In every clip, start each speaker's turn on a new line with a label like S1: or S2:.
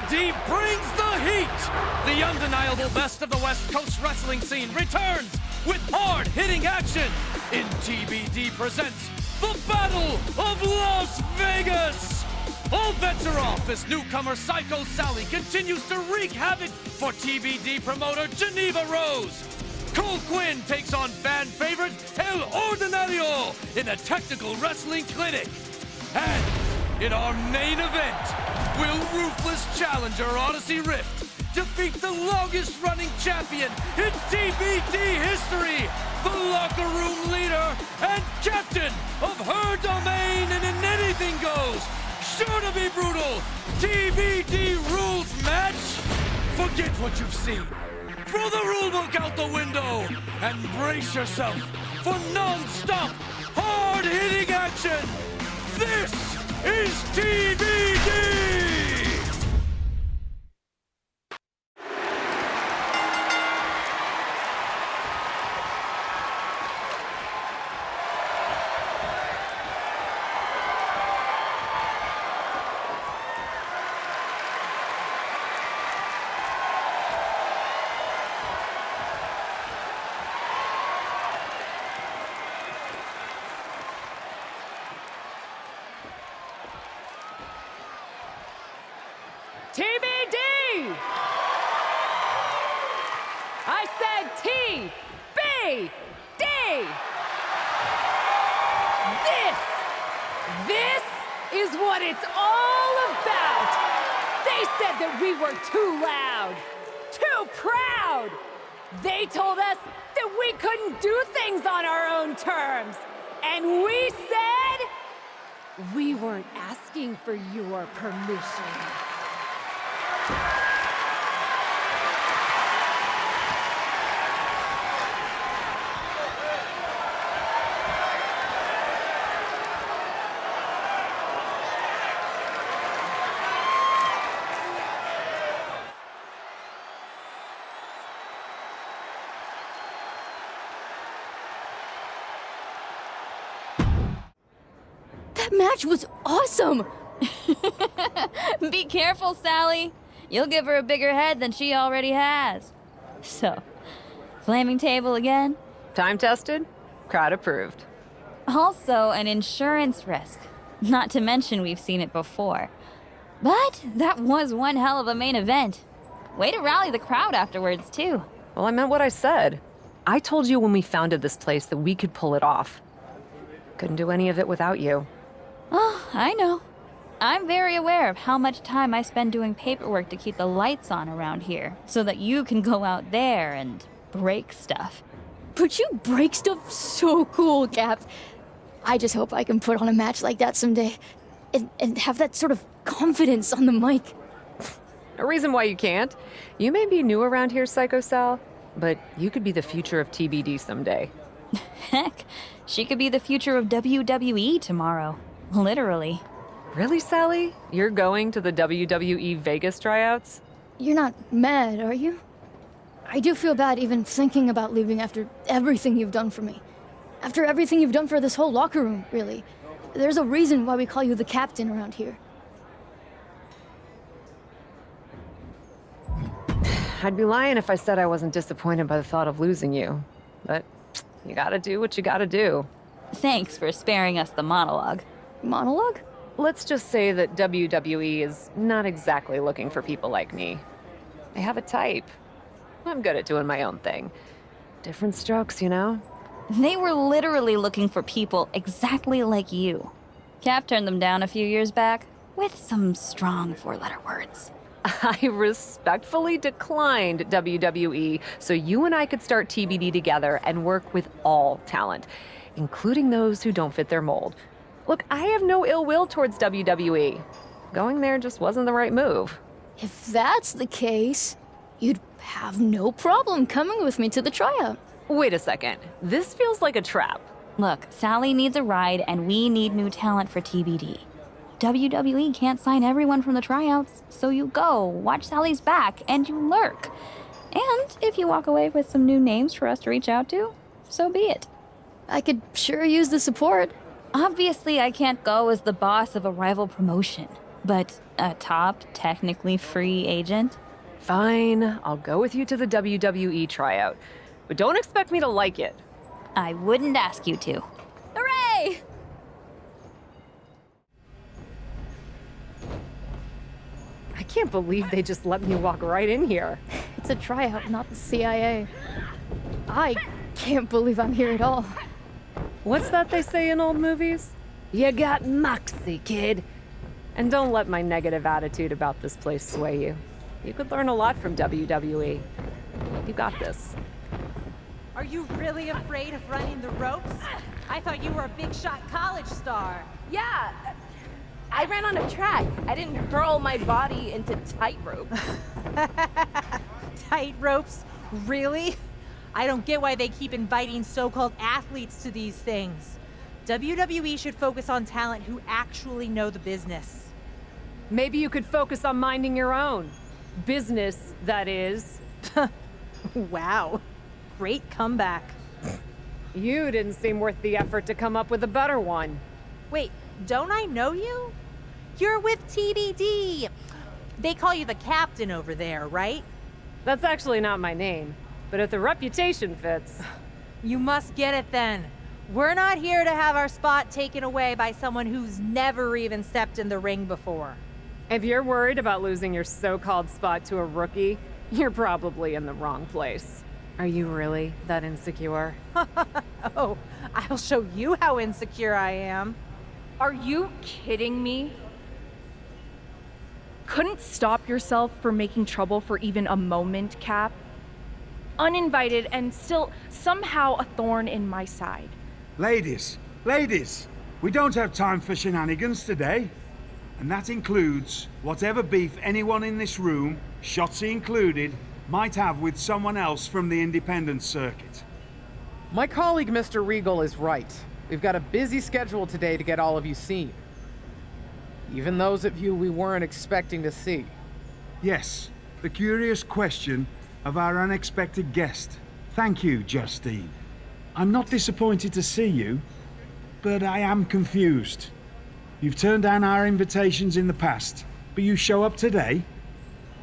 S1: TBD brings the heat! The undeniable best of the West Coast wrestling scene returns with hard-hitting action in TBD presents the Battle of Las Vegas! All bets are off as newcomer Psycho Sally continues to wreak havoc for TBD promoter Geneva Rose. Cole Quinn takes on fan favorite El Ordinario in a technical wrestling clinic. And in our main event, will ruthless challenger Odyssey Rift defeat the longest running champion in TBD history, the locker room leader and captain of her domain in an anything goes, sure to be brutal, TBD rules match? Forget what you've seen. Throw the rulebook out the window and brace yourself for non-stop, hard-hitting action. This is TBD!
S2: TBD! I said TBD! This is what it's all about! They said that we were too loud, too proud! They told us that we couldn't do things on our own terms! And we said we weren't asking for your permission.
S3: That match was awesome!
S4: Be careful, Sally. You'll give her a bigger head than she already has. So, flaming table again?
S2: Time tested, crowd approved.
S4: Also an insurance risk. Not to mention we've seen it before. But that was one hell of a main event. Way to rally the crowd afterwards, too.
S2: Well, I meant what I said. I told you when we founded this place that we could pull it off. Couldn't do any of it without you.
S4: Oh, I know. I'm very aware of how much time I spend doing paperwork to keep the lights on around here, so that you can go out there and break stuff.
S3: But you break stuff so cool, Cap. I just hope I can put on a match like that someday. And have that sort of confidence on the mic.
S2: A reason why you can't. You may be new around here, Psycho Sal, but you could be the future of TBD someday.
S4: Heck, she could be the future of WWE tomorrow. Literally.
S2: Really, Sally? You're going to the WWE Vegas tryouts?
S3: You're not mad, are you? I do feel bad even thinking about leaving after everything you've done for me. After everything you've done for this whole locker room, really. There's a reason why we call you the captain around here.
S2: I'd be lying if I said I wasn't disappointed by the thought of losing you. But you gotta do what you gotta do.
S4: Thanks for sparing us the monologue.
S3: Monologue?
S2: Let's just say that WWE is not exactly looking for people like me. They have a type. I'm good at doing my own thing. Different strokes, you know?
S4: They were literally looking for people exactly like you. Cap turned them down a few years back with some strong four-letter words.
S2: I respectfully declined WWE so you and I could start TBD together and work with all talent, including those who don't fit their mold. Look, I have no ill will towards WWE. Going there just wasn't the right move.
S3: If that's the case, you'd have no problem coming with me to the tryout.
S2: Wait a second. This feels like a trap.
S4: Look, Sally needs a ride and we need new talent for TBD. WWE can't sign everyone from the tryouts, so you go, watch Sally's back, and you lurk. And if you walk away with some new names for us to reach out to, so be it.
S3: I could sure use the support.
S4: Obviously, I can't go as the boss of a rival promotion. But a top, technically free agent?
S5: Fine, I'll go with you to the WWE tryout. But don't expect me to like it.
S4: I wouldn't ask you to.
S2: Hooray!
S5: I can't believe they just let me walk right in here.
S3: It's a tryout, not the CIA. I can't believe I'm here at all.
S5: What's that they say in old movies? You got moxie, kid. And don't let my negative attitude about this place sway you. You could learn a lot from WWE. You got this.
S6: Are you really afraid of running the ropes? I thought you were a big shot college star.
S7: Yeah, I ran on a track. I didn't hurl my body into tightrope.
S6: Tight ropes? Really? I don't get why they keep inviting so-called athletes to these things. WWE should focus on talent who actually know the business.
S5: Maybe you could focus on minding your own. Business, that is.
S6: Wow. Great comeback.
S5: You didn't seem worth the effort to come up with a better one.
S6: Wait, don't I know you? You're with TBD. They call you the captain over there, right?
S5: That's actually not my name, but if the reputation fits.
S6: You must get it then. We're not here to have our spot taken away by someone who's never even stepped in the ring before.
S5: If you're worried about losing your so-called spot to a rookie, you're probably in the wrong place. Are you really that insecure?
S6: Oh, I'll show you how insecure I am.
S8: Are you kidding me? Couldn't stop yourself from making trouble for even a moment, Cap? Uninvited and still somehow a thorn in my side.
S9: Ladies, we don't have time for shenanigans today. And that includes whatever beef anyone in this room, Shotzi included, might have with someone else from the independent circuit.
S10: My colleague Mr. Regal is right. We've got a busy schedule today to get all of you seen. Even those of you we weren't expecting to see.
S9: Yes, the curious question of our unexpected guest. Thank you, Justine. I'm not disappointed to see you, but I am confused. You've turned down our invitations in the past, but you show up today?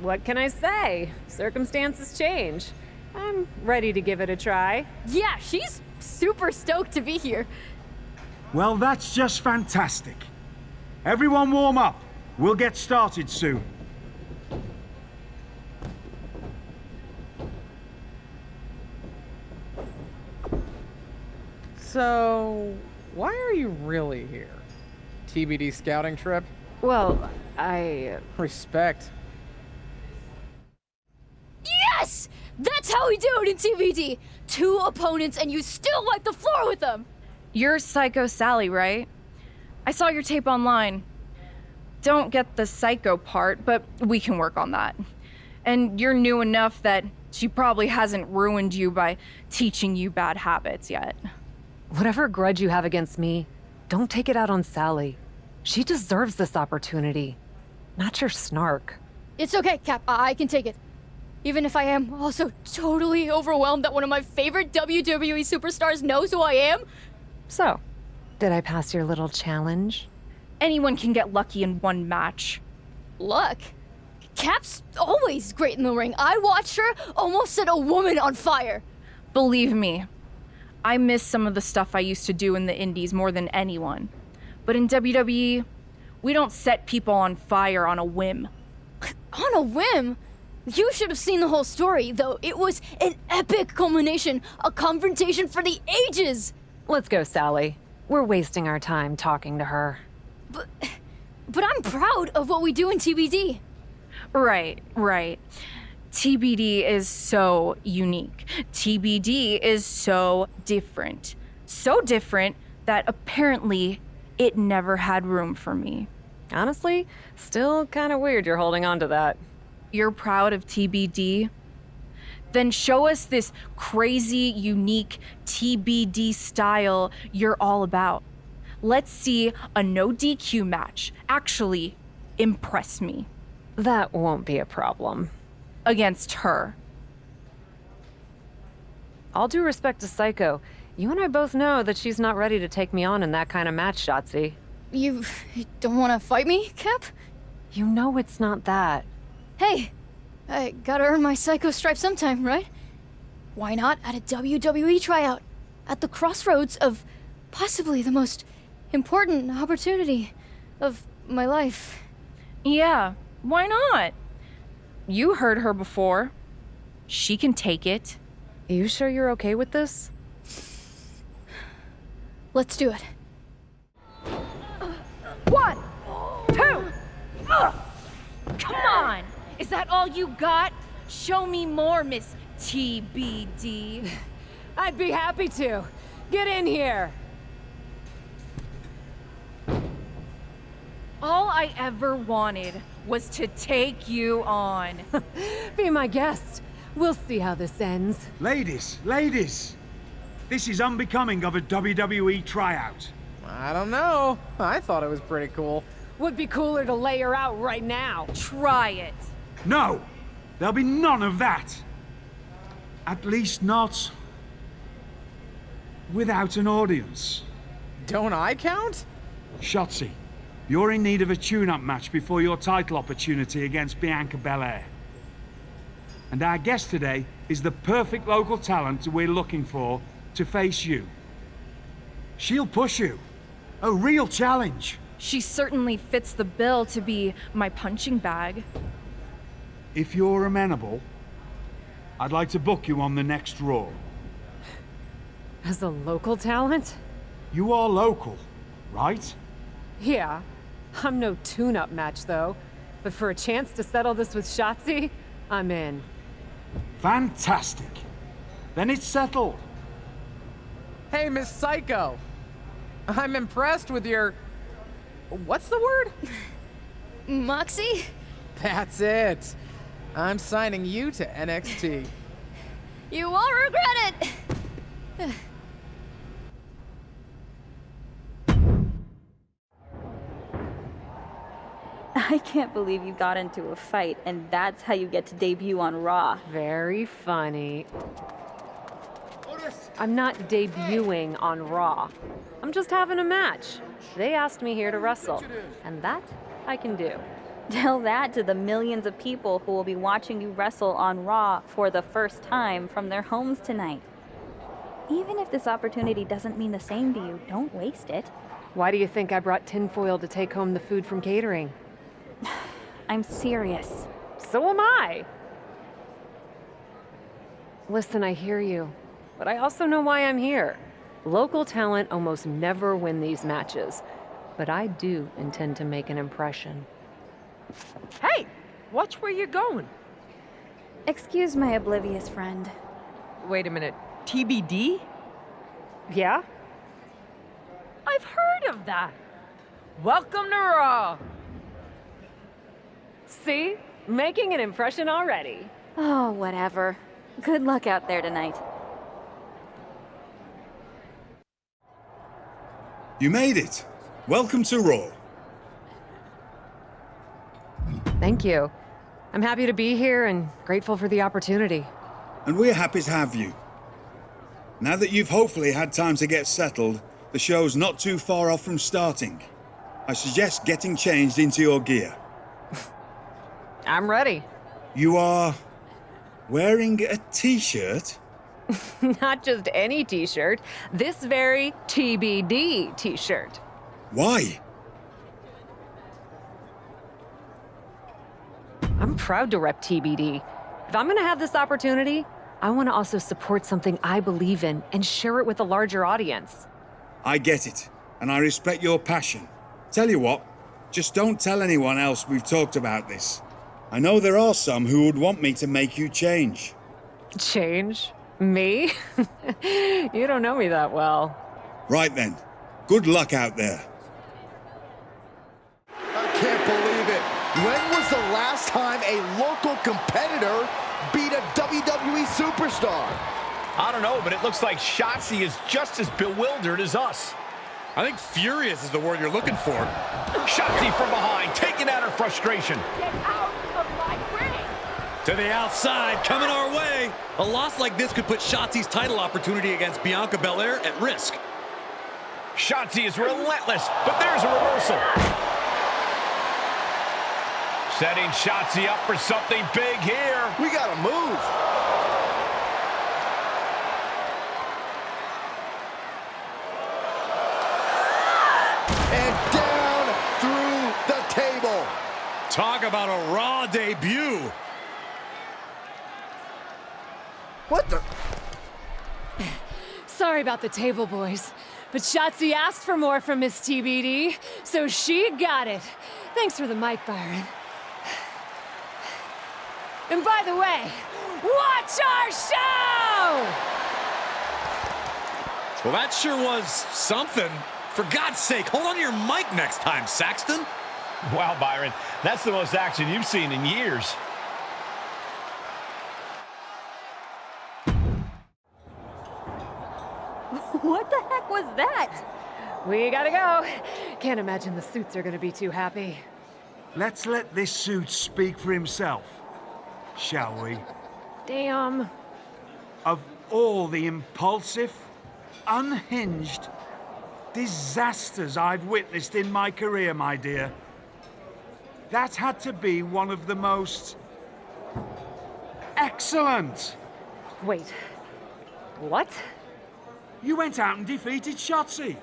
S5: What can I say? Circumstances change. I'm ready to give it a try.
S3: Yeah, she's super stoked to be here.
S9: Well, that's just fantastic. Everyone warm up. We'll get started soon.
S10: So, why are you really here? TBD scouting trip?
S5: Well,
S10: Respect.
S3: Yes! That's how we do it in TBD. 2 opponents and you still wipe the floor with them.
S8: You're Psycho Sally, right? I saw your tape online. Don't get the psycho part, but we can work on that. And you're new enough that she probably hasn't ruined you by teaching you bad habits yet.
S5: whatever grudge you have against me, don't take it out on Sally. She deserves this opportunity, not your snark.
S3: It's okay, Cap. I can take it. Even if I am also totally overwhelmed that one of my favorite WWE superstars knows who I am.
S5: So, did I pass your little challenge?
S8: Anyone can get lucky in one match.
S3: Luck? Cap's always great in the ring. I watched her almost set a woman on fire.
S8: Believe me, I miss some of the stuff I used to do in the indies more than anyone. But in WWE, we don't set people on fire on a whim.
S3: On a whim? You should have seen the whole story, though. It was an epic culmination, a confrontation for the ages.
S5: Let's go, Sally. We're wasting our time talking to her.
S3: But I'm proud of what we do in TBD.
S8: Right. TBD is so unique. TBD is so different. So different that apparently it never had room for me.
S5: Honestly, still kind of weird you're holding on to that.
S8: You're proud of TBD? Then show us this crazy, unique TBD style you're all about. Let's see a no DQ match. Actually, impress me.
S5: That won't be a problem.
S8: Against her.
S5: All due respect to Psycho, you and I both know that she's not ready to take me on in that kind of match, Shotzi.
S3: You don't want to fight me, Cap?
S5: You know it's not that.
S3: Hey, I gotta earn my Psycho stripe sometime, right? Why not at a WWE tryout? At the crossroads of possibly the most important opportunity of my life.
S8: Yeah, why not? You heard her before. She can take it.
S5: You sure you're okay with this?
S3: Let's do it.
S8: 1, 2. Come on! Is that all you got? Show me more, Miss TBD.
S5: I'd be happy to. Get in here.
S8: All I ever wanted was to take you on.
S5: Be my guest. We'll see how this ends.
S9: Ladies, this is unbecoming of a WWE tryout.
S10: I don't know. I thought it was pretty cool.
S5: Would be cooler to lay her out right now.
S8: Try it.
S9: No, there'll be none of that. At least not without an audience.
S10: Don't I count?
S9: Shotzi, you're in need of a tune-up match before your title opportunity against Bianca Belair. And our guest today is the perfect local talent we're looking for to face you. She'll push you. A real challenge.
S8: She certainly fits the bill to be my punching bag.
S9: If you're amenable, I'd like to book you on the next Raw.
S5: As a local talent?
S9: You are local, right?
S5: Yeah. I'm no tune-up match, though. But for a chance to settle this with Shotzi, I'm in.
S9: Fantastic. Then it's settled.
S10: Hey, Miss Psycho. I'm impressed with your... What's the word?
S3: Moxie?
S10: That's it. I'm signing you to NXT.
S3: You won't regret it!
S4: I can't believe you got into a fight, and that's how you get to debut on Raw.
S5: Very funny. I'm not debuting on Raw. I'm just having a match. They asked me here to wrestle, and that I can do.
S4: Tell that to the millions of people who will be watching you wrestle on Raw for the first time from their homes tonight. Even if this opportunity doesn't mean the same to you, don't waste it.
S5: Why do you think I brought tinfoil to take home the food from catering?
S4: I'm serious.
S5: So am I. Listen, I hear you, but I also know why I'm here. Local talent almost never win these matches, but I do intend to make an impression.
S7: Hey, watch where you're going.
S4: Excuse my oblivious friend.
S7: Wait a minute, TBD?
S5: Yeah?
S7: I've heard of that. Welcome to Raw.
S5: See? Making an impression already.
S4: Oh, whatever. Good luck out there tonight.
S11: You made it. Welcome to Raw.
S5: Thank you. I'm happy to be here and grateful for the opportunity.
S11: And we're happy to have you. Now that you've hopefully had time to get settled, the show's not too far off from starting. I suggest getting changed into your gear.
S5: I'm ready.
S11: You are wearing a t-shirt?
S5: Not just any t-shirt, this very TBD t-shirt.
S11: Why?
S5: I'm proud to rep TBD. If I'm gonna have this opportunity, I want to also support something I believe in and share it with a larger audience.
S11: I get it, and I respect your passion. Tell you what, just don't tell anyone else we've talked about this. I know there are some who would want me to make you change.
S5: Change? Me? You don't know me that well.
S11: Right then. Good luck out there.
S12: I can't believe it. When was the last time a local competitor beat a WWE superstar?
S13: I don't know, but it looks like Shotzi is just as bewildered as us.
S1: I think furious is the word you're looking for.
S13: Shotzi from behind, taking out her frustration.
S7: Get out of my ring!
S1: To the outside, coming our way. A loss like this could put Shotzi's title opportunity against Bianca Belair at risk.
S13: Shotzi is relentless, but there's a reversal. Setting Shotzi up for something big here.
S12: We gotta move. And down through the table.
S14: Talk about a Raw debut.
S12: What the?
S5: Sorry about the table, boys. But Shotzi asked for more from Miss TBD, so she got it. Thanks for the mic, Byron. And by the way, watch our show!
S14: Well, that sure was something. For God's sake, hold on to your mic next time, Saxton.
S13: Wow, Byron, that's the most action you've seen in years.
S7: What the heck was that?
S5: We gotta go. Can't imagine the suits are gonna be too happy.
S9: Let's let this suit speak for himself, shall we?
S5: Damn.
S9: Of all the impulsive, unhinged disasters I've witnessed in my career, my dear, that had to be one of the most excellent.
S5: Wait. What?
S9: You went out and defeated Shotzi.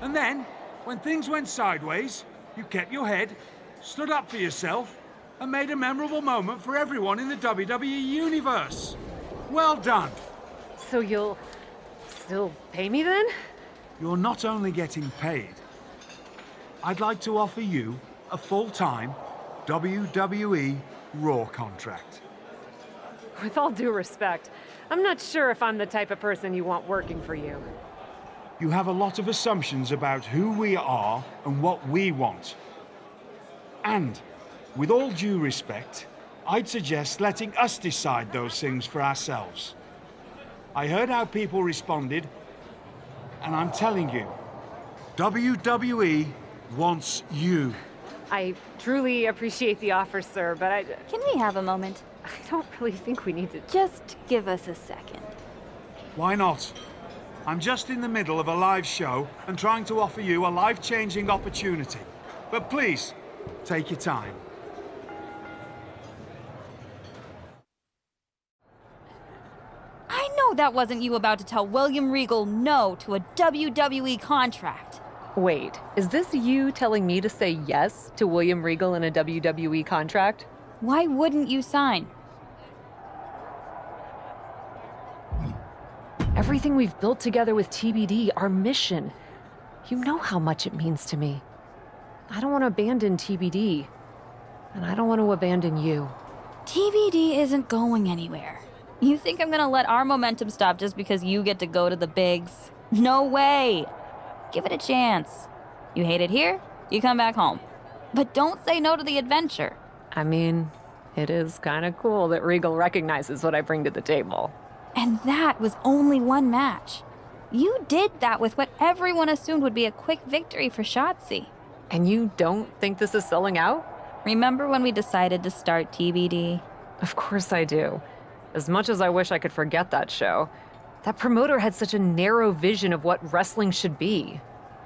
S9: And then, when things went sideways, you kept your head, stood up for yourself, and made a memorable moment for everyone in the WWE Universe. Well done.
S5: So you'll still pay me then?
S9: You're not only getting paid. I'd like to offer you a full-time WWE Raw contract.
S5: With all due respect, I'm not sure if I'm the type of person you want working for you.
S9: You have a lot of assumptions about who we are and what we want. And, with all due respect, I'd suggest letting us decide those things for ourselves. I heard how people responded, and I'm telling you, WWE wants you.
S5: I truly appreciate the offer, sir, but
S4: Can we have a moment?
S5: I don't really think we need to...
S4: Just give us a second.
S9: Why not? I'm just in the middle of a live show and trying to offer you a life-changing opportunity. But please, take your time.
S4: I know that wasn't you about to tell William Regal no to a WWE contract.
S5: Wait, is this you telling me to say yes to William Regal in a WWE contract?
S4: Why wouldn't you sign?
S5: Everything we've built together with TBD, our mission. You know how much it means to me. I don't want to abandon TBD. And I don't want to abandon you.
S4: TBD isn't going anywhere. You think I'm gonna let our momentum stop just because you get to go to the bigs? No way! Give it a chance. You hate it here, you come back home. But don't say no to the adventure.
S5: I mean, it is kind of cool that Regal recognizes what I bring to the table.
S4: And that was only one match. You did that with what everyone assumed would be a quick victory for Shotzi.
S5: And you don't think this is selling out?
S4: Remember when we decided to start TBD?
S5: Of course I do. As much as I wish I could forget that show, that promoter had such a narrow vision of what wrestling should be.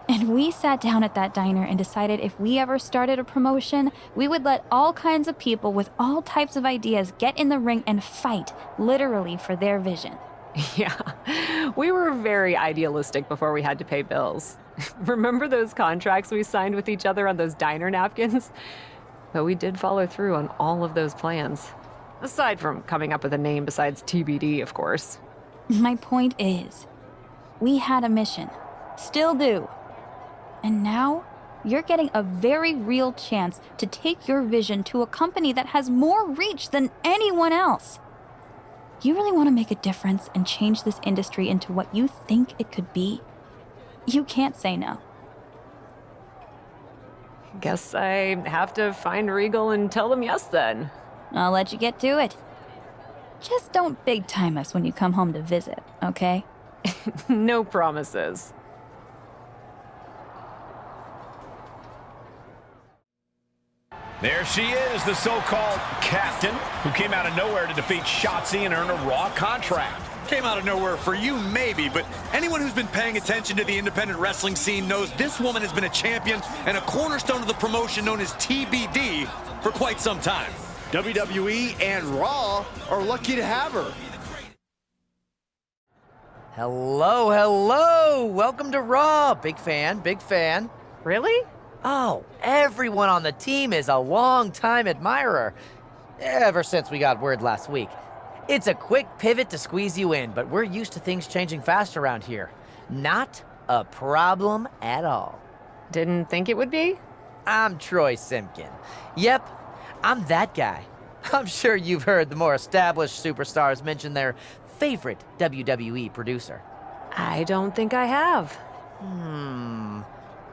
S4: And we sat down at that diner and decided if we ever started a promotion, we would let all kinds of people with all types of ideas get in the ring and fight, literally, for their vision.
S5: Yeah, we were very idealistic before we had to pay bills. Remember those contracts we signed with each other on those diner napkins? But we did follow through on all of those plans. Aside from coming up with a name besides TBD, of course.
S4: My point is, we had a mission. Still do. And now, you're getting a very real chance to take your vision to a company that has more reach than anyone else. You really want to make a difference and change this industry into what you think it could be? You can't say no.
S5: Guess I have to find Regal and tell them yes then.
S4: I'll let you get to it. Just don't big time us when you come home to visit, okay?
S5: No promises.
S13: There she is, the so-called captain, who came out of nowhere to defeat Shotzi and earn a Raw contract.
S14: Came out of nowhere for you, maybe, but anyone who's been paying attention to the independent wrestling scene knows this woman has been a champion and a cornerstone of the promotion known as TBD for quite some time.
S12: WWE and Raw are lucky to have her.
S15: Hello, hello! Welcome to Raw. Big fan, big fan.
S5: Really?
S15: Oh, everyone on the team is a long-time admirer. Ever since we got word last week. It's a quick pivot to squeeze you in, but we're used to things changing fast around here. Not a problem at all.
S5: Didn't think it would be?
S15: I'm Troy Simpkin. Yep, I'm that guy. I'm sure you've heard the more established superstars mention their favorite WWE producer.
S5: I don't think I have.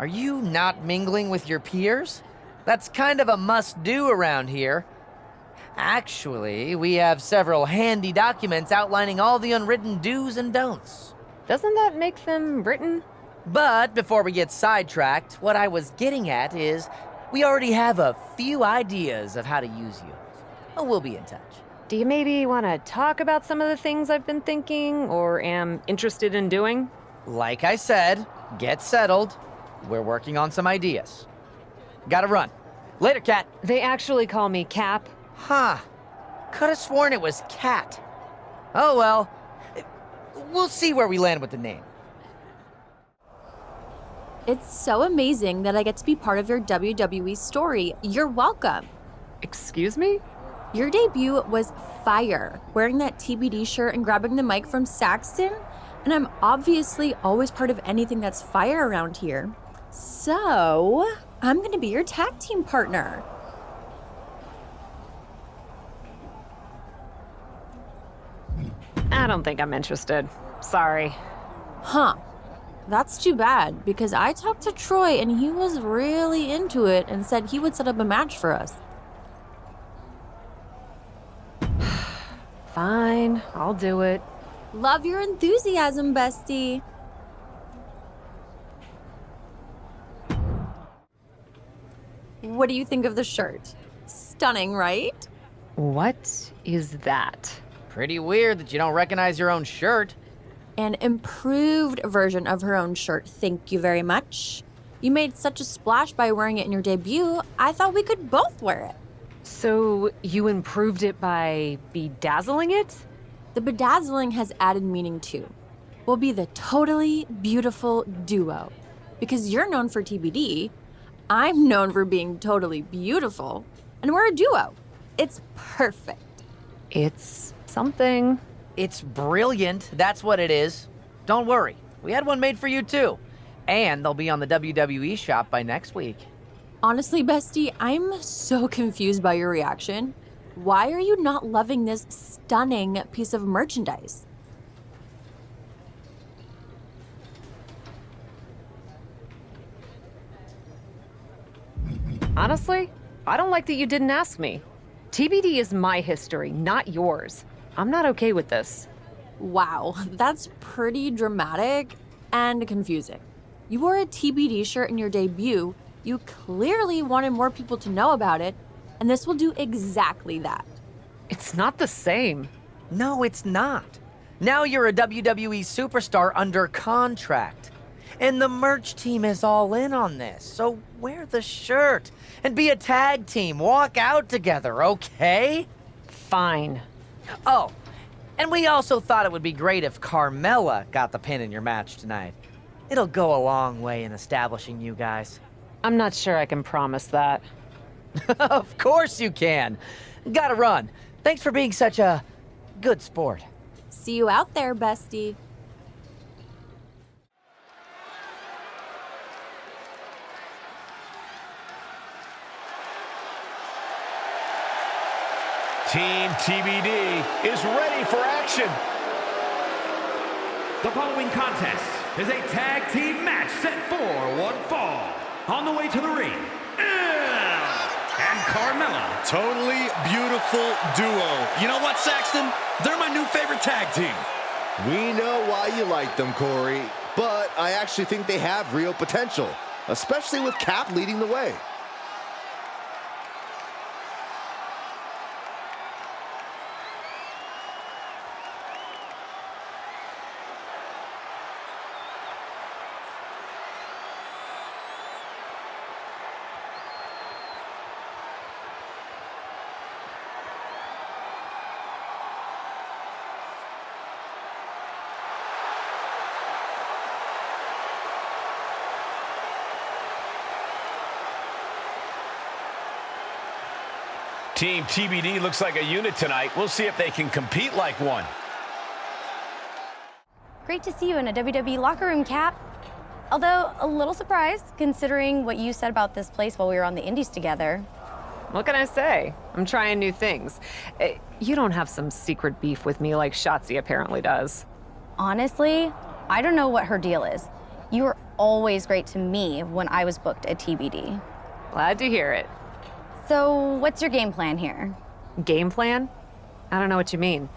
S15: Are you not mingling with your peers? That's kind of a must-do around here. Actually, we have several handy documents outlining all the unwritten do's and don'ts.
S5: Doesn't that make them written?
S15: But before we get sidetracked, what I was getting at is we already have a few ideas of how to use you. We'll be in touch.
S5: Do you maybe want to talk about some of the things I've been thinking or am interested in doing?
S15: Like I said, get settled. We're working on some ideas. Gotta run. Later, Cat.
S5: They actually call me Cap.
S15: Huh. Could have sworn it was Cat. Oh well. We'll see where we land with the name.
S16: It's so amazing that I get to be part of your WWE story. You're welcome.
S5: Excuse me?
S16: Your debut was fire. Wearing that TBD shirt and grabbing the mic from Saxton. And I'm obviously always part of anything that's fire around here. So, I'm gonna be your tag team partner.
S5: I don't think I'm interested. Sorry.
S16: Huh. That's too bad, because I talked to Troy and he was really into it and said he would set up a match for us.
S5: Fine, I'll do it.
S16: Love your enthusiasm, bestie. What do you think of the shirt? Stunning, right?
S5: What is that?
S15: Pretty weird that you don't recognize your own shirt.
S16: An improved version of her own shirt, thank you very much. You made such a splash by wearing it in your debut, I thought we could both wear it.
S5: So you improved it by bedazzling it?
S16: The bedazzling has added meaning too. We'll be the totally beautiful duo. Because you're known for TBD, I'm known for being totally beautiful, and we're a duo. It's perfect.
S5: It's something.
S15: It's brilliant, that's what it is. Don't worry, we had one made for you too. And they'll be on the WWE shop by next week.
S16: Honestly, bestie, I'm so confused by your reaction. Why are you not loving this stunning piece of merchandise?
S5: Honestly, I don't like that you didn't ask me. TBD is my history, not yours. I'm not okay with this.
S16: Wow, that's pretty dramatic and confusing. You wore a TBD shirt in your debut. You clearly wanted more people to know about it, and this will do exactly that.
S5: It's not the same.
S15: No, it's not. Now you're a WWE superstar under contract. And the merch team is all in on this, so wear the shirt and be a tag team. Walk out together, okay?
S5: Fine.
S15: Oh, and we also thought it would be great if Carmella got the pin in your match tonight. It'll go a long way in establishing you guys.
S5: I'm not sure I can promise that.
S15: Of course you can. Gotta run. Thanks for being such a good sport.
S16: See you out there, bestie.
S13: Team TBD is ready for action.
S1: The following contest is a tag team match set for one fall. On the way to the ring, and Carmella.
S14: Totally beautiful duo. You know what, Saxton? They're my new favorite tag team.
S12: We know why you like them, Corey, but I actually think they have real potential, especially with Cap leading the way.
S13: Team TBD looks like a unit tonight. We'll see if they can compete like one.
S17: Great to see you in a WWE locker room, Cap. Although, a little surprised, considering what you said about this place while we were on the Indies together.
S5: What can I say? I'm trying new things. You don't have some secret beef with me like Shotzi apparently does.
S17: Honestly, I don't know what her deal is. You were always great to me when I was booked at TBD.
S5: Glad to hear it.
S17: So, what's your game plan here?
S5: Game plan? I don't know what you mean.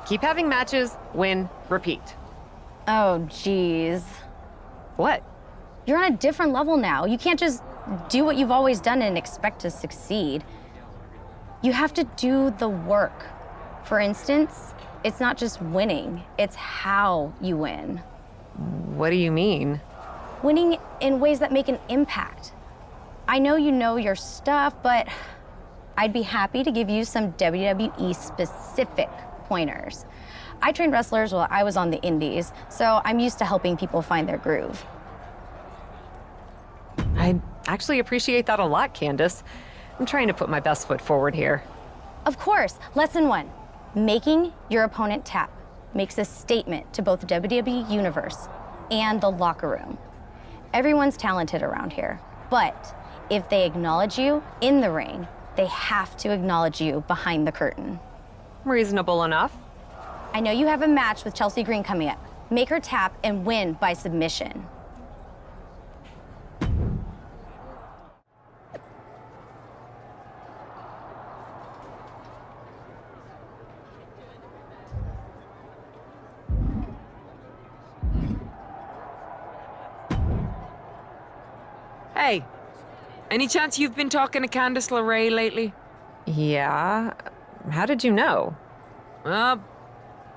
S5: Keep having matches, win, repeat.
S17: Oh, geez.
S5: What?
S17: You're on a different level now. You can't just do what you've always done and expect to succeed. You have to do the work. For instance, it's not just winning, it's how you win.
S5: What do you mean?
S17: Winning in ways that make an impact. I know you know your stuff, but I'd be happy to give you some WWE-specific pointers. I trained wrestlers while I was on the Indies, so I'm used to helping people find their groove.
S5: I actually appreciate that a lot, Candace. I'm trying to put my best foot forward here.
S17: Of course. Lesson 1. Making your opponent tap makes a statement to both the WWE Universe and the locker room. Everyone's talented around here, but if they acknowledge you in the ring, they have to acknowledge you behind the curtain.
S5: Reasonable enough.
S17: I know you have a match with Chelsea Green coming up. Make her tap and win by submission.
S18: Hey, any chance you've been talking to Candice LeRae lately?
S5: Yeah? How did you know?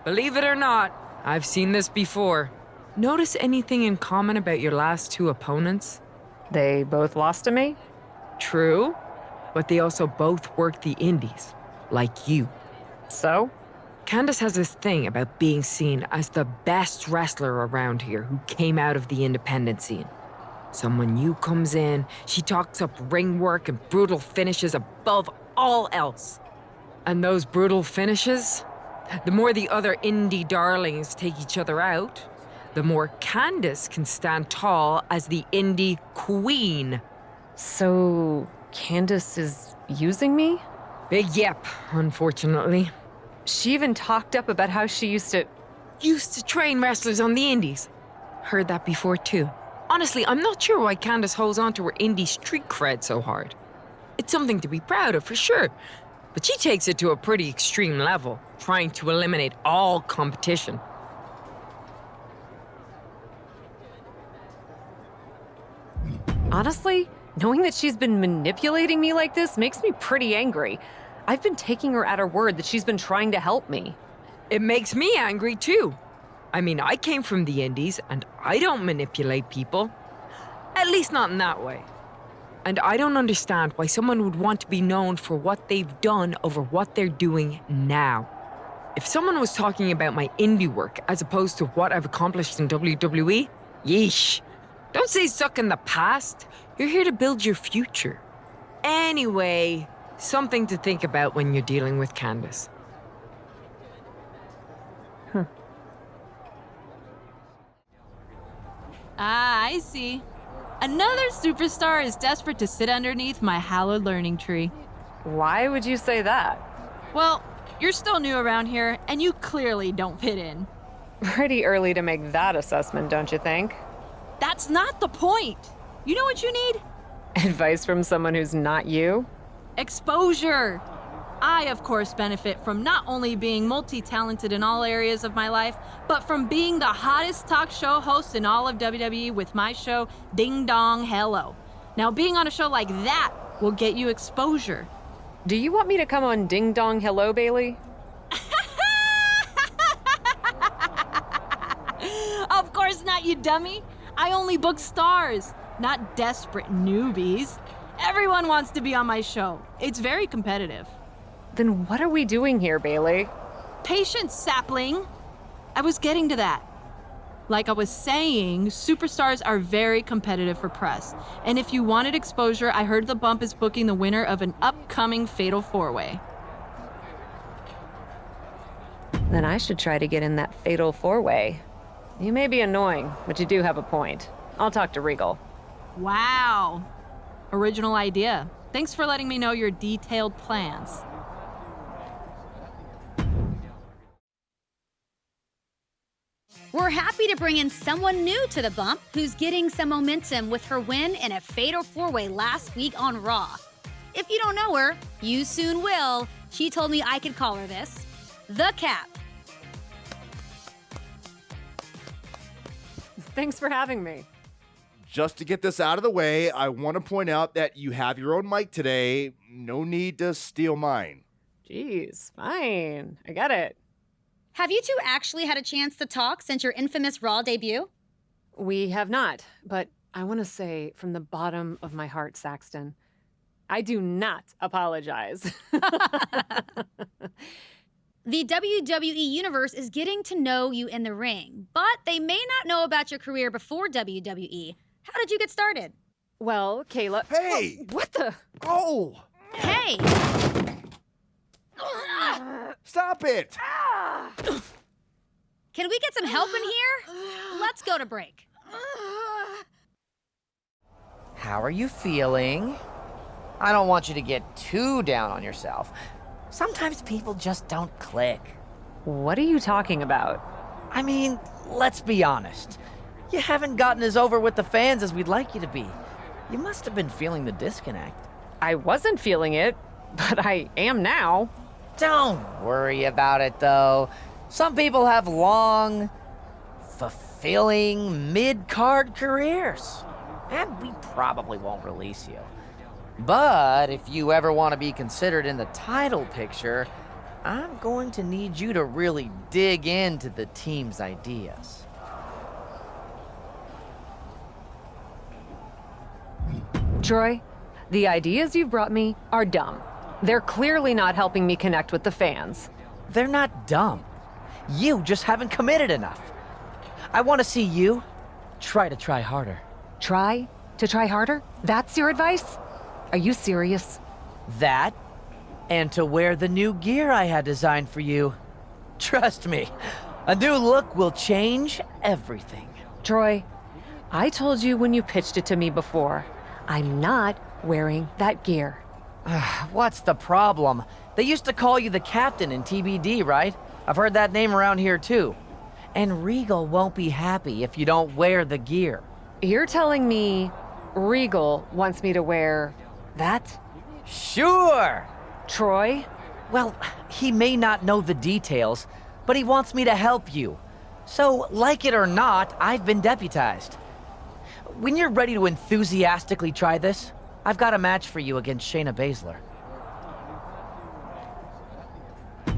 S18: Believe it or not, I've seen this before. Notice anything in common about your last two opponents?
S5: They both lost to me?
S18: True, but they also both worked the Indies, like you.
S5: So?
S18: Candice has this thing about being seen as the best wrestler around here who came out of the independent scene. So when you comes in, she talks up ring work and brutal finishes above all else. And those brutal finishes, the more the other indie darlings take each other out, the more Candice can stand tall as the indie queen.
S5: So, Candice is using me?
S18: Big yep, unfortunately.
S5: She even talked up about how she used to
S18: train wrestlers on the indies. Heard that before too. Honestly, I'm not sure why Candice holds on to her indie street cred so hard. It's something to be proud of for sure, but she takes it to a pretty extreme level, trying to eliminate all competition.
S5: Honestly, knowing that she's been manipulating me like this makes me pretty angry. I've been taking her at her word that she's been trying to help me.
S18: It makes me angry too. I mean, I came from the Indies, and I don't manipulate people. At least not in that way. And I don't understand why someone would want to be known for what they've done over what they're doing now. If someone was talking about my indie work as opposed to what I've accomplished in WWE, yeesh. Don't say suck in the past. You're here to build your future. Anyway, something to think about when you're dealing with Candice.
S19: Ah, I see. Another superstar is desperate to sit underneath my hallowed learning tree.
S5: Why would you say that?
S19: Well, you're still new around here, and you clearly don't fit in.
S5: Pretty early to make that assessment, don't you think?
S19: That's not the point. You know what you need?
S5: Advice from someone who's not you?
S19: Exposure. I, of course, benefit from not only being multi-talented in all areas of my life, but from being the hottest talk show host in all of WWE with my show, Ding Dong Hello. Now, being on a show like that will get you exposure.
S5: Do you want me to come on Ding Dong Hello, Bailey?
S19: Of course not, you dummy. I only book stars, not desperate newbies. Everyone wants to be on my show. It's very competitive.
S5: Then what are we doing here, Bailey?
S19: Patience, sapling. I was getting to that. Like I was saying, superstars are very competitive for press. And if you wanted exposure, I heard the Bump is booking the winner of an upcoming Fatal 4-Way.
S5: Then I should try to get in that Fatal 4-Way. You may be annoying, but you do have a point. I'll talk to Regal.
S19: Wow. Original idea. Thanks for letting me know your detailed plans.
S20: We're happy to bring in someone new to the Bump who's getting some momentum with her win in a Fatal 4-Way last week on Raw. If you don't know her, you soon will. She told me I could call her this, the Cap.
S5: Thanks for having me.
S21: Just to get this out of the way, I want to point out that you have your own mic today. No need to steal mine.
S5: Jeez, fine. I get it.
S20: Have you two actually had a chance to talk since your infamous Raw debut?
S5: We have not, but I want to say from the bottom of my heart, Saxton, I do not apologize.
S20: The WWE Universe is getting to know you in the ring, but they may not know about your career before WWE. How did you get started?
S5: Well, Kayla...
S21: Hey!
S5: Oh, what the...
S21: Oh!
S20: Hey!
S21: Stop it!
S20: Can we get some help in here? Let's go to break.
S15: How are you feeling? I don't want you to get too down on yourself. Sometimes people just don't click.
S5: What are you talking about?
S15: I mean, let's be honest. You haven't gotten as over with the fans as we'd like you to be. You must have been feeling the disconnect.
S5: I wasn't feeling it, but I am now.
S15: Don't worry about it, though. Some people have long, fulfilling mid-card careers. And we probably won't release you. But if you ever want to be considered in the title picture, I'm going to need you to really dig into the team's ideas.
S5: Troy, the ideas you've brought me are dumb. They're clearly not helping me connect with the fans.
S15: They're not dumb. You just haven't committed enough. I want to see you try harder.
S5: Try harder? That's your advice? Are you serious?
S15: That, and to wear the new gear I had designed for you. Trust me, a new look will change everything.
S5: Troy, I told you when you pitched it to me before, I'm not wearing that gear.
S15: What's the problem? They used to call you the captain in TBD, right? I've heard that name around here too. And Regal won't be happy if you don't wear the gear.
S5: You're telling me Regal wants me to wear that?
S15: Sure!
S5: Troy?
S15: Well, he may not know the details, but he wants me to help you. So, like it or not, I've been deputized. When you're ready to enthusiastically try this, I've got a match for you against Shayna Baszler.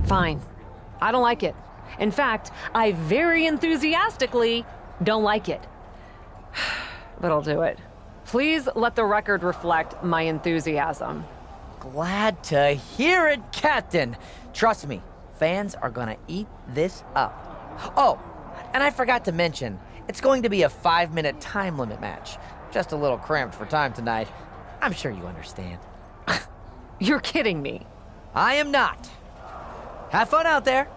S5: Fine. I don't like it. In fact, I very enthusiastically don't like it. But I'll do it. Please let the record reflect my enthusiasm.
S15: Glad to hear it, Captain. Trust me, fans are gonna eat this up. Oh, and I forgot to mention, it's going to be a 5-minute time limit match. Just a little cramped for time tonight. I'm sure you understand.
S5: You're kidding me.
S15: I am not. Have fun out there.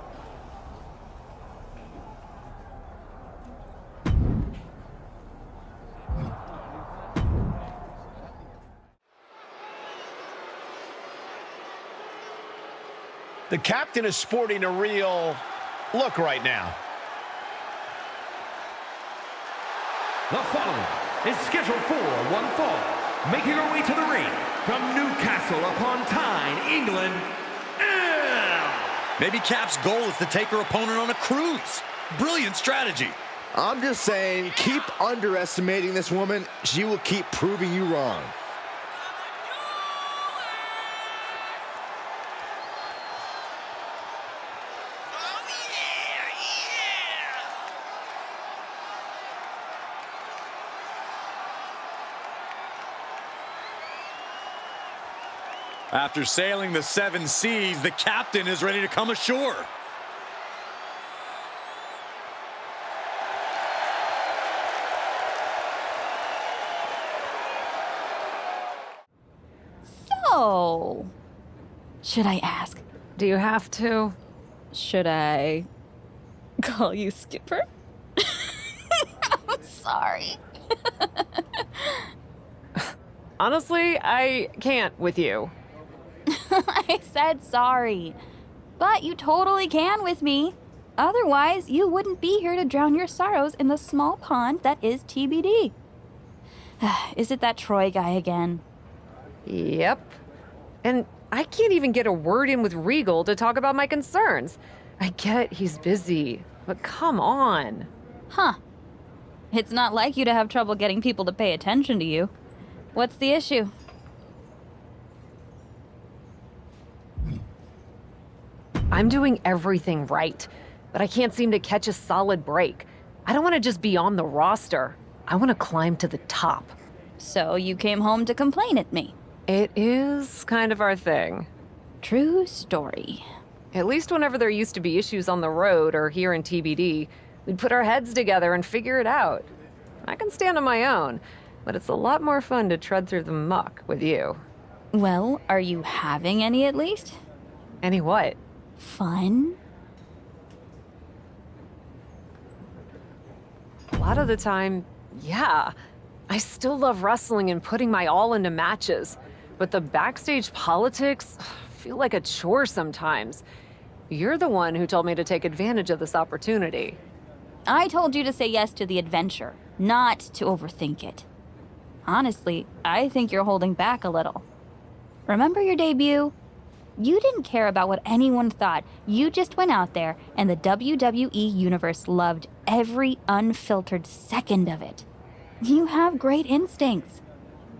S13: The captain is sporting a real look right now.
S1: The following is scheduled for one fall, making her way to the ring from Newcastle upon Tyne, England,
S14: Maybe Cap's goal is to take her opponent on a cruise. Brilliant strategy.
S12: I'm just saying, keep underestimating this woman. She will keep proving you wrong.
S14: After sailing the 7 seas, the captain is ready to come ashore.
S4: So, should I ask?
S5: Do you have to?
S4: Should I call you Skipper? I'm sorry.
S5: Honestly, I can't with you.
S4: I said sorry. But you totally can with me. Otherwise, you wouldn't be here to drown your sorrows in the small pond that is TBD. Is it that Troy guy again?
S5: Yep. And I can't even get a word in with Regal to talk about my concerns. I get he's busy, but come on.
S4: Huh. It's not like you to have trouble getting people to pay attention to you. What's the issue?
S5: I'm doing everything right, but I can't seem to catch a solid break. I don't want to just be on the roster. I want to climb to the top.
S4: So you came home to complain at me?
S5: It is kind of our thing.
S4: True story.
S5: At least whenever there used to be issues on the road or here in TBD, we'd put our heads together and figure it out. I can stand on my own, but it's a lot more fun to tread through the muck with you.
S4: Well, are you having any at least?
S5: Any what?
S4: Fun?
S5: A lot of the time, yeah. I still love wrestling and putting my all into matches, but the backstage politics feel like a chore sometimes. You're the one who told me to take advantage of this opportunity.
S4: I told you to say yes to the adventure, not to overthink it. Honestly, I think you're holding back a little. Remember your debut? You didn't care about what anyone thought. You just went out there, and the WWE Universe loved every unfiltered second of it. You have great instincts,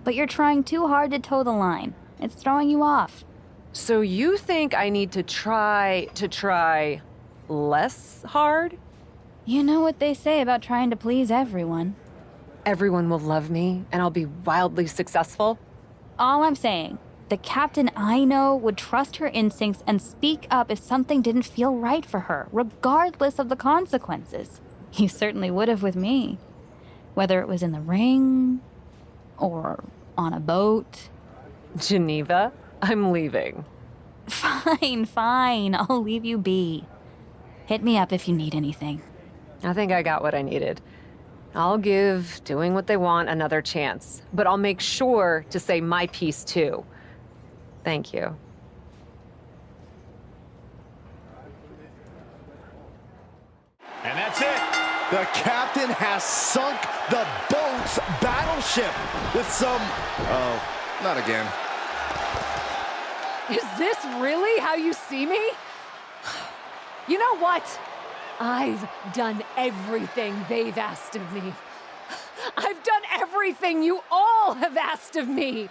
S4: but you're trying too hard to toe the line. It's throwing you off.
S5: So you think I need to try less hard?
S4: You know what they say about trying to please everyone.
S5: Everyone will love me, and I'll be wildly successful?
S4: All I'm saying, the captain I know would trust her instincts and speak up if something didn't feel right for her, regardless of the consequences. You certainly would have with me. Whether it was in the ring, or on a boat.
S5: Geneva, I'm leaving.
S4: Fine, I'll leave you be. Hit me up if you need anything.
S5: I think I got what I needed. I'll give doing what they want another chance, but I'll make sure to say my piece too. Thank you.
S14: And that's it.
S12: The captain has sunk the boat's battleship with some... Oh, not again.
S5: Is this really how you see me? You know what? I've done everything they've asked of me. I've done everything you all have asked of me.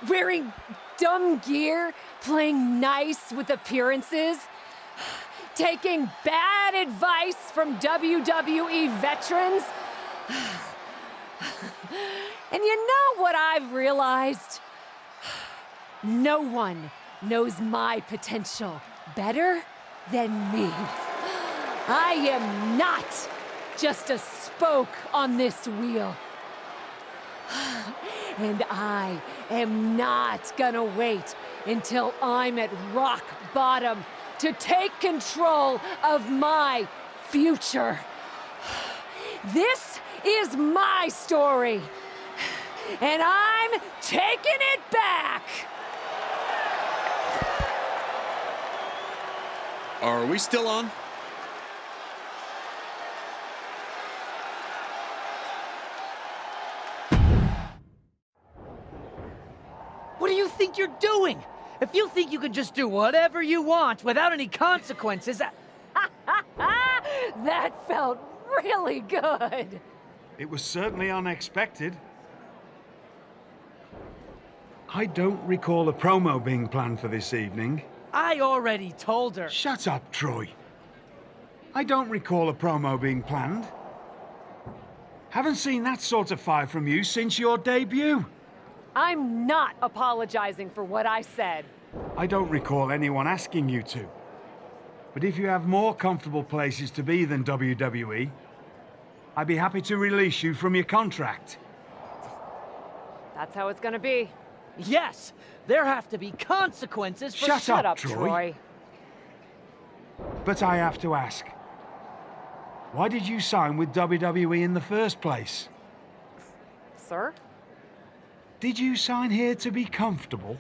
S5: Wearing dumb gear, playing nice with appearances, taking bad advice from WWE veterans. And you know what I've realized? No one knows my potential better than me. I am not just a spoke on this wheel. And I am not gonna wait until I'm at rock bottom to take control of my future. This is my story, and I'm taking it back.
S14: Are we still on?
S2: What do you think you're doing? If you think you can just do whatever you want without any consequences,
S5: that felt really good.
S9: It was certainly unexpected. I don't recall a promo being planned for this evening.
S2: I already told her.
S9: Shut up, Troy. I don't recall a promo being planned. Haven't seen that sort of fire from you since your debut.
S5: I'm not apologizing for what I said.
S9: I don't recall anyone asking you to. But if you have more comfortable places to be than WWE, I'd be happy to release you from your contract.
S5: That's how it's gonna be.
S2: Yes, there have to be consequences for—
S9: Shut up, Troy. But I have to ask, why did you sign with WWE in the first place?
S5: Sir?
S9: Did you sign here to be comfortable?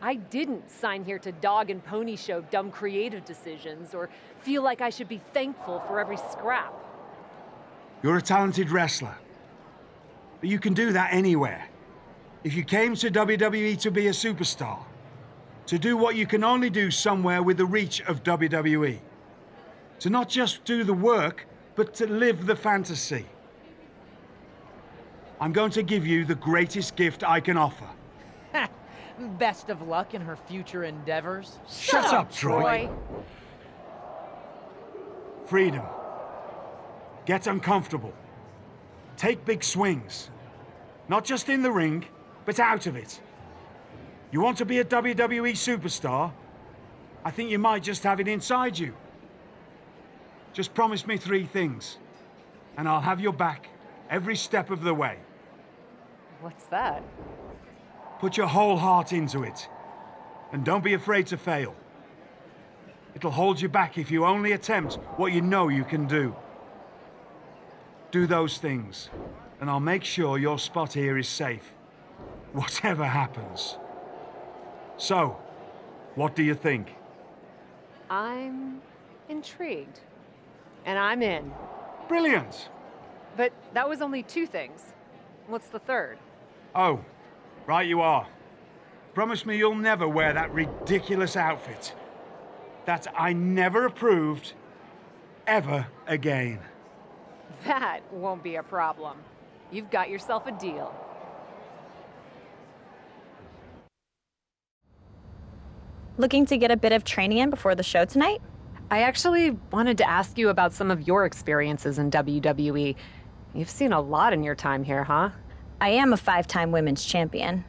S5: I didn't sign here to dog and pony show dumb creative decisions or feel like I should be thankful for every scrap.
S9: You're a talented wrestler, but you can do that anywhere. If you came to WWE to be a superstar, to do what you can only do somewhere with the reach of WWE, to not just do the work, but to live the fantasy. I'm going to give you the greatest gift I can offer.
S2: Best of luck in her future endeavors.
S9: Shut up, Troy. Freedom. Get uncomfortable. Take big swings. Not just in the ring, but out of it. You want to be a WWE superstar? I think you might just have it inside you. Just promise me 3 things, and I'll have your back every step of the way.
S5: What's that?
S9: Put your whole heart into it, and don't be afraid to fail. It'll hold you back if you only attempt what you know you can do. Do those things, and I'll make sure your spot here is safe, whatever happens. So, what do you think?
S5: I'm intrigued. And I'm in.
S9: Brilliant.
S5: But that was only 2 things. What's the third?
S9: Oh, right you are. Promise me you'll never wear that ridiculous outfit. That I never approved, ever again.
S5: That won't be a problem. You've got yourself a deal.
S17: Looking to get a bit of training in before the show tonight?
S5: I actually wanted to ask you about some of your experiences in WWE. You've seen a lot in your time here, huh?
S17: I am a 5-time women's champion.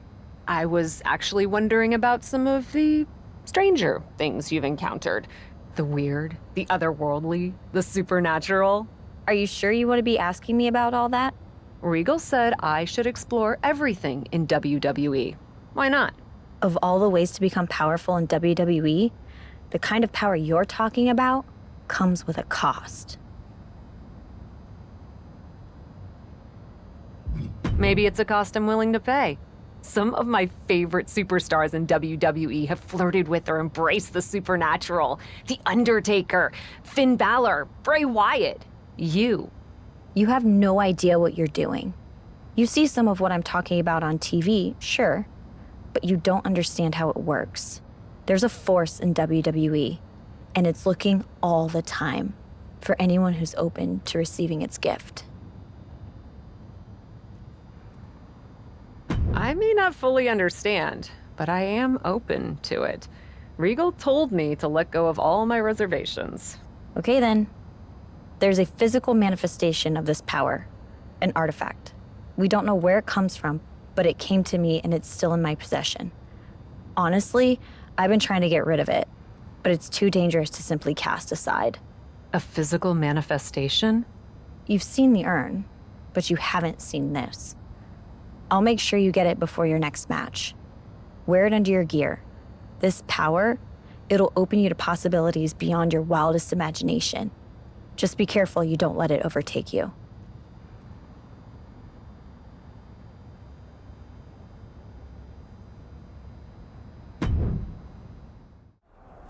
S5: I was actually wondering about some of the stranger things you've encountered. The weird, the otherworldly, the supernatural.
S17: Are you sure you want to be asking me about all that?
S5: Regal said I should explore everything in WWE. Why not?
S17: Of all the ways to become powerful in WWE, the kind of power you're talking about comes with a cost.
S5: Maybe it's a cost I'm willing to pay. Some of my favorite superstars in WWE have flirted with or embraced the supernatural. The Undertaker, Finn Balor, Bray Wyatt. You.
S17: You have no idea what you're doing. You see some of what I'm talking about on TV, sure, but you don't understand how it works. There's a force in WWE, and it's looking all the time for anyone who's open to receiving its gift.
S5: I may not fully understand, but I am open to it. Regal told me to let go of all my reservations.
S17: Okay then. There's a physical manifestation of this power, an artifact. We don't know where it comes from, but it came to me and it's still in my possession. Honestly, I've been trying to get rid of it, but it's too dangerous to simply cast aside.
S5: A physical manifestation?
S17: You've seen the urn, but you haven't seen this. I'll make sure you get it before your next match. Wear it under your gear. This power, it'll open you to possibilities beyond your wildest imagination. Just be careful you don't let it overtake you.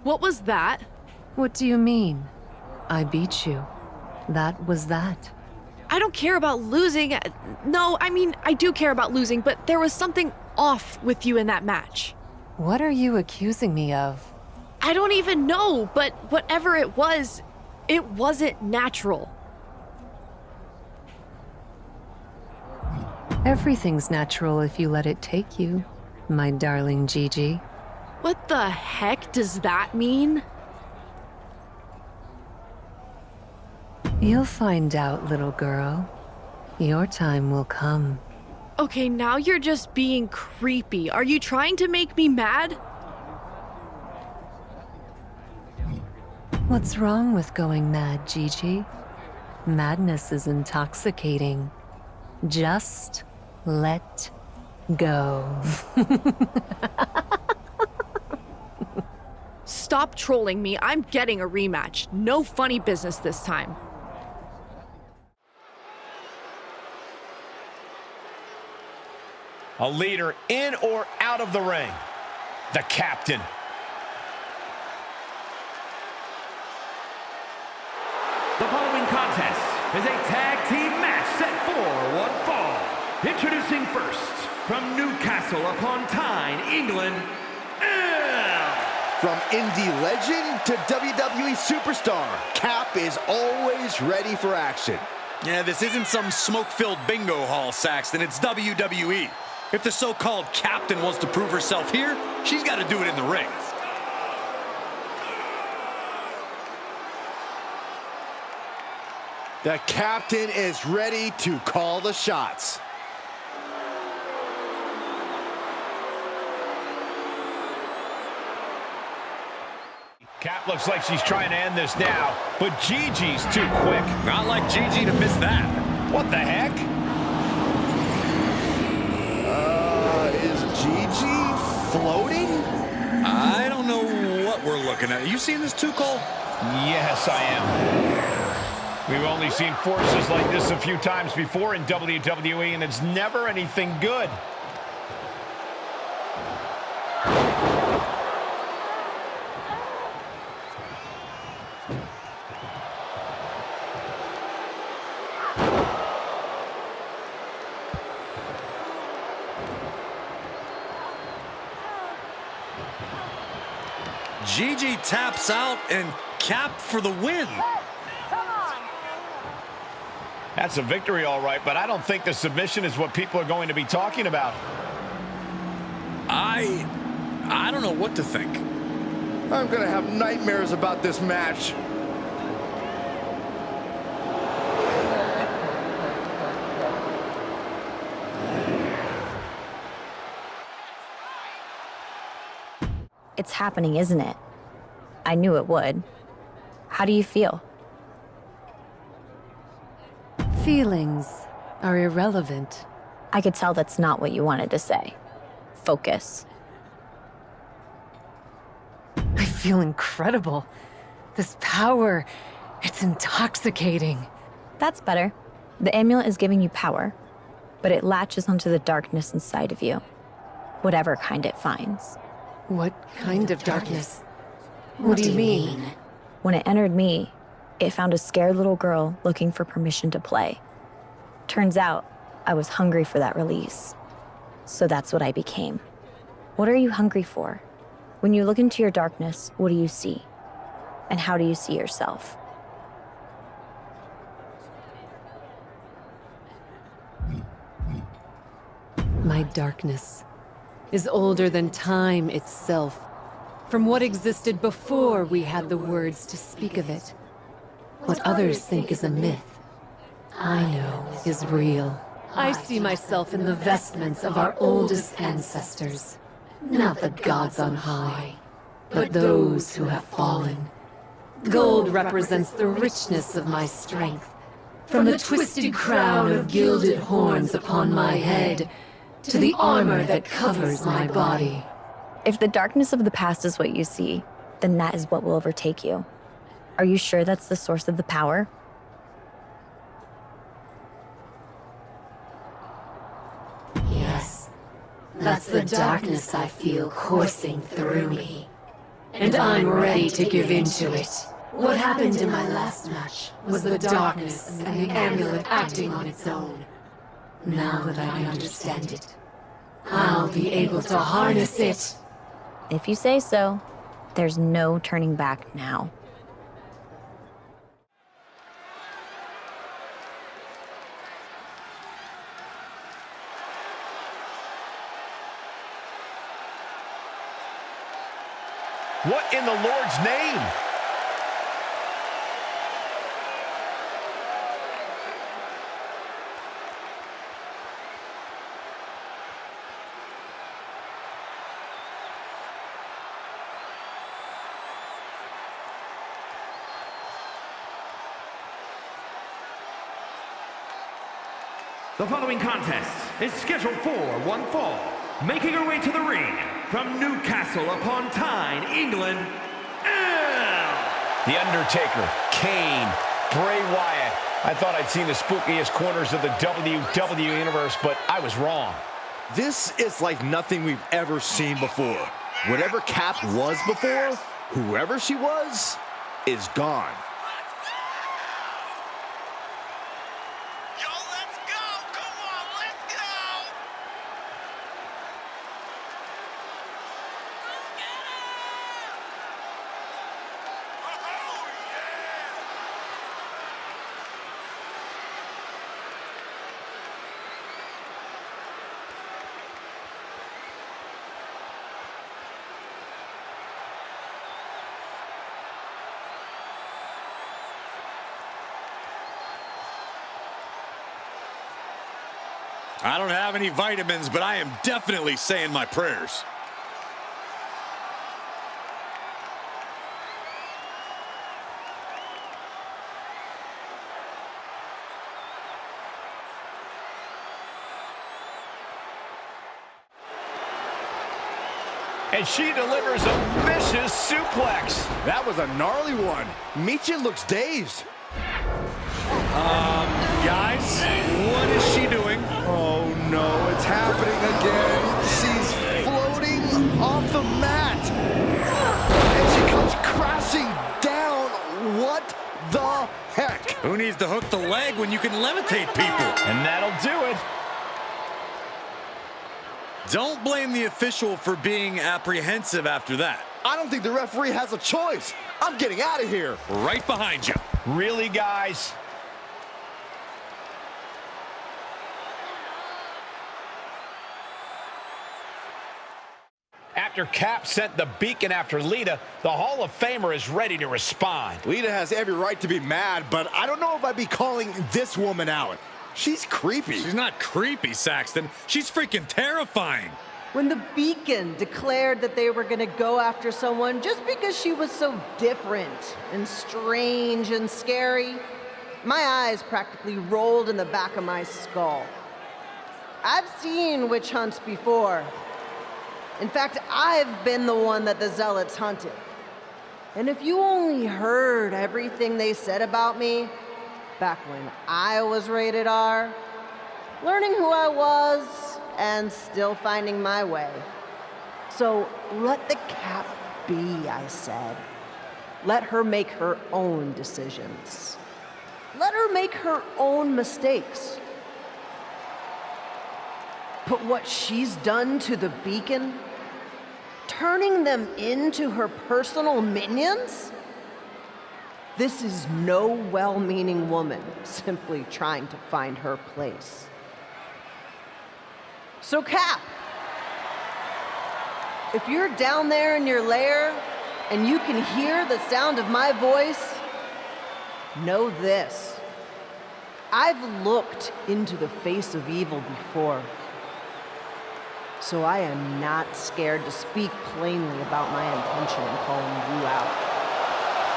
S19: What was that?
S5: What do you mean? I beat you. That was that.
S8: I don't care about losing. No, I mean, I do care about losing, but there was something off with you in that match.
S5: What are you accusing me of?
S8: I don't even know, but whatever it wasn't natural.
S5: Everything's natural if you let it take you, my darling Gigi.
S8: What the heck does that mean?
S5: You'll find out, little girl. Your time will come.
S8: Okay, now you're just being creepy. Are you trying to make me mad?
S5: What's wrong with going mad, Gigi? Madness is intoxicating. Just let Go.
S8: Stop trolling me. I'm getting a rematch. No funny business this time.
S13: A leader in or out of the ring. The captain.
S1: The following contest is a tag team match set for one fall. Introducing first, from Newcastle upon Tyne, England,
S12: From indie legend to WWE superstar, Cap is always ready for action.
S14: Yeah, this isn't some smoke-filled bingo hall, Saxton. It's WWE. If the so-called captain wants to prove herself here, she's got to do it in the ring.
S12: The captain is ready to call the shots.
S13: Cap looks like she's trying to end this now, but Gigi's too quick.
S14: Not like Gigi to miss that.
S13: What the heck?
S12: Is Gigi floating?
S14: I don't know what we're looking at. Are you seeing this too, Cole?
S13: Yes, I am. We've only seen forces like this a few times before in WWE, and it's never anything good.
S14: Gigi taps out and Cap for the win.
S13: That's a victory, all right, but I don't think the submission is what people are going to be talking about.
S14: I don't know what to think.
S12: I'm gonna have nightmares about this match.
S17: It's happening, isn't it? I knew it would. How do you feel?
S5: Feelings are irrelevant.
S17: I could tell that's not what you wanted to say. Focus.
S5: I feel incredible. This power, it's intoxicating.
S17: That's better. The amulet is giving you power, but it latches onto the darkness inside of you, whatever kind it finds.
S5: What kind of darkness? What do you mean?
S17: When it entered me, it found a scared little girl looking for permission to play. Turns out, I was hungry for that release. So that's what I became. What are you hungry for? When you look into your darkness, what do you see? And how do you see yourself?
S5: My darkness is older than time itself. From what existed before we had the words to speak of it. What others think is a myth, I know is real. I see myself in the vestments of our oldest ancestors. Not the gods on high, but those who have fallen. Gold represents the richness of my strength. From the twisted crown of gilded horns upon my head, to the armor that covers my body.
S17: If the darkness of the past is what you see, then that is what will overtake you. Are you sure that's the source of the power?
S5: Yes, that's the darkness I feel coursing through me. And I'm ready to give into it. What happened in my last match was the darkness and the amulet acting on its own. Now that I understand it, I'll be able to harness it.
S17: If you say so, there's no turning back now.
S13: What in the Lord's name?
S1: The following contest
S6: is scheduled for one fall. Making her way to the ring from Newcastle upon Tyne, England,
S13: The Undertaker, Kane, Bray Wyatt. I thought I'd seen the spookiest corners of the WWE Universe, but I was wrong.
S21: This is like nothing we've ever seen before. Whatever Cap was before, whoever she was, is gone.
S14: I don't have any vitamins, but I am definitely saying my prayers.
S13: And she delivers a vicious suplex.
S21: That was a gnarly one. Michin looks dazed.
S14: Guys, what is she doing?
S12: Oh no, it's happening again. She's floating off the mat. And she comes crashing down. What the heck?
S14: Who needs to hook the leg when you can levitate people?
S13: And that'll do it.
S14: Don't blame the official for being apprehensive after that.
S12: I don't think the referee has a choice. I'm getting out of here.
S14: Right behind you.
S13: Really, guys? After Cap sent the beacon after Lita, the Hall of Famer is ready to respond.
S21: Lita has every right to be mad, but I don't know if I'd be calling this woman out. She's creepy.
S14: She's not creepy, Saxton. She's freaking terrifying.
S22: When the Beacon declared that they were going to go after someone just because she was so different and strange and scary, my eyes practically rolled in the back of my skull. I've seen witch hunts before. In fact, I've been the one that the Zealots hunted. And if you only heard everything they said about me back when I was rated R, learning who I was and still finding my way. So let the Cap be, I said. Let her make her own decisions. Let her make her own mistakes. But what she's done to the Beacon, turning them into her personal minions? This is no well-meaning woman simply trying to find her place. So Cap, if you're down there in your lair and you can hear the sound of my voice, know this. I've looked into the face of evil before. So I am not scared to speak plainly about my intention in calling you out.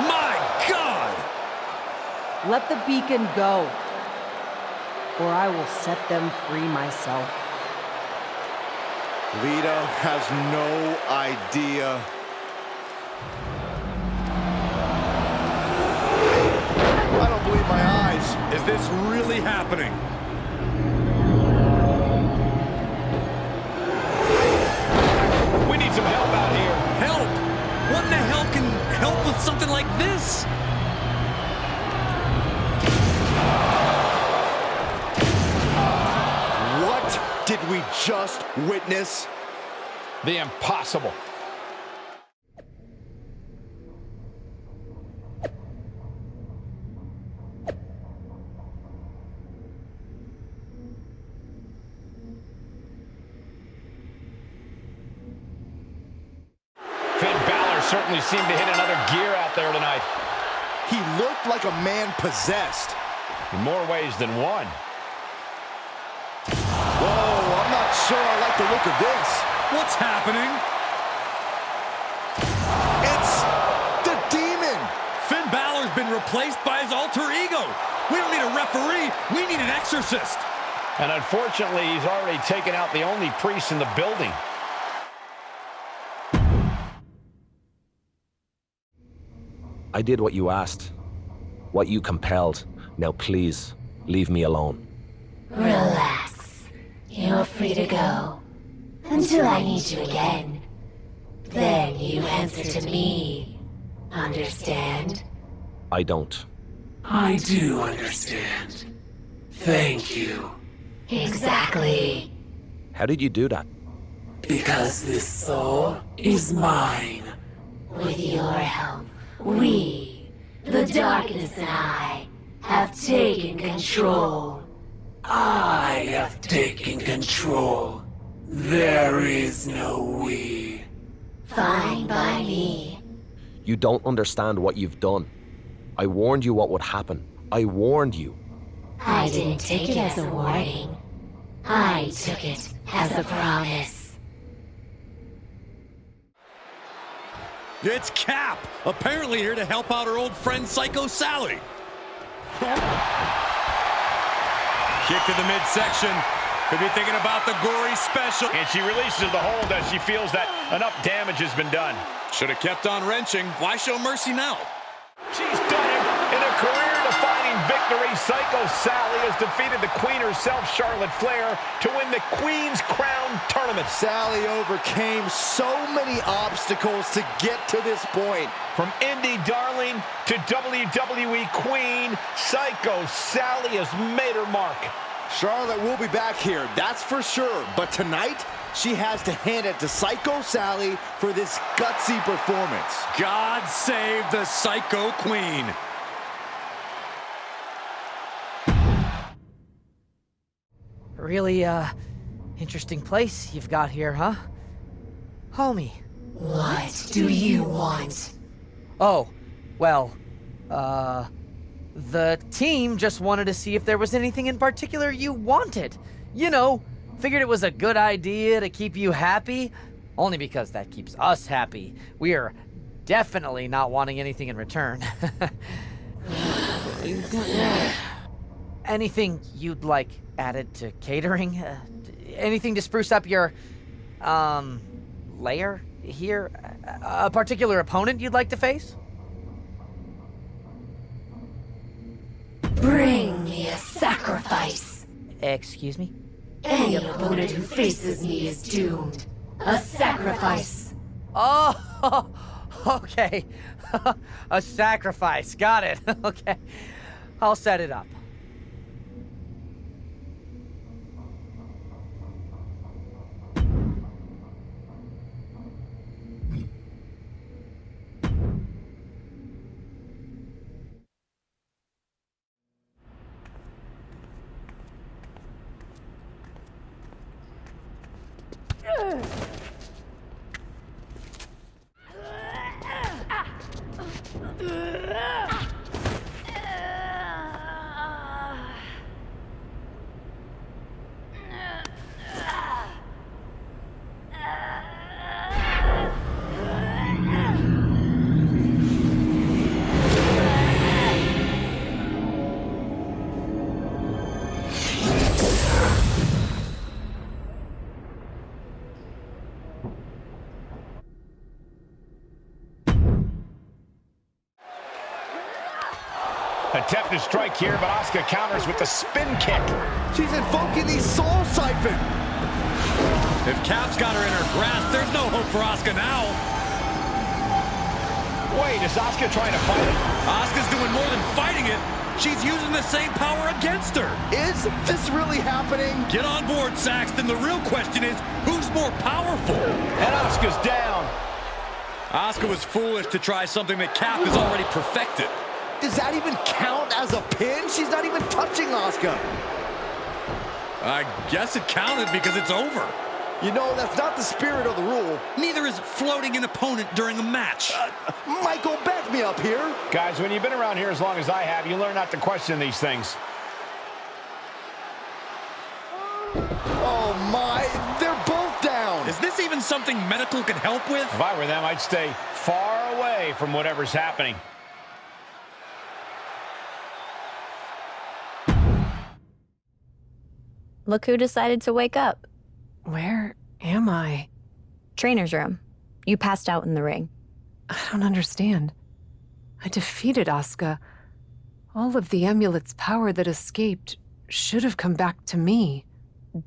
S14: My God!
S22: Let the Beacon go, or I will set them free myself.
S21: Lita has no idea. I don't believe my eyes.
S14: Is this really happening?
S13: We need some help out here.
S14: Help? What in the hell can help with something like this?
S21: What did we just witness?
S13: The impossible. Certainly seemed to hit another gear out there tonight.
S21: He looked like a man possessed.
S13: In more ways than one.
S21: Whoa, I'm not sure I like the look of this.
S14: What's happening?
S12: It's the Demon.
S14: Finn Balor's been replaced by his alter ego. We don't need a referee. We need an exorcist.
S13: And unfortunately, he's already taken out the only priest in the building.
S3: I did what you asked, what you compelled. Now please, leave me alone.
S10: Relax. You're free to go. Until I need you again. Then you answer to me. Understand?
S3: I don't.
S10: I do understand. Thank you. Exactly.
S3: How did you do that?
S10: Because this soul is mine. With your help, we, the darkness and I, have taken control. I have taken control. There is no we. Fine by me.
S3: You don't understand what you've done. I warned you what would happen. I warned you.
S10: I didn't take it as a warning. I took it as a promise.
S14: It's Cap, apparently here to help out her old friend Psycho Sally. Kick to the midsection. Could be thinking about the gory special.
S13: And she releases the hold as she feels that enough damage has been done.
S14: Should have kept on wrenching. Why show mercy now?
S13: She's done it. In a career-defining victory, Psycho Sally has defeated the Queen herself, Charlotte Flair, to win the Queen's Crown Tournament.
S21: Sally overcame so many obstacles to get to this point.
S13: From indie darling to WWE Queen, Psycho Sally has made her mark.
S21: Charlotte will be back here, that's for sure. But tonight, she has to hand it to Psycho Sally for this gutsy performance.
S14: God save the Psycho Queen.
S15: Really, interesting place you've got here, huh? Homie.
S10: What do you want?
S15: Oh, well, the team just wanted to see if there was anything in particular you wanted. You know, figured it was a good idea to keep you happy, only because that keeps us happy. We are definitely not wanting anything in return. Anything you'd like added to catering? Anything to spruce up your, lair here? A particular opponent you'd like to face?
S10: Bring me a sacrifice.
S15: Excuse me?
S10: Any opponent who faces me is doomed. A sacrifice.
S15: Oh, okay. A sacrifice. Got it. Okay. I'll set it up.
S13: Attempt to strike here, but Asuka counters with the spin kick.
S21: She's invoking the Soul Siphon.
S14: If Cap's got her in her grasp, there's no hope for Asuka now.
S13: Wait, is Asuka trying to fight it?
S14: Asuka's doing more than fighting it. She's using the same power against her.
S21: Is this really happening?
S14: Get on board, Saxton. The real question is, who's more powerful?
S13: And Asuka's down.
S14: Asuka was foolish to try something that Cap has already perfected.
S21: Does that even count as a pin? She's not even touching Asuka.
S14: I guess it counted because it's over.
S21: You know, that's not the spirit of the rule.
S14: Neither is floating an opponent during a match.
S21: Michael, back me up here.
S13: Guys, when you've been around here as long as I have, you learn not to question these things.
S21: Oh my, they're both down.
S14: Is this even something medical can help with?
S13: If I were them, I'd stay far away from whatever's happening.
S4: Look who decided to wake up.
S5: Where am I?
S4: Trainer's room. You passed out in the ring.
S5: I don't understand. I defeated Asuka. All of the amulet's power that escaped should have come back to me.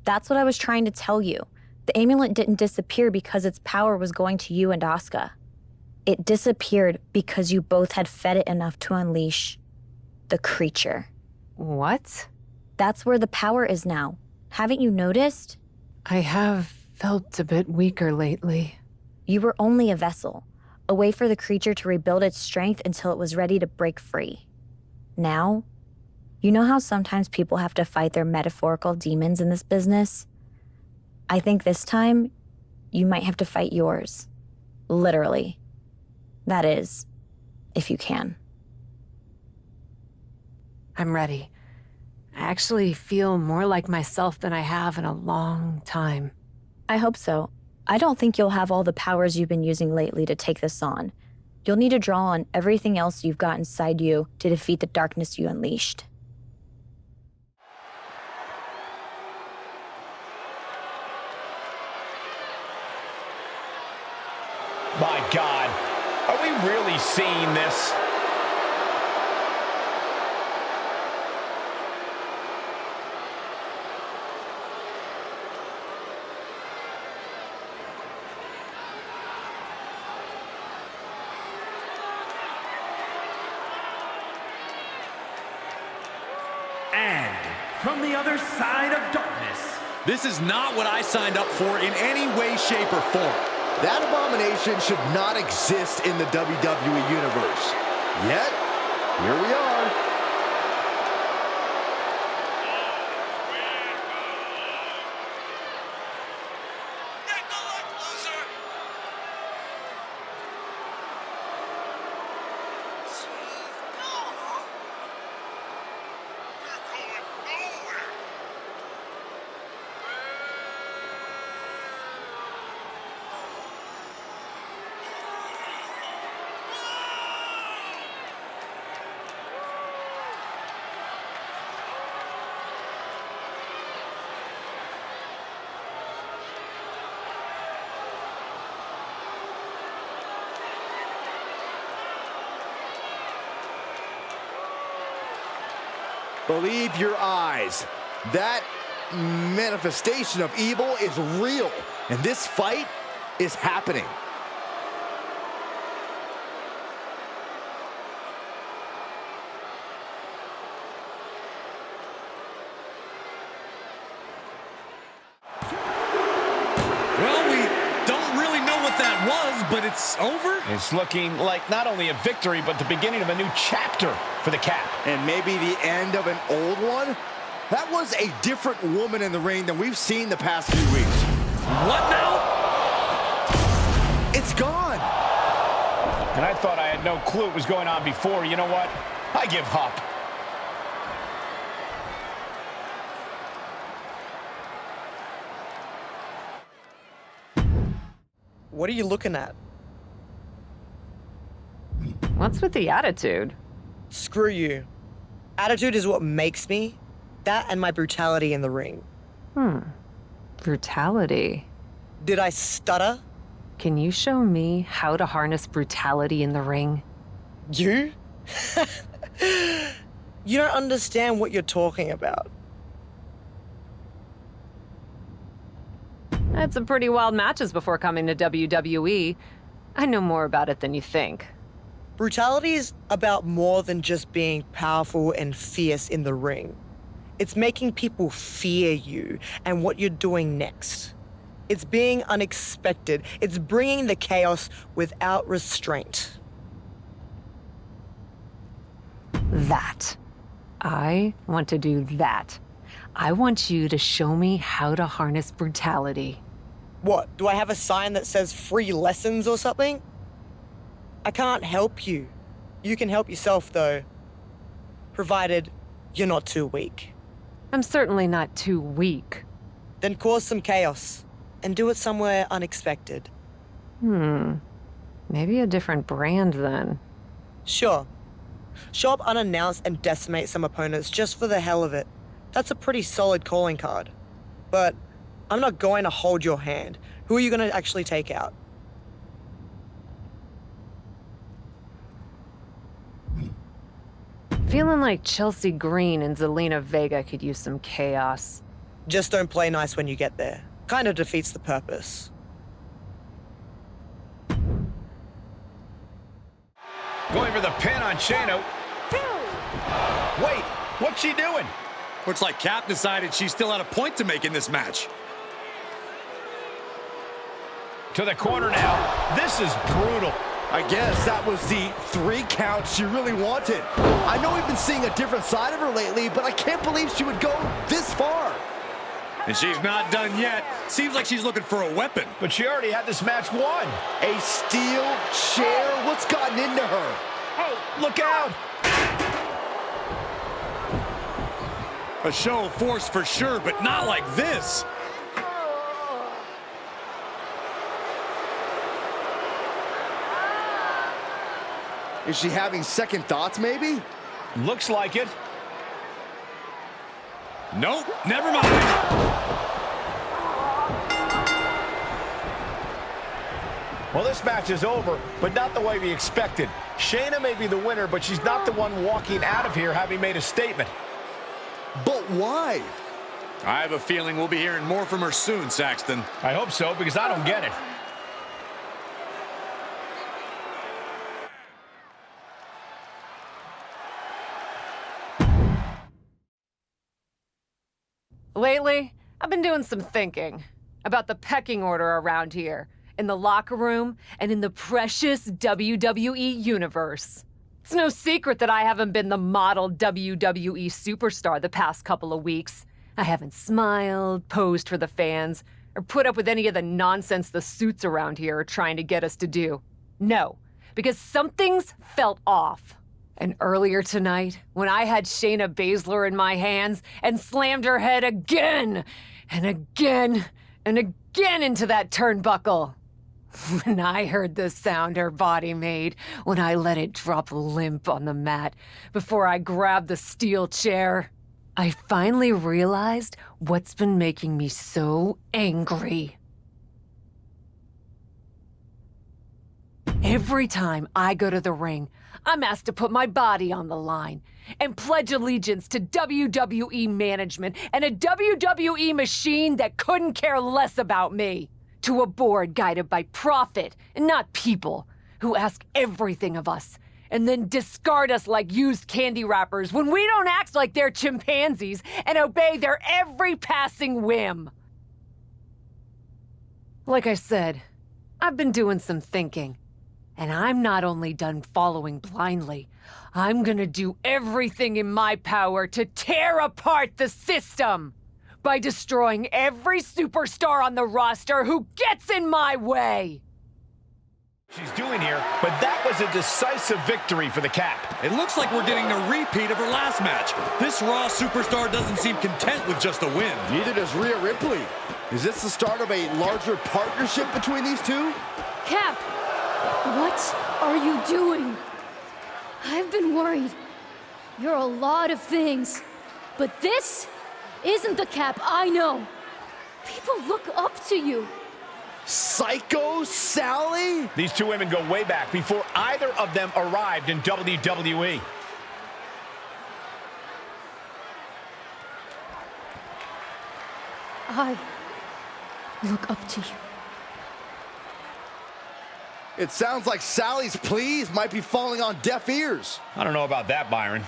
S4: That's what I was trying to tell you. The amulet didn't disappear because its power was going to you and Asuka. It disappeared because you both had fed it enough to unleash the creature.
S5: What?
S4: That's where the power is now. Haven't you noticed?
S5: I have felt a bit weaker lately.
S4: You were only a vessel, a way for the creature to rebuild its strength until it was ready to break free. Now, you know how sometimes people have to fight their metaphorical demons in this business? I think this time, you might have to fight yours. Literally. That is, if you can.
S5: I'm ready. I actually feel more like myself than I have in a long time.
S4: I hope so. I don't think you'll have all the powers you've been using lately to take this on. You'll need to draw on everything else you've got inside you to defeat the darkness you unleashed.
S13: My God, are we really seeing this?
S6: And from the other side of darkness.
S14: This is not what I signed up for in any way, shape, or form.
S21: That abomination should not exist in the WWE Universe. Yet, here we are. Believe your eyes. That manifestation of evil is real, and this fight is happening.
S14: Well, we don't really know what that was, but it's over.
S13: It's looking like not only a victory, but the beginning of a new chapter for the Cap.
S21: And maybe the end of an old one? That was a different woman in the ring than we've seen the past few weeks.
S14: What now?
S21: It's gone.
S13: And I thought I had no clue what was going on before. You know what? I give up.
S7: What are you looking at?
S5: What's with the attitude?
S7: Screw you. Attitude is what makes me. That and my brutality in the ring.
S5: Brutality.
S7: Did I stutter?
S5: Can you show me how to harness brutality in the ring?
S7: You? You don't understand what you're talking about.
S5: I had some pretty wild matches before coming to WWE. I know more about it than you think.
S7: Brutality is about more than just being powerful and fierce in the ring. It's making people fear you and what you're doing next. It's being unexpected. It's bringing the chaos without restraint.
S5: That. I want to do that. I want you to show me how to harness brutality.
S7: What, do I have a sign that says free lessons or something? I can't help you. You can help yourself, though. Provided you're not too weak.
S5: I'm certainly not too weak.
S7: Then cause some chaos, and do it somewhere unexpected.
S5: Maybe a different brand, then.
S7: Sure. Show up unannounced and decimate some opponents just for the hell of it. That's a pretty solid calling card. but I'm not going to hold your hand. Who are you going to actually take out?
S5: Feeling like Chelsea Green and Zelina Vega could use some chaos.
S7: Just don't play nice when you get there. Kind of defeats the purpose.
S13: Going for the pin on Shayna. Wait, what's she doing?
S14: Looks like Cap decided she still had a point to make in this match.
S13: To the corner now. This is brutal.
S21: I guess that was the 3 count she really wanted. I know we've been seeing a different side of her lately, but I can't believe she would go this far.
S14: And she's not done yet. Seems like she's looking for a weapon.
S13: But she already had this match won.
S21: A steel chair? What's gotten into her?
S13: Hey, look out!
S14: A show of force for sure, but not like this.
S21: Is she having second thoughts, maybe?
S13: Looks like it.
S14: Nope, never mind.
S13: Well, this match is over, but not the way we expected. Shayna may be the winner, but she's not the one walking out of here having made a statement.
S21: But why?
S14: I have a feeling we'll be hearing more from her soon, Saxton.
S13: I hope so, because I don't get it.
S5: Lately, I've been doing some thinking about the pecking order around here, in the locker room, and in the precious WWE universe. It's no secret that I haven't been the model WWE superstar the past couple of weeks. I haven't smiled, posed for the fans, or put up with any of the nonsense the suits around here are trying to get us to do. No, because something's felt off. And earlier tonight, when I had Shayna Baszler in my hands and slammed her head again and again and again into that turnbuckle, when I heard the sound her body made when I let it drop limp on the mat before I grabbed the steel chair, I finally realized what's been making me so angry. Every time I go to the ring, I'm asked to put my body on the line and pledge allegiance to WWE management and a WWE machine that couldn't care less about me. To a board guided by profit and not people, who ask everything of us and then discard us like used candy wrappers when we don't act like they're chimpanzees and obey their every passing whim. Like I said, I've been doing some thinking. And I'm not only done following blindly, I'm gonna do everything in my power to tear apart the system by destroying every superstar on the roster who gets in my way.
S13: She's doing here, but that was a decisive victory for the Cap.
S14: It looks like we're getting a repeat of her last match. This Raw superstar doesn't seem content with just a win.
S21: Neither does Rhea Ripley. Is this the start of a larger partnership between these two?
S11: Cap! What are you doing? I've been worried. You're a lot of things. But this isn't the Cap I know. People look up to you.
S21: Psycho Sally?
S13: These two women go way back before either of them arrived in WWE.
S11: I look up to you.
S21: It sounds like Sally's pleas might be falling on deaf ears.
S13: I don't know about that, Byron.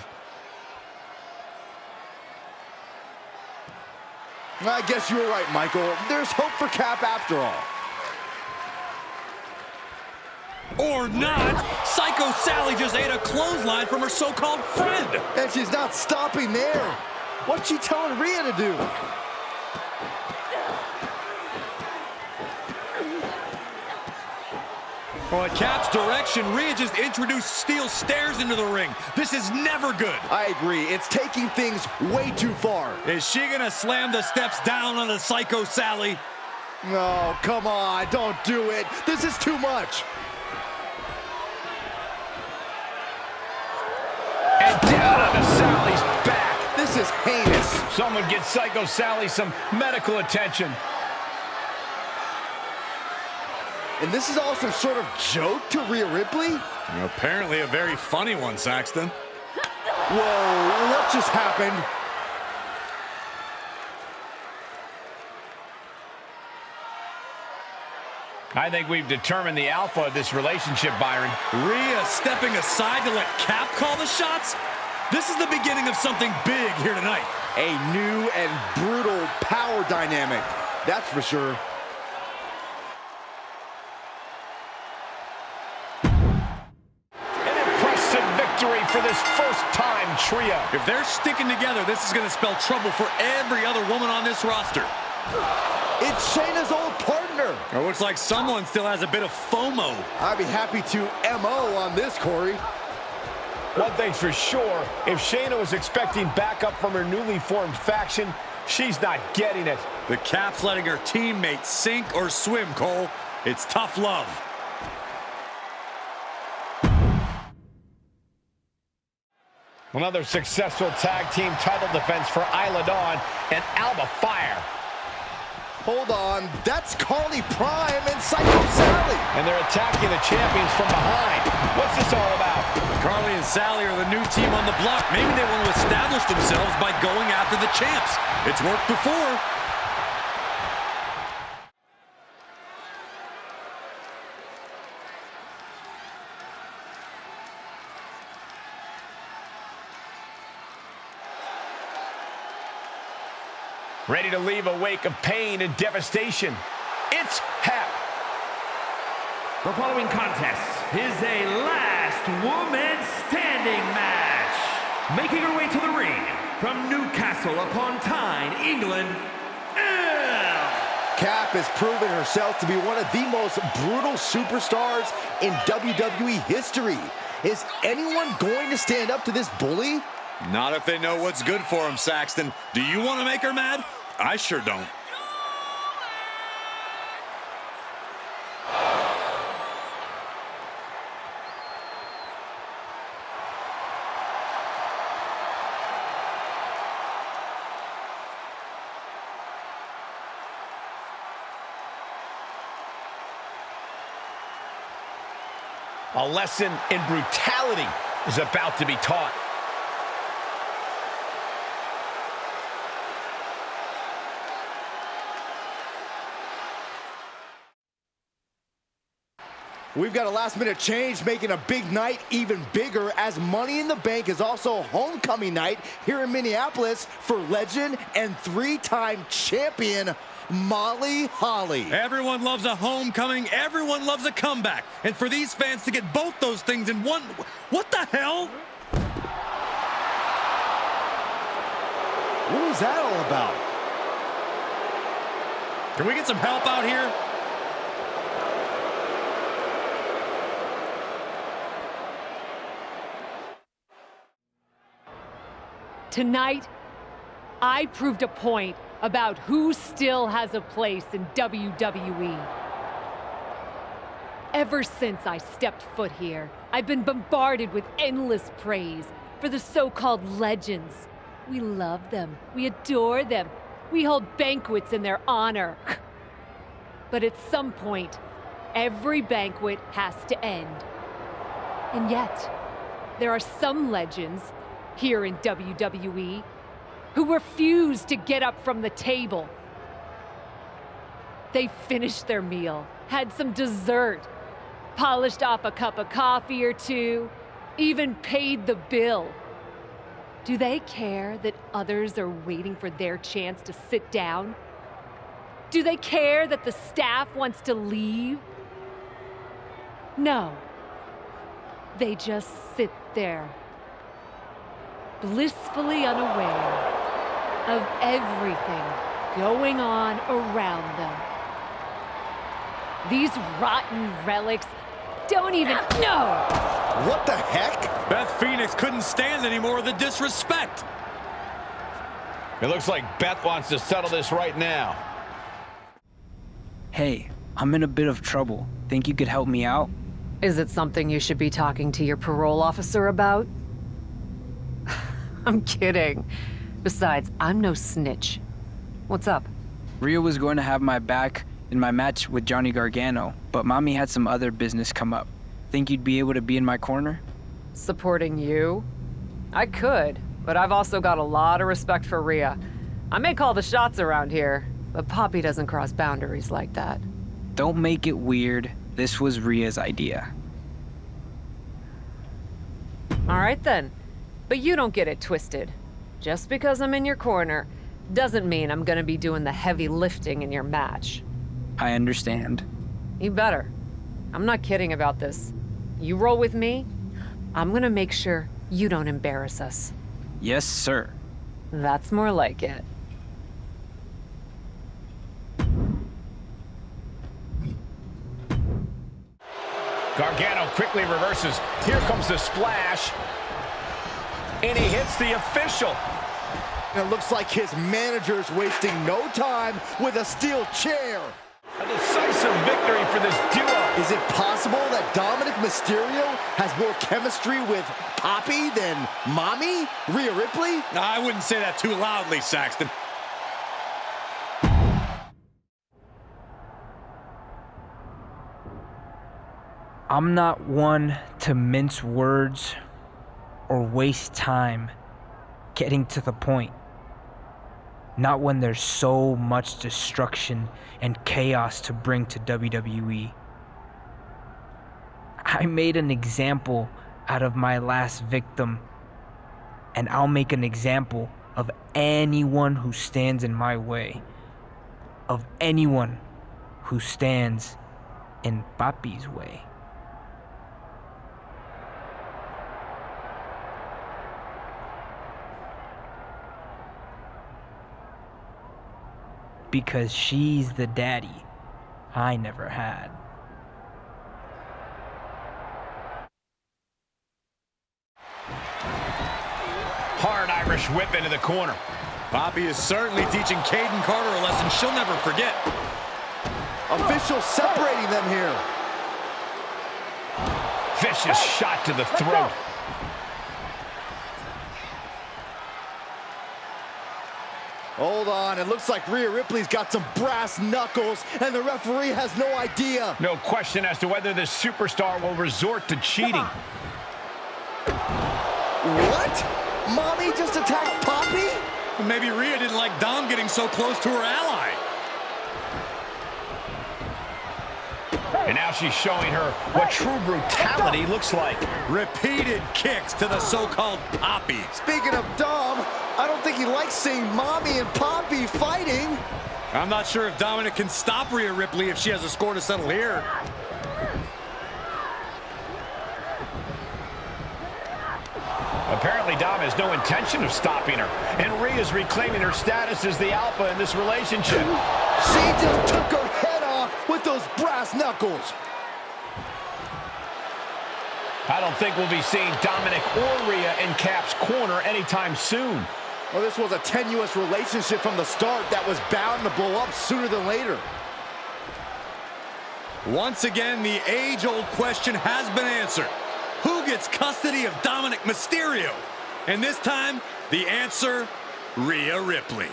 S21: I guess you were right, Michael. There's hope for Cap after all.
S14: Or not. Psycho Sally just ate a clothesline from her so-called friend.
S21: And she's not stopping there. What's she telling Rhea to do?
S14: Well, at Cap's direction, Rhea just introduced steel stairs into the ring. This is never good.
S21: I agree. It's taking things way too far.
S14: Is she gonna slam the steps down on the Psycho Sally?
S21: No, come on, don't do it. This is too much.
S13: And down onto Sally's back.
S21: This This is heinous.
S13: Someone get Psycho Sally some medical attention.
S21: And this is all some sort of joke to Rhea Ripley?
S14: Apparently a very funny one, Saxton.
S21: Whoa, what just happened?
S13: I think we've determined the alpha of this relationship, Byron.
S14: Rhea stepping aside to let Cap call the shots? This is the beginning of something big here tonight.
S21: A new and brutal power dynamic, that's for sure.
S13: An impressive victory for this first-time trio.
S14: If they're sticking together, this is going to spell trouble for every other woman on this roster.
S21: It's Shayna's old partner.
S14: It looks like someone still has a bit of FOMO.
S21: I'd be happy to MO on this, Corey.
S13: One thing's for sure, if Shayna was expecting backup from her newly formed faction, she's not getting it.
S14: The Cap's letting her teammates sink or swim, Cole. It's tough love.
S13: Another successful tag team title defense for Isla Dawn and Alba Fire.
S21: Hold on, that's Carly Prime and Psycho Sally.
S13: And they're attacking the champions from behind. What's this all about?
S14: Carly and Sally are the new team on the block. Maybe they want to establish themselves by going after the champs. It's worked before.
S13: Ready to leave a wake of pain and devastation. It's Hap.
S6: The following contest is a last woman standing match. Making her way to the ring from Newcastle upon Tyne, England,
S21: Cap has proven herself to be one of the most brutal superstars in WWE history. Is anyone going to stand up to this bully?
S14: Not if they know what's good for them, Saxton. Do you want to make her mad? I sure don't.
S13: A lesson in brutality is about to be taught.
S21: We've got a last-minute change, making a big night even bigger, as Money in the Bank is also homecoming night here in Minneapolis for legend and three-time champion Molly Holly.
S14: Everyone loves a homecoming. Everyone loves a comeback. And for these fans to get both those things in one... What the hell?
S21: What was that all about?
S14: Can we get some help out here?
S5: Tonight, I proved a point about who still has a place in WWE. Ever since I stepped foot here, I've been bombarded with endless praise for the so-called legends. We love them, we adore them, we hold banquets in their honor. But at some point, every banquet has to end. And yet, there are some legends here in WWE who refuse to get up from the table. They finished their meal, had some dessert, polished off a cup of coffee or two, even paid the bill. Do they care that others are waiting for their chance to sit down? Do they care that the staff wants to leave? No. They just sit there, blissfully unaware of everything going on around them. These rotten relics don't even know.
S21: What the heck?
S14: Beth Phoenix couldn't stand any more of the disrespect.
S13: It looks like Beth wants to settle this right now.
S16: Hey, I'm in a bit of trouble. Think you could help me out?
S5: Is it something you should be talking to your parole officer about? I'm kidding. Besides, I'm no snitch. What's up?
S16: Rhea was going to have my back in my match with Johnny Gargano, but Mommy had some other business come up. Think you'd be able to be in my corner?
S5: Supporting you? I could, but I've also got a lot of respect for Rhea. I may call the shots around here, but Poppy doesn't cross boundaries like that.
S16: Don't make it weird. This was Rhea's idea.
S5: All right then, but you don't get it twisted. Just because I'm in your corner doesn't mean I'm gonna be doing the heavy lifting in your match.
S16: I understand.
S5: You better. I'm not kidding about this. You roll with me, I'm gonna make sure you don't embarrass us.
S16: Yes, sir.
S5: That's more like it.
S13: Gargano quickly reverses. Here comes the splash. And he hits the official.
S21: And it looks like his manager's wasting no time with a steel chair.
S13: A decisive victory for this duo.
S21: Is it possible that Dominic Mysterio has more chemistry with Poppy than Mommy? Rhea Ripley?
S14: I wouldn't say that too loudly, Saxton.
S16: I'm not one to mince words or waste time getting to the point. Not when there's so much destruction and chaos to bring to WWE. I made an example out of my last victim, and I'll make an example of anyone who stands in my way. Of anyone who stands in Papi's way. Because she's the daddy I never had.
S13: Hard Irish whip into the corner.
S14: Poppy is certainly teaching Caden Carter a lesson she'll never forget.
S21: Officials separating them here.
S13: Vicious shot to the throat.
S21: Hold on, it looks like Rhea Ripley's got some brass knuckles, and the referee has no idea.
S13: No question as to whether this superstar will resort to cheating.
S21: What? Mommy just attacked Poppy?
S14: Maybe Rhea didn't like Dom getting so close to her ally.
S13: And now she's showing her what true brutality looks like.
S14: Repeated kicks to the so-called Poppy.
S21: Speaking of Dom, I don't think he likes seeing Mommy and Poppy fighting.
S14: I'm not sure if Dominic can stop Rhea Ripley if she has a score to settle here.
S13: Apparently, Dom has no intention of stopping her. And Rhea's reclaiming her status as the alpha in this relationship.
S21: She just took her head off with those brass knuckles.
S13: I don't think we'll be seeing Dominic or Rhea in Cap's corner anytime soon.
S21: Well, this was a tenuous relationship from the start that was bound to blow up sooner than later.
S14: Once again, the age-old question has been answered. Who gets custody of Dominic Mysterio? And this time, the answer, Rhea Ripley.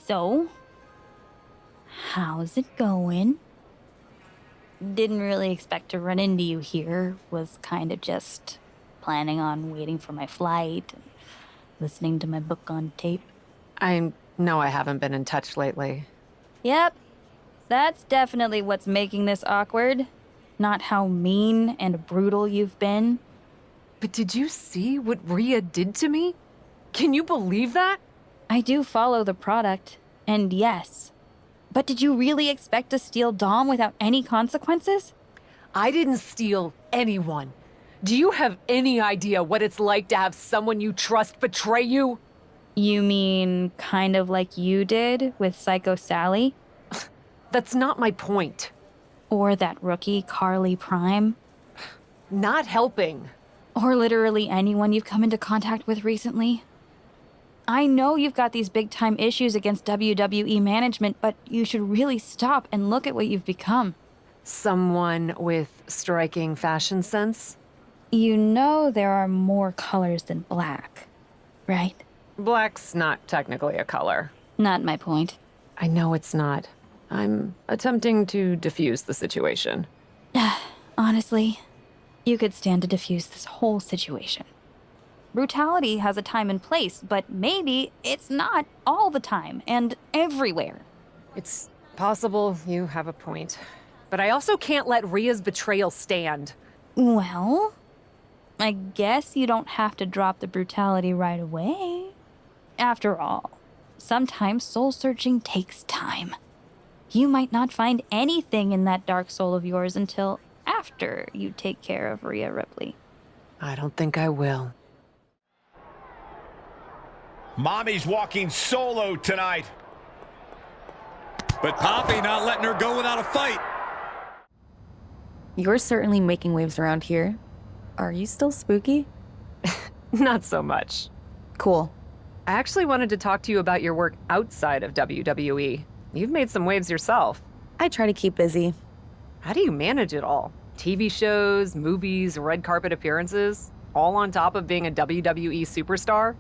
S4: So, how's it going? Didn't really expect to run into you here. Was kind of just planning on waiting for my flight and listening to my book on tape.
S5: I know I haven't been in touch lately.
S4: Yep. That's definitely what's making this awkward. Not how mean and brutal you've been.
S5: But did you see what Rhea did to me? Can you believe that?
S4: I do follow the product, and yes. But did you really expect to steal Dom without any consequences?
S5: I didn't steal anyone. Do you have any idea what it's like to have someone you trust betray you?
S4: You mean kind of like you did with Psycho Sally?
S5: That's not my point.
S4: Or that rookie, Carly Prime?
S5: Not helping.
S4: Or literally anyone you've come into contact with recently? I know you've got these big-time issues against WWE management, but you should really stop and look at what you've become.
S5: Someone with striking fashion sense?
S4: You know there are more colors than black, right?
S5: Black's not technically a color.
S4: Not my point.
S5: I know it's not. I'm attempting to diffuse the situation.
S4: Honestly, you could stand to diffuse this whole situation. Brutality has a time and place, but maybe it's not all the time and everywhere.
S5: It's possible you have a point. But I also can't let Rhea's betrayal stand.
S4: Well, I guess you don't have to drop the brutality right away. After all, sometimes soul-searching takes time. You might not find anything in that dark soul of yours until after you take care of Rhea Ripley.
S5: I don't think I will.
S13: Mommy's walking solo tonight.
S14: But Poppy not letting her go without a fight.
S18: You're certainly making waves around here. Are you still spooky?
S5: Not so much.
S18: Cool.
S5: I actually wanted to talk to you about your work outside of WWE. You've made some waves yourself.
S18: I try to keep busy.
S5: How do you manage it all? TV shows, movies, red carpet appearances, all on top of being a WWE superstar?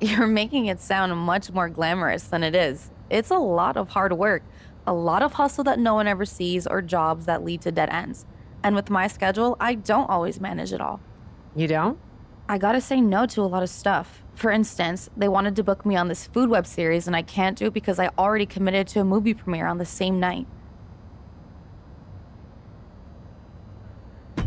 S18: You're making it sound much more glamorous than it is. It's a lot of hard work, a lot of hustle that no one ever sees, or jobs that lead to dead ends. And with my schedule, I don't always manage it all.
S5: You don't?
S18: I gotta say no to a lot of stuff. For instance, they wanted to book me on this food web series, and I can't do it because I already committed to a movie premiere on the same night.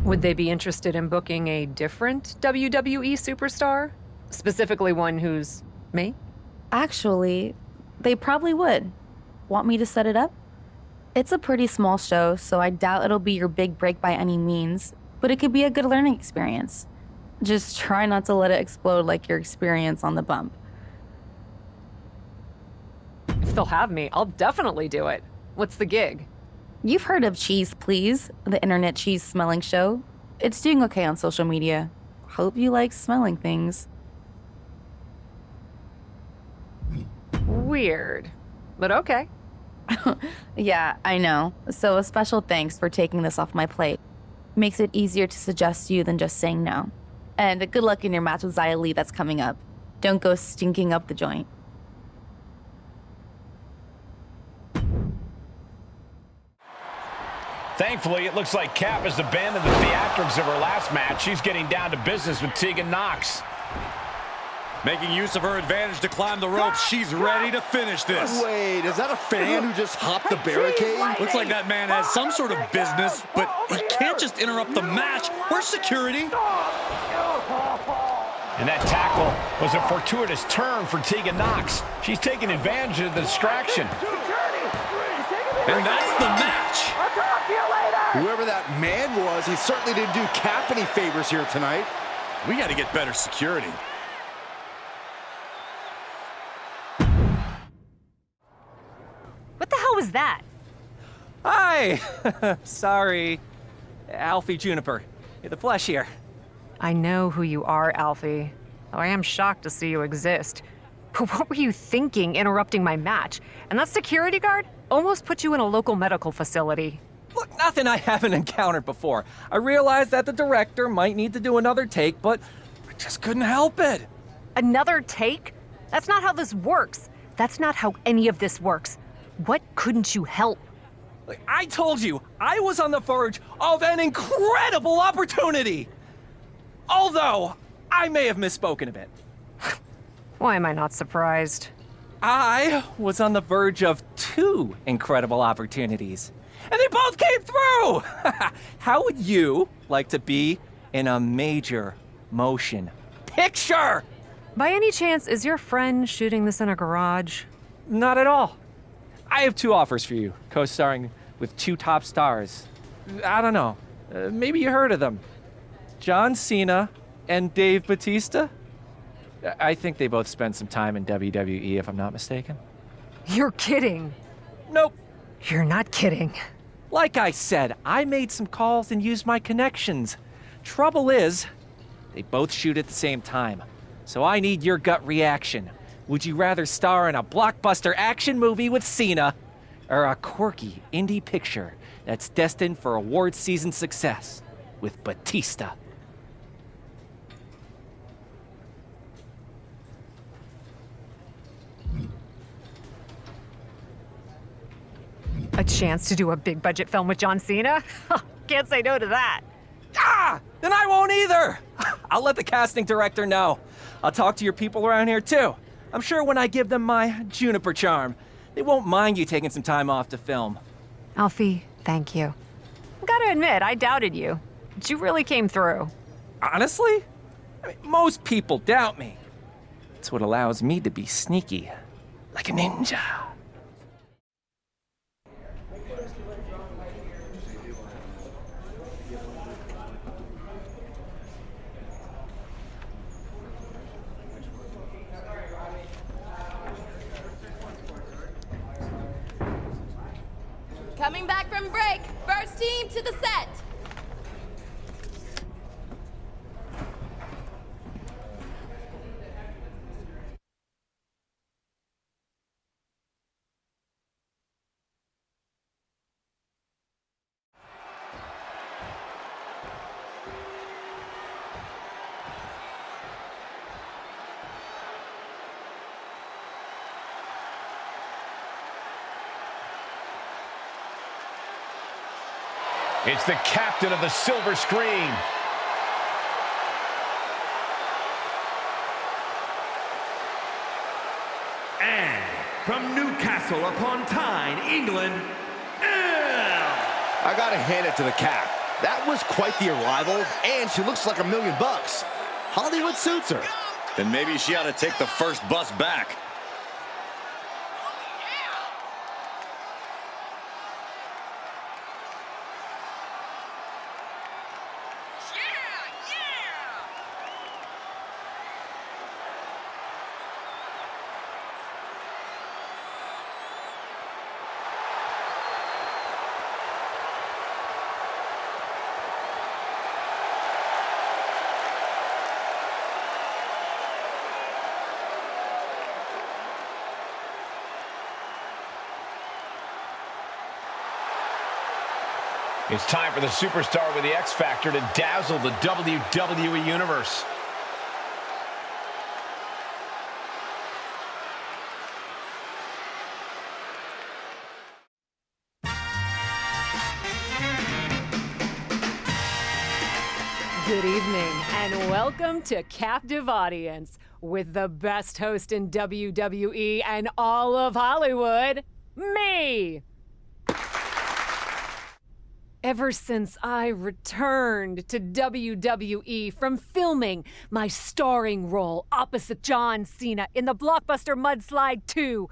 S5: Would they be interested in booking a different WWE superstar? Specifically one who's me?
S18: Actually, they probably would. Want me to set it up? It's a pretty small show, so I doubt it'll be your big break by any means, but it could be a good learning experience. Just try not to let it explode like your experience on the bump.
S5: If they'll have me, I'll definitely do it. What's the gig?
S18: You've heard of Cheese Please, the internet cheese smelling show. It's doing okay on social media. Hope you like smelling things.
S5: Weird, but okay.
S18: Yeah, I know. So a special thanks for taking this off my plate. Makes it easier to suggest to you than just saying no. And good luck in your match with Xia Li that's coming up. Don't go stinking up the joint.
S13: Thankfully, it looks like Cap has abandoned the theatrics of her last match. She's getting down to business with Tegan Nox.
S14: Making use of her advantage to climb the ropes, she's ready to finish this.
S21: Wait, is that a fan who just hopped the barricade?
S14: Looks like that man has some sort of business, but he can't just interrupt the match. Where's security?
S13: And that tackle was a fortuitous turn for Tegan Nox. She's taking advantage of the distraction.
S14: And that's the match.
S21: Whoever that man was, he certainly didn't do Cap any favors here tonight.
S14: We got to get better security.
S5: What the hell was that?
S20: Hi! Sorry. Alfie Juniper. The flesh here.
S5: I know who you are, Alfie. Though I am shocked to see you exist. But what were you thinking interrupting my match? And that security guard almost put you in a local medical facility.
S20: Look, nothing I haven't encountered before. I realized that the director might need to do another take, but I just couldn't help it.
S5: Another take? That's not how this works. That's not how any of this works. What couldn't you help?
S20: I told you, I was on the verge of an incredible opportunity! Although, I may have misspoken a bit.
S5: Why am I not surprised?
S20: I was on the verge of 2 incredible opportunities, and they both came through! How would you like to be in a major motion picture?
S5: By any chance, is your friend shooting this in a garage?
S20: Not at all. I have 2 offers for you, co-starring with 2 top stars. I don't know. Maybe you heard of them. John Cena and Dave Bautista? I think they both spent some time in WWE, if I'm not mistaken.
S5: You're kidding.
S20: Nope.
S5: You're not kidding.
S20: Like I said, I made some calls and used my connections. Trouble is, they both shoot at the same time. So I need your gut reaction. Would you rather star in a blockbuster action movie with Cena, or a quirky indie picture that's destined for award season success with Batista?
S5: A chance to do a big budget film with John Cena? Can't say no to that.
S20: Ah! Then I won't either! I'll let the casting director know. I'll talk to your people around here too. I'm sure when I give them my juniper charm, they won't mind you taking some time off to film.
S5: Alfie, thank you. Gotta admit, I doubted you. But you really came through.
S20: Honestly? I mean, most people doubt me. It's what allows me to be sneaky, like a ninja.
S2: Coming back from break. First team to the set.
S13: It's the captain of the silver screen.
S6: And from Newcastle upon Tyne, England,
S21: I gotta hand it to the Cap. That was quite the arrival, and she looks like $1 million. Hollywood suits her.
S14: Then maybe she ought to take the first bus back.
S13: It's time for the superstar with the X Factor to dazzle the WWE Universe.
S5: Good evening, and welcome to Captive Audience with the best host in WWE and all of Hollywood, me! Ever since I returned to WWE from filming my starring role opposite John Cena in the blockbuster Mudslide 2,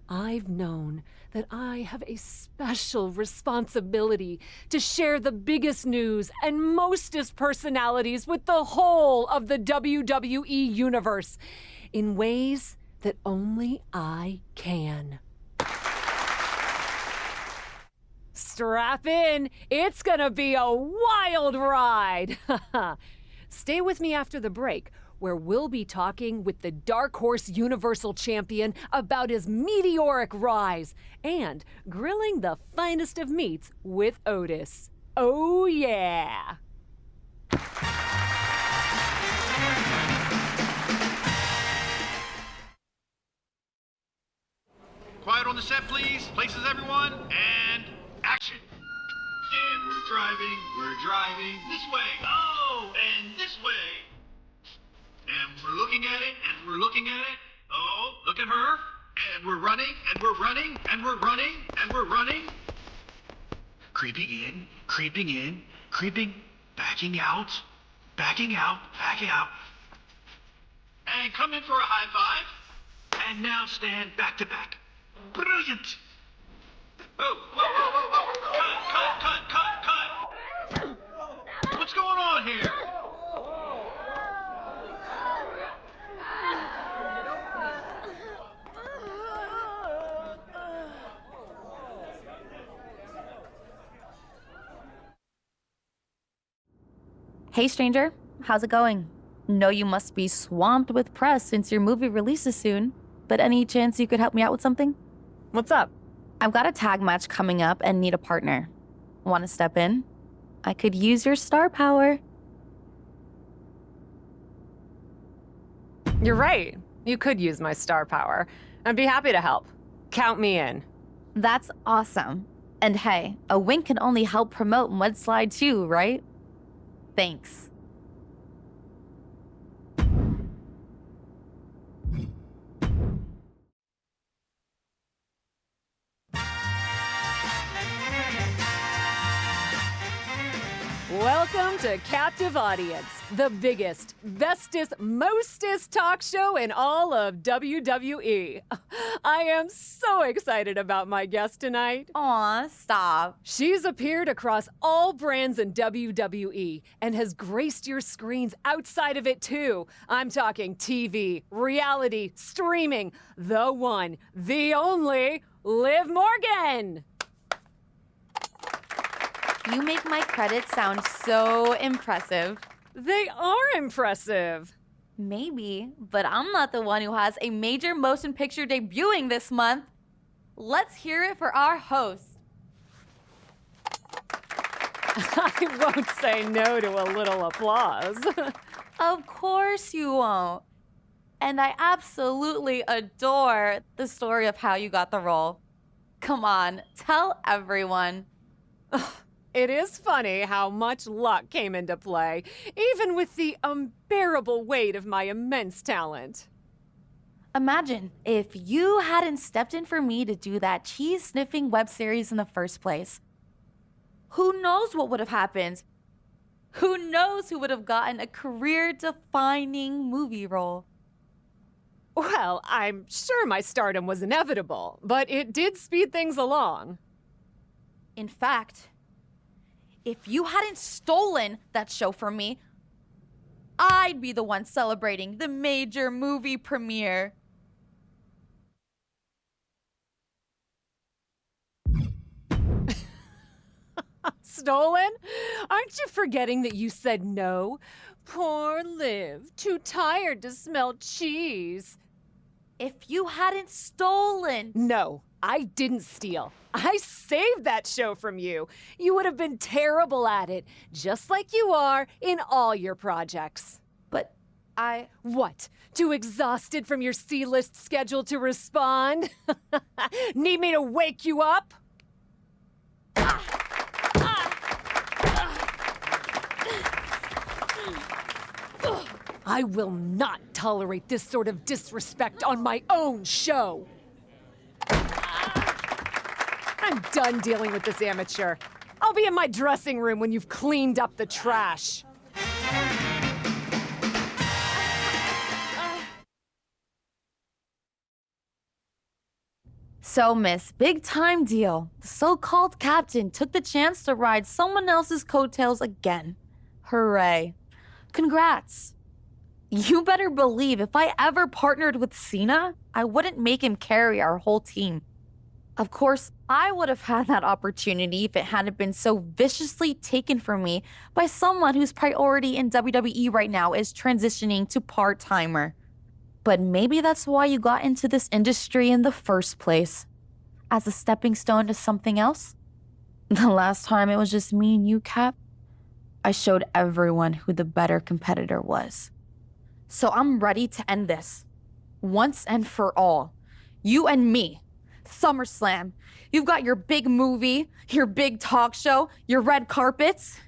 S5: I've known that I have a special responsibility to share the biggest news and mostest personalities with the whole of the WWE universe in ways that only I can. Strap in, it's gonna be a wild ride. Stay with me after the break, where we'll be talking with the Dark Horse Universal Champion about his meteoric rise and grilling the finest of meats with Otis. Oh yeah!
S9: Quiet on the set, please. Places everyone, and action. And we're driving this way. Oh, and this way. And we're looking at it, and we're looking at it. Oh, look at her. And we're running, and we're running, and we're running, and we're running. Creeping in, backing out, backing out. And come in for a high five. And now stand back to back. Brilliant. Oh, whoa. Cut. What's going on here?
S18: Hey stranger, how's it going? Know you must be swamped with press since your movie releases soon, but any chance you could help me out with something?
S5: What's up?
S18: I've got a tag match coming up and need a partner. Want to step in? I could use your star power.
S5: You're right. You could use my star power. I'd be happy to help. Count me in.
S18: That's awesome. And hey, a win can only help promote Mudslide too, right? Thanks.
S5: Welcome to Captive Audience, the biggest, bestest, mostest talk show in all of WWE. I am so excited about my guest tonight.
S18: Aw, stop.
S5: She's appeared across all brands in WWE and has graced your screens outside of it too. I'm talking TV, reality, streaming, the one, the only, Liv Morgan.
S18: You make my credits sound so impressive.
S5: They are impressive.
S18: Maybe, but I'm not the one who has a major motion picture debuting this month. Let's hear it for our host.
S5: I won't say no to a little applause.
S18: Of course you won't. And I absolutely adore the story of how you got the role. Come on, tell everyone.
S5: It is funny how much luck came into play, even with the unbearable weight of my immense talent.
S18: Imagine if you hadn't stepped in for me to do that cheese-sniffing web series in the first place. Who knows what would have happened? Who knows who would have gotten a career-defining movie role?
S5: Well, I'm sure my stardom was inevitable, but it did speed things along.
S18: In fact, if you hadn't stolen that show from me, I'd be the one celebrating the major movie premiere.
S5: Stolen? Aren't you forgetting that you said no? Poor Liv, too tired to smell cheese.
S18: If you hadn't stolen...
S5: No, I didn't steal. I saved that show from you. You would have been terrible at it, just like you are in all your projects.
S18: But
S5: What? Too exhausted from your C-list schedule to respond? Need me to wake you up? I will not tolerate this sort of disrespect on my own show. I'm done dealing with this amateur. I'll be in my dressing room when you've cleaned up the trash.
S18: So, miss, big time deal. The so-called captain took the chance to ride someone else's coattails again. Hooray. Congrats. You better believe if I ever partnered with Cena, I wouldn't make him carry our whole team. Of course, I would have had that opportunity if it hadn't been so viciously taken from me by someone whose priority in WWE right now is transitioning to part-timer. But maybe that's why you got into this industry in the first place. As a stepping stone to something else? The last time it was just me and you, Cap, I showed everyone who the better competitor was. So I'm ready to end this. Once and for all. You and me. SummerSlam. You've got your big movie, your big talk show, your red carpets.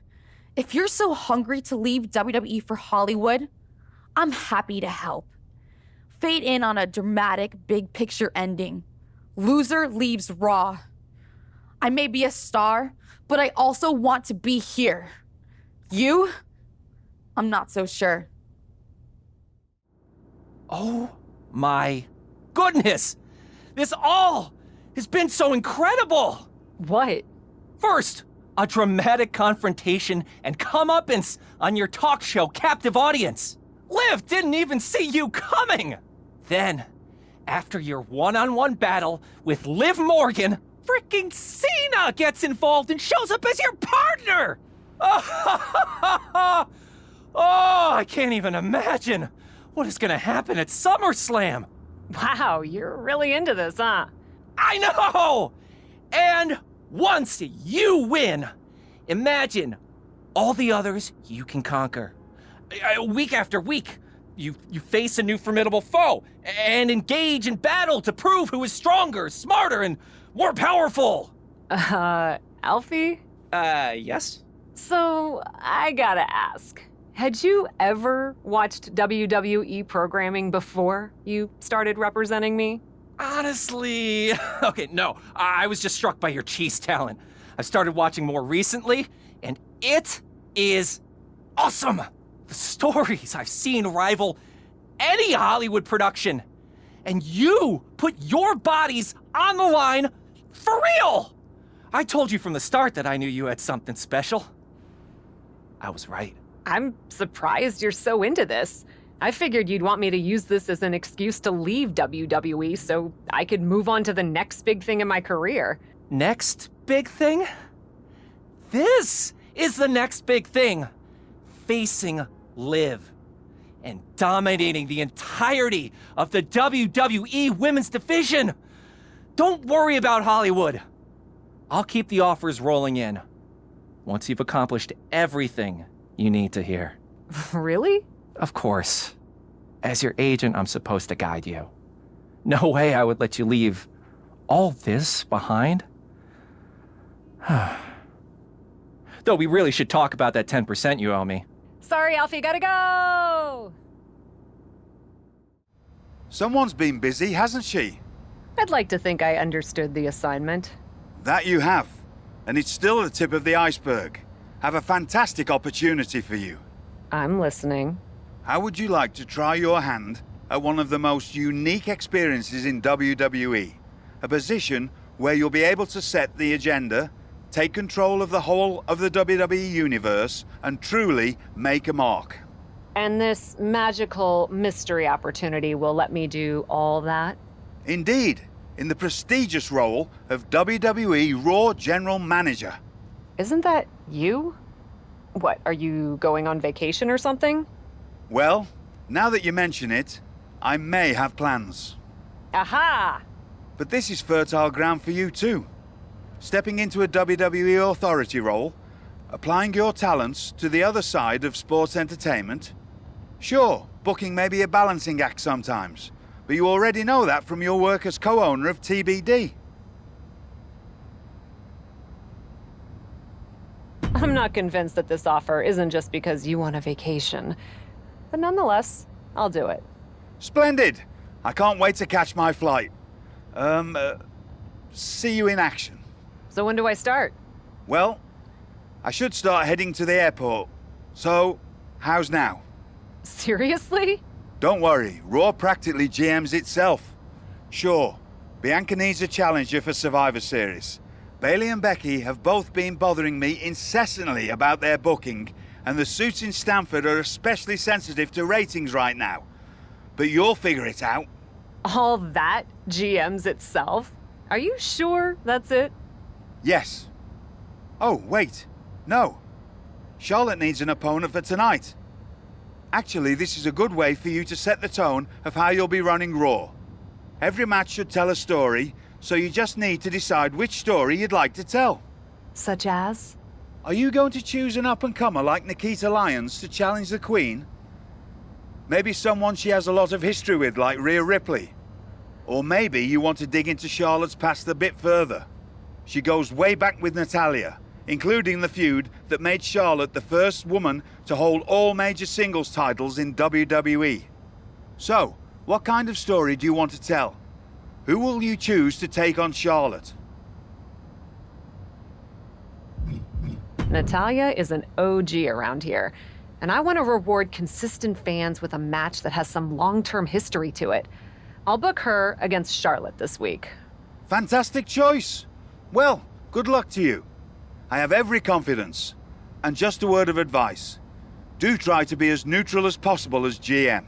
S18: If you're so hungry to leave WWE for Hollywood, I'm happy to help. Fade in on a dramatic big picture ending. Loser leaves Raw. I may be a star, but I also want to be here. You? I'm not so sure.
S20: Oh my goodness! This all has been so incredible!
S5: What?
S20: First, a dramatic confrontation and comeuppance on your talk show Captive Audience. Liv didn't even see you coming! Then, after your one-on-one battle with Liv Morgan, freaking Cena gets involved and shows up as your partner! Oh, I can't even imagine what is gonna happen at SummerSlam.
S5: Wow, you're really into this, huh?
S20: I know! And once you win, imagine all the others you can conquer. Week after week, you face a new formidable foe and engage in battle to prove who is stronger, smarter, and more powerful.
S5: Alfie?
S20: Yes?
S5: So, I gotta ask. Had you ever watched WWE programming before you started representing me?
S20: Honestly, okay, no. I was just struck by your cheese talent. I started watching more recently, and it is awesome. The stories I've seen rival any Hollywood production. And you put your bodies on the line for real! I told you from the start that I knew you had something special. I was right.
S5: I'm surprised you're so into this. I figured you'd want me to use this as an excuse to leave WWE so I could move on to the next big thing in my career.
S20: Next big thing? This is the next big thing. Facing Liv and dominating the entirety of the WWE Women's Division. Don't worry about Hollywood. I'll keep the offers rolling in once you've accomplished everything you need to hear.
S5: Really?
S20: Of course. As your agent, I'm supposed to guide you. No way I would let you leave all this behind. Though we really should talk about that 10% you owe me.
S5: Sorry, Alfie, gotta go!
S8: Someone's been busy, hasn't she?
S5: I'd like to think I understood the assignment.
S8: That you have. And it's still the tip of the iceberg. Have a fantastic opportunity for you.
S5: I'm listening.
S8: How would you like to try your hand at one of the most unique experiences in WWE? A position where you'll be able to set the agenda, take control of the whole of the WWE universe, and truly make a mark.
S5: And this magical mystery opportunity will let me do all that?
S8: Indeed, in the prestigious role of WWE Raw General Manager.
S5: Isn't that you? What, are you going on vacation or something?
S8: Well, now that you mention it, I may have plans.
S5: Aha!
S8: But this is fertile ground for you too. Stepping into a WWE authority role, applying your talents to the other side of sports entertainment. Sure, booking may be a balancing act sometimes, but you already know that from your work as co-owner of TBD.
S5: I'm not convinced that this offer isn't just because you want a vacation. But nonetheless, I'll do it.
S8: Splendid! I can't wait to catch my flight. See you in action.
S5: So when do I start?
S8: Well, I should start heading to the airport. So, how's now?
S5: Seriously?
S8: Don't worry, Raw practically GMs itself. Sure, Bianca needs a challenger for Survivor Series. Bailey and Becky have both been bothering me incessantly about their booking, and the suits in Stamford are especially sensitive to ratings right now. But you'll figure it out.
S5: All that GMs itself? Are you sure that's it?
S8: Yes. Oh, wait. No. Charlotte needs an opponent for tonight. Actually, this is a good way for you to set the tone of how you'll be running Raw. Every match should tell a story, so you just need to decide which story you'd like to tell.
S5: Such as?
S8: Are you going to choose an up-and-comer like Nikita Lyons to challenge the Queen? Maybe someone she has a lot of history with like Rhea Ripley. Or maybe you want to dig into Charlotte's past a bit further. She goes way back with Natalya, including the feud that made Charlotte the first woman to hold all major singles titles in WWE. So, what kind of story do you want to tell? Who will you choose to take on Charlotte?
S5: Natalya is an OG around here, and I want to reward consistent fans with a match that has some long-term history to it. I'll book her against Charlotte this week.
S8: Fantastic choice. Well, good luck to you. I have every confidence. And just a word of advice. Do try to be as neutral as possible as GM.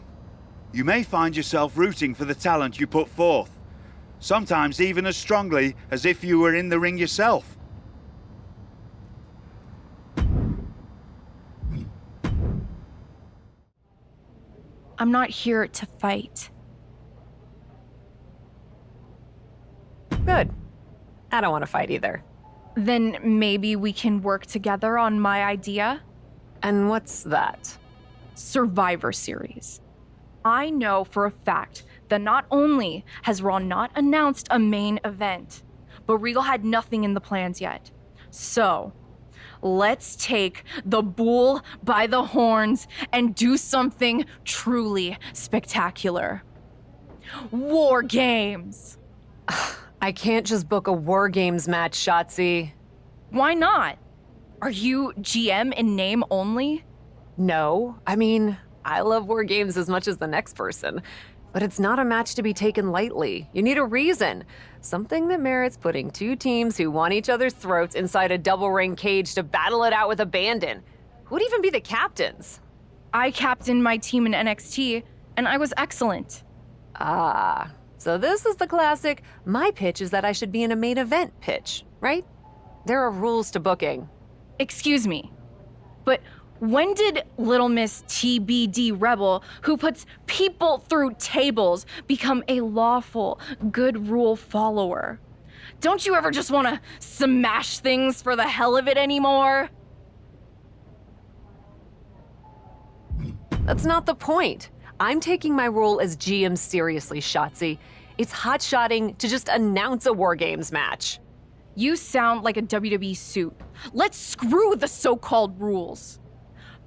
S8: You may find yourself rooting for the talent you put forth. Sometimes even as strongly as if you were in the ring yourself.
S18: I'm not here to fight.
S5: Good. I don't want to fight either.
S18: Then maybe we can work together on my idea?
S5: And what's that?
S18: Survivor Series. I know for a fact that not only has Raw not announced a main event,
S17: but Regal had nothing in the plans yet. So, let's take the bull by the horns and do something truly spectacular. War Games!
S5: I can't just book a War Games match, Shotzi.
S17: Why not? Are you GM in name only?
S5: No. I mean, I love War Games as much as the next person. But it's not a match to be taken lightly. You need a reason. Something that merits putting two teams who want each other's throats inside a double ring cage to battle it out with abandon. Who'd even be the captains?
S17: I captained my team in NXT, and I was excellent.
S5: Ah, so this is the classic, my pitch is that I should be in a main event pitch, right? There are rules to booking.
S17: Excuse me, but when did Little Miss TBD Rebel, who puts people through tables, become a lawful, good rule follower? Don't you ever just want to smash things for the hell of it anymore?
S5: That's not the point. I'm taking my role as GM seriously, Shotzi. It's hot-shotting to just announce a War Games match.
S17: You sound like a WWE suit. Let's screw the so-called rules.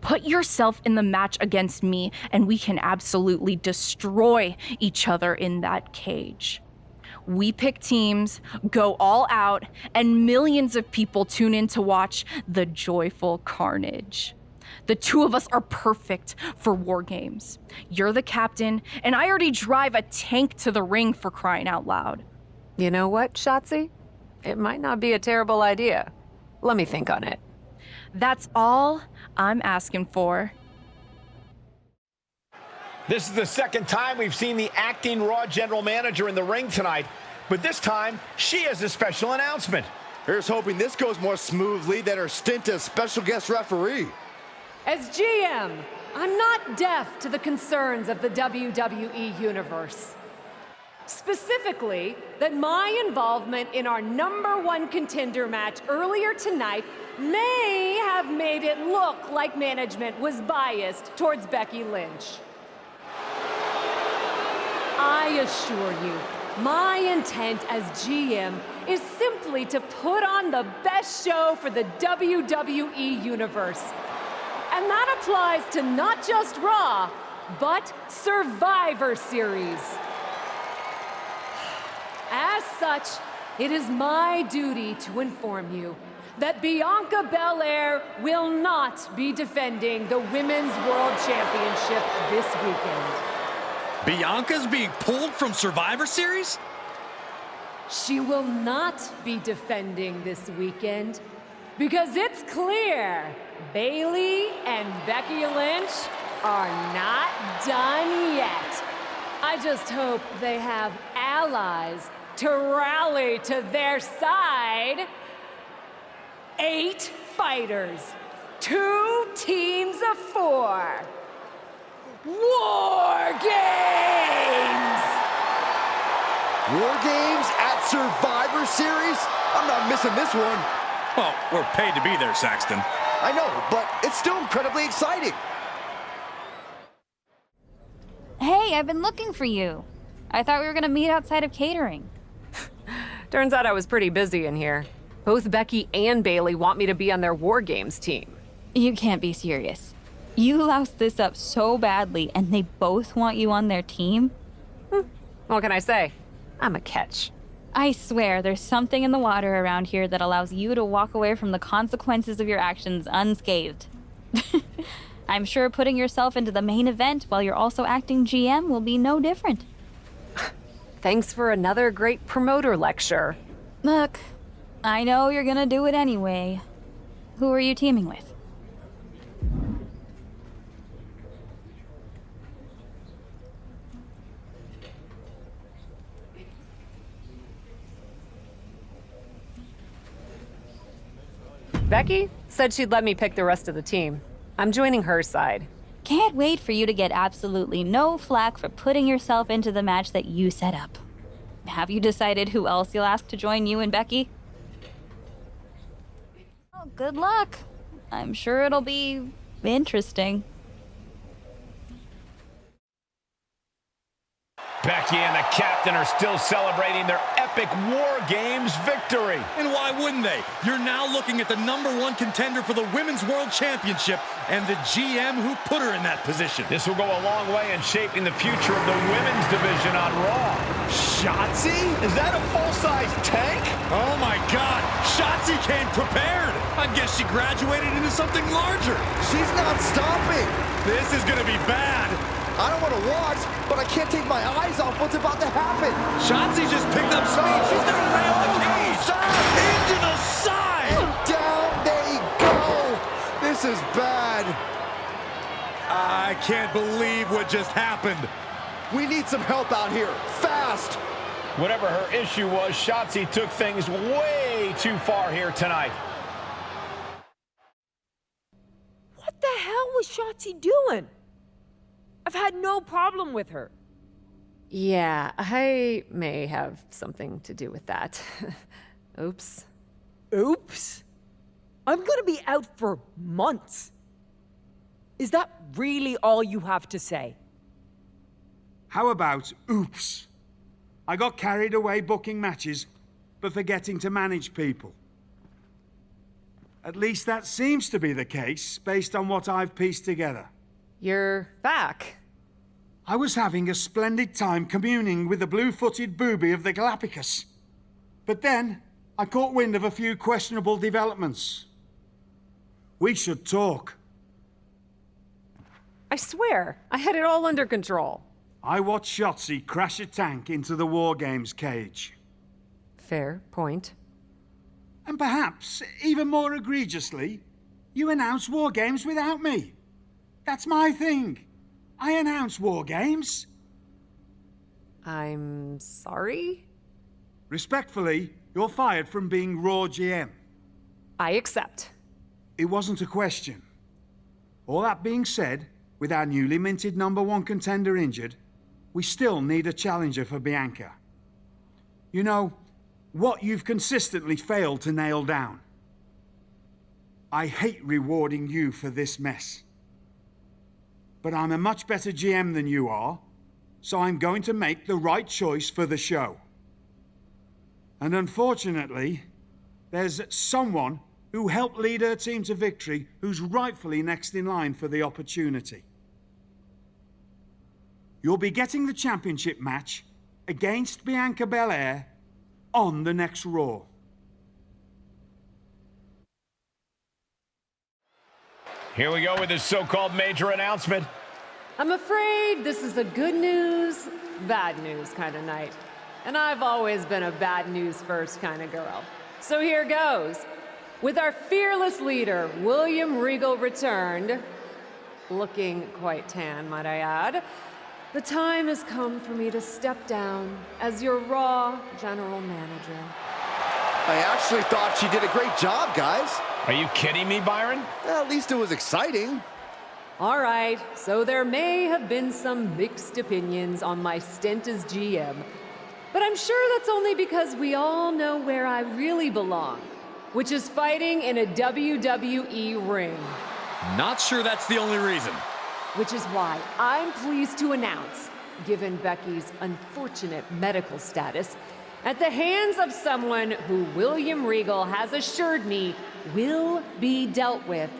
S17: Put yourself in the match against me, and we can absolutely destroy each other in that cage. We pick teams, go all out, and millions of people tune in to watch the joyful carnage. The two of us are perfect for War Games. You're the captain, and I already drive a tank to the ring, for crying out loud.
S5: You know what, Shotzi? It might not be a terrible idea. Let me think on it.
S17: That's all I'm asking for.
S13: This is the second time we've seen the acting Raw general manager in the ring tonight, but this time she has a special announcement.
S21: Here's hoping this goes more smoothly than her stint as special guest referee.
S5: As GM, I'm not deaf to the concerns of the WWE Universe. Specifically, that my involvement in our #1 contender match earlier tonight may have made it look like management was biased towards Becky Lynch. I assure you, my intent as GM is simply to put on the best show for the WWE Universe. And that applies to not just Raw, but Survivor Series. As such, it is my duty to inform you that Bianca Belair will not be defending the Women's World Championship this weekend.
S14: Bianca's being pulled from Survivor Series?
S5: She will not be defending this weekend because it's clear Bayley and Becky Lynch are not done yet. I just hope they have allies to rally to their side. 8 fighters, 2 teams of 4. War Games!
S21: War Games at Survivor Series? I'm not missing this one.
S14: Well, we're paid to be there, Saxton.
S21: I know, but it's still incredibly exciting.
S4: Hey, I've been looking for you. I thought we were gonna meet outside of catering.
S5: Turns out I was pretty busy in here. Both Becky and Bayley want me to be on their War Games team.
S4: You can't be serious. You loused this up so badly, and they both want you on their team?
S5: What can I say? I'm a catch.
S4: I swear, there's something in the water around here that allows you to walk away from the consequences of your actions unscathed. I'm sure putting yourself into the main event while you're also acting GM will be no different.
S5: Thanks for another great promoter lecture.
S4: Look, I know you're gonna do it anyway. Who are you teaming with?
S5: Becky said she'd let me pick the rest of the team. I'm joining her side.
S4: Can't wait for you to get absolutely no flack for putting yourself into the match that you set up. Have you decided who else you'll ask to join you and Becky? Oh, good luck. I'm sure it'll be interesting.
S13: Becky and the captain are still celebrating their epic War Games victory.
S14: And why wouldn't they? You're now looking at the #1 contender for the Women's World Championship and the GM who put her in that position.
S13: This will go a long way in shaping the future of the women's division on Raw.
S14: Shotzi?
S13: Is that a full-size tank?
S14: Oh my God, Shotzi came prepared. I guess she graduated into something larger.
S21: She's not stopping.
S14: This is gonna be bad.
S21: I don't want to watch, but I can't take my eyes off what's about to happen.
S14: Shotzi just picked up speed. She's gonna rail the cage. Into the side.
S21: Down they go. This is bad.
S14: I can't believe what just happened.
S21: We need some help out here, fast.
S13: Whatever her issue was, Shotzi took things way too far here tonight.
S1: What the hell was Shotzi doing? I've had no problem with her.
S5: Yeah, I may have something to do with that. Oops.
S1: Oops? I'm gonna be out for months. Is that really all you have to say?
S8: How about oops? I got carried away booking matches, but forgetting to manage people. At least that seems to be the case, based on what I've pieced together.
S5: You're back.
S8: I was having a splendid time communing with the blue-footed booby of the Galapagos. But then, I caught wind of a few questionable developments. We should talk.
S5: I swear, I had it all under control.
S8: I watched Shotzi crash a tank into the War Games cage.
S5: Fair point.
S8: And perhaps, even more egregiously, you announce War Games without me. That's my thing. I announce War Games.
S5: I'm sorry?
S8: Respectfully, you're fired from being Raw GM.
S5: I accept.
S8: It wasn't a question. All that being said, with our newly minted #1 contender injured, we still need a challenger for Bianca. You know, what you've consistently failed to nail down. I hate rewarding you for this mess. But I'm a much better GM than you are, so I'm going to make the right choice for the show. And unfortunately, there's someone who helped lead her team to victory who's rightfully next in line for the opportunity. You'll be getting the championship match against Bianca Belair on the next Raw.
S13: Here we go with this so-called major announcement.
S5: I'm afraid this is a good news, bad news kind of night. And I've always been a bad news first kind of girl. So here goes. With our fearless leader, William Regal returned, looking quite tan, might I add, the time has come for me to step down as your Raw General Manager.
S21: I actually thought she did a great job, guys.
S13: Are you kidding me, Byron?
S21: At least it was exciting.
S5: All right, so there may have been some mixed opinions on my stint as GM, but I'm sure that's only because we all know where I really belong, which is fighting in a WWE ring.
S14: Not sure that's the only reason.
S5: Which is why I'm pleased to announce, given Becky's unfortunate medical status, at the hands of someone who William Regal has assured me will be dealt with,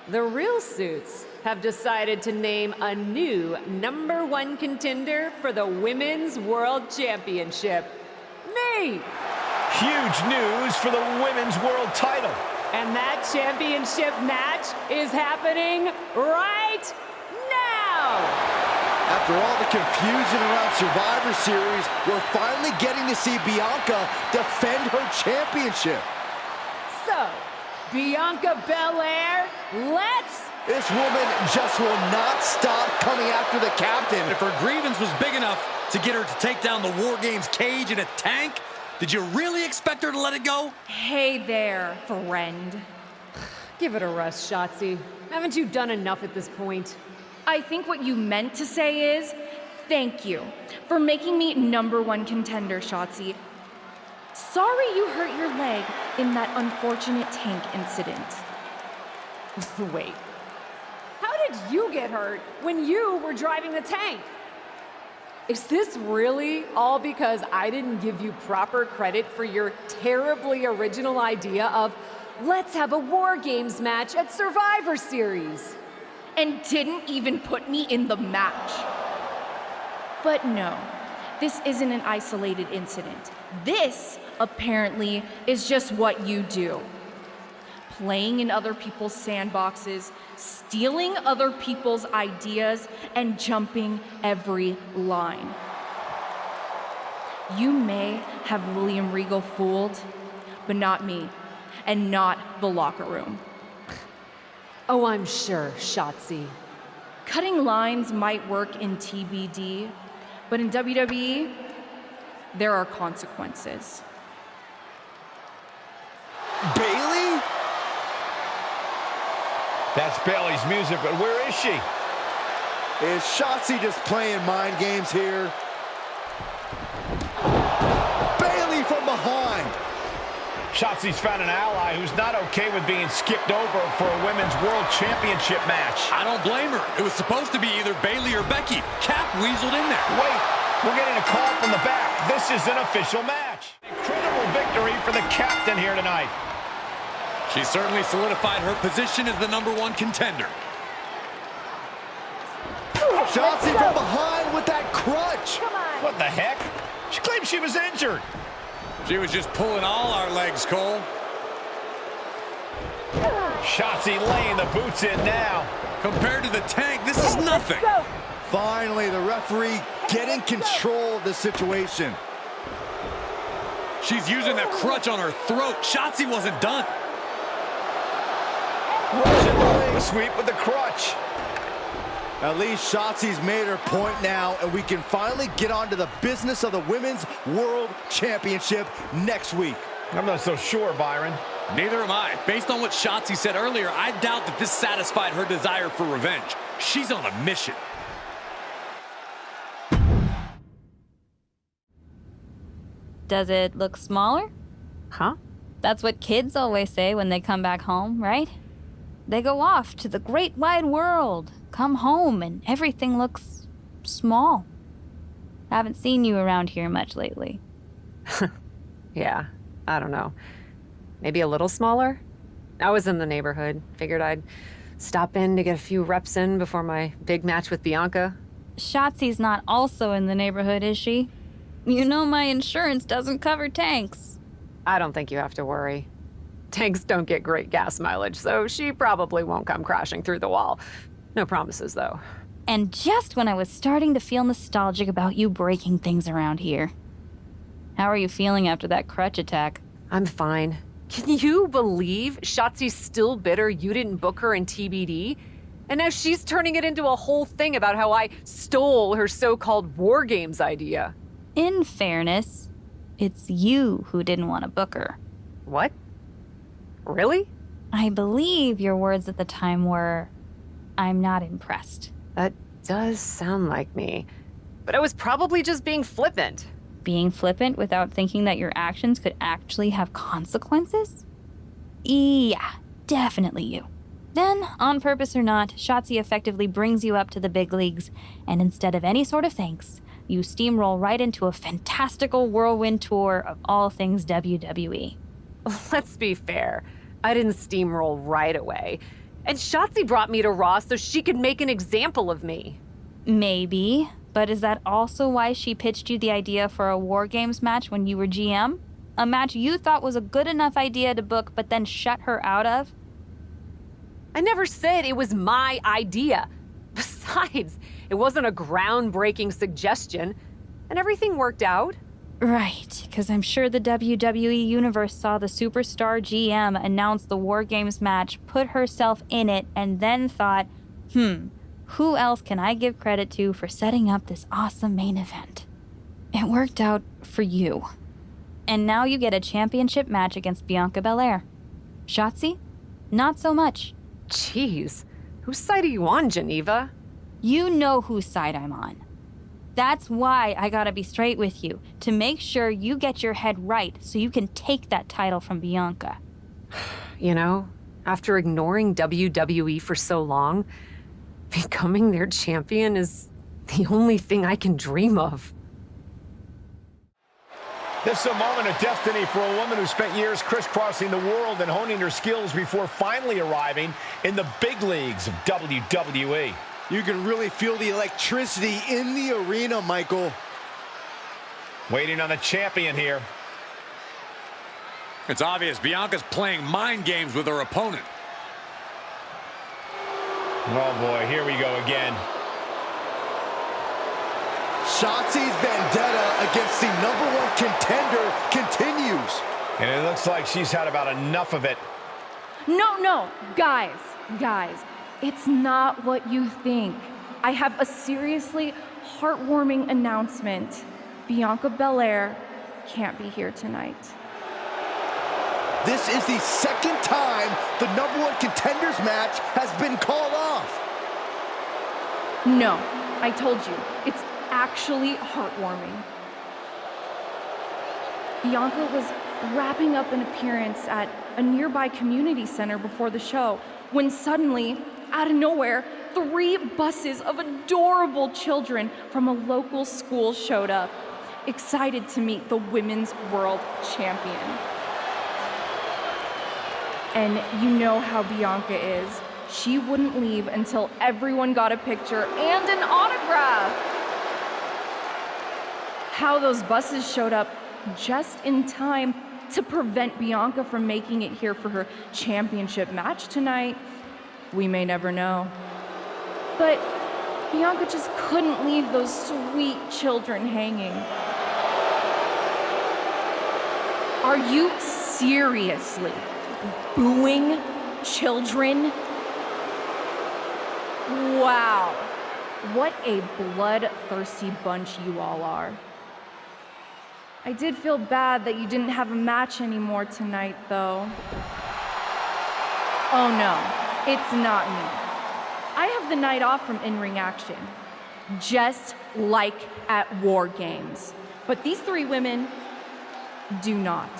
S5: the Real Suits have decided to name a new #1 contender for the Women's World Championship. Me!
S13: Huge news for the Women's World title.
S5: And that championship match is happening right now!
S21: After all the confusion around Survivor Series, we're finally getting to see Bianca defend her championship.
S5: So, Bianca Belair, let's...
S21: This woman just will not stop coming after the captain.
S14: If her grievance was big enough to get her to take down the War Games cage in a tank, did you really expect her to let it go?
S17: Hey there, friend.
S5: Give it a rest, Shotzi. Haven't you done enough at this point?
S17: I think what you meant to say is, thank you for making me #1 contender, Shotzi. Sorry you hurt your leg in that unfortunate tank incident.
S5: Wait. How did you get hurt when you were driving the tank? Is this really all because I didn't give you proper credit for your terribly original idea of let's have a War Games match at Survivor Series?
S17: And didn't even put me in the match. But no, this isn't an isolated incident. This, apparently, is just what you do. Playing in other people's sandboxes, stealing other people's ideas, and jumping every line. You may have William Regal fooled, but not me, and not the locker room.
S5: Oh, I'm sure, Shotzi.
S17: Cutting lines might work in TBD, but in WWE, there are consequences.
S21: Bailey?
S13: That's Bailey's music, but where is she?
S21: Is Shotzi just playing mind games here? Bailey from behind.
S13: Shotzi's found an ally who's not okay with being skipped over for a Women's World Championship match.
S14: I don't blame her. It was supposed to be either Bailey or Becky. Cap weaseled in there.
S13: Wait, we're getting a call from the back. This is an official match. Incredible victory for the captain here tonight.
S14: She certainly solidified her position as the #1 contender.
S21: Shotzi from behind with that crutch.
S13: What the heck? She claims she was injured.
S14: She was just pulling all our legs, Cole.
S13: Shotzi laying the boots in now.
S14: Compared to the tank, this is nothing.
S21: Finally, the referee getting control of the situation.
S14: She's using that crutch on her throat. Shotzi wasn't done.
S13: Russian leg sweep with the crutch.
S21: At least Shotzi's made her point now, and we can finally get on to the business of the Women's World Championship next week.
S13: I'm not so sure, Byron.
S14: Neither am I. Based on what Shotzi said earlier, I doubt that this satisfied her desire for revenge. She's on a mission.
S4: Does it look smaller?
S5: Huh?
S4: That's what kids always say when they come back home, right? They go off to the great wide world, come home, and everything looks small. Haven't seen you around here much lately.
S5: Yeah, I don't know. Maybe a little smaller? I was in the neighborhood. Figured I'd stop in to get a few reps in before my big match with Bianca.
S4: Shotzi's not also in the neighborhood, is she? You know my insurance doesn't cover tanks.
S5: I don't think you have to worry. Tanks don't get great gas mileage, so she probably won't come crashing through the wall. No promises, though.
S4: And just when I was starting to feel nostalgic about you breaking things around here. How are you feeling after that crutch attack?
S5: I'm fine. Can you believe Shotzi's still bitter you didn't book her in TBD? And now she's turning it into a whole thing about how I stole her so-called War Games idea.
S4: In fairness, it's you who didn't want to book her.
S5: What? Really?
S4: I believe your words at the time were, "I'm not impressed."
S5: That does sound like me. But I was probably just being flippant.
S4: Being flippant without thinking that your actions could actually have consequences? Yeah, definitely you. Then, on purpose or not, Shotzi effectively brings you up to the big leagues, and instead of any sort of thanks, you steamroll right into a fantastical whirlwind tour of all things WWE.
S5: Let's be fair. I didn't steamroll right away. And Shotzi brought me to Raw so she could make an example of me.
S4: Maybe, but is that also why she pitched you the idea for a War Games match when you were GM? A match you thought was a good enough idea to book but then shut her out of?
S5: I never said it was my idea. Besides, it wasn't a groundbreaking suggestion, and everything worked out.
S4: Right, because I'm sure the WWE Universe saw the superstar GM announce the War Games match, put herself in it, and then thought, who else can I give credit to for setting up this awesome main event? It worked out for you. And now you get a championship match against Bianca Belair. Shotzi? Not so much.
S5: Jeez, whose side are you on, Geneva?
S4: You know whose side I'm on. That's why I gotta be straight with you, to make sure you get your head right so you can take that title from Bianca.
S5: You know, after ignoring WWE for so long, becoming their champion is The only thing I can dream of.
S13: This is a moment of destiny for a woman who spent years crisscrossing the world and honing her skills before finally arriving in the big leagues of WWE.
S21: You can really feel the electricity in the arena, Michael.
S13: Waiting on the champion here.
S14: It's obvious Bianca's playing mind games with her opponent.
S13: Oh boy, here we go again.
S21: Shotzi's vendetta against the #1 contender continues.
S13: And it looks like she's had about enough of it.
S17: No, guys, it's not what you think. I have a seriously heartwarming announcement. Bianca Belair can't be here tonight.
S21: This is the second time the #1 contenders match has been called off.
S17: No, I told you, it's actually heartwarming. Bianca was wrapping up an appearance at a nearby community center before the show when suddenly, out of nowhere, 3 buses of adorable children from a local school showed up, excited to meet the Women's World Champion. And you know how Bianca is. She wouldn't leave until everyone got a picture and an autograph. How those buses showed up just in time to prevent Bianca from making it here for her championship match tonight, we may never know. But Bianca just couldn't leave those sweet children hanging. Are you seriously booing children? Wow, what a bloodthirsty bunch you all are. I did feel bad that you didn't have a match anymore tonight, though. Oh no, it's not me. I have the night off from in-ring action, just like at War Games. But these 3 women do not.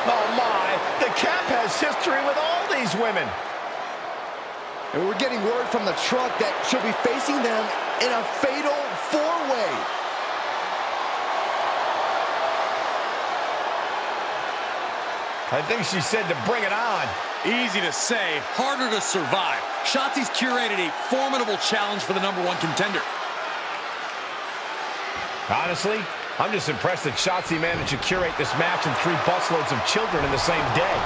S13: Oh my, the Cap has history with all these women.
S21: And we're getting word from the truck that she'll be facing them in a fatal 4-way.
S13: I think she said to bring it on.
S14: Easy to say, harder to survive. Shotzi's curated a formidable challenge for the #1 contender.
S13: Honestly, I'm just impressed that Shotzi managed to curate this match and 3 busloads of children in the same day.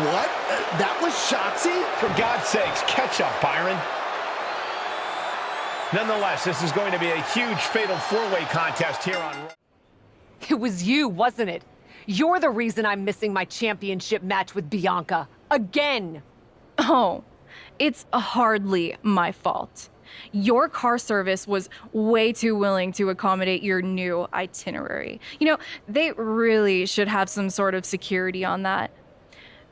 S21: What? That was Shotzi?
S13: For God's sakes, catch up, Byron. Nonetheless, this is going to be a huge fatal 4-way contest here on Raw.
S5: It was you, wasn't it? You're the reason I'm missing my championship match with Bianca. Again!
S17: Oh, it's hardly my fault. Your car service was way too willing to accommodate your new itinerary. You know, they really should have some sort of security on that.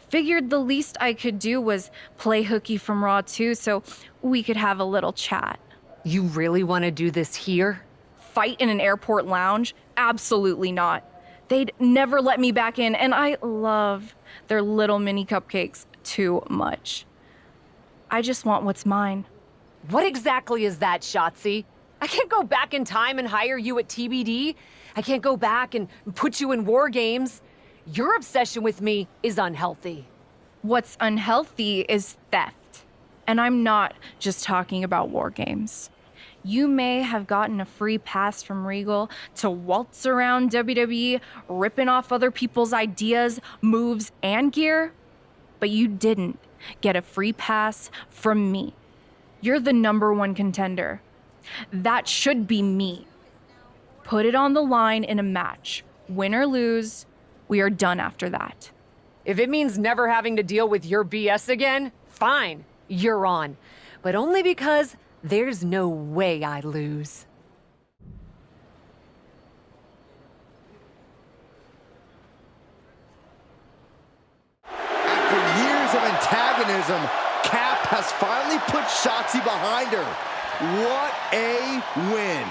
S17: Figured the least I could do was play hooky from Raw 2 so we could have a little chat.
S5: You really want to do this here?
S17: Fight in an airport lounge? Absolutely not. They'd never let me back in, and I love their little mini cupcakes too much. I just want what's mine.
S5: What exactly is that, Shotzi? I can't go back in time and hire you at TBD. I can't go back and put you in War Games. Your obsession with me is unhealthy.
S17: What's unhealthy is theft. And I'm not just talking about War Games. You may have gotten a free pass from Regal to waltz around WWE, ripping off other people's ideas, moves, and gear, but you didn't get a free pass from me. You're the #1 contender. That should be me. Put it on the line in a match. Win or lose, we are done after that.
S5: If it means never having to deal with your BS again, fine, you're on. But only because there's no way I lose.
S21: After years of antagonism, Cap has finally put Shotzi behind her. What a win.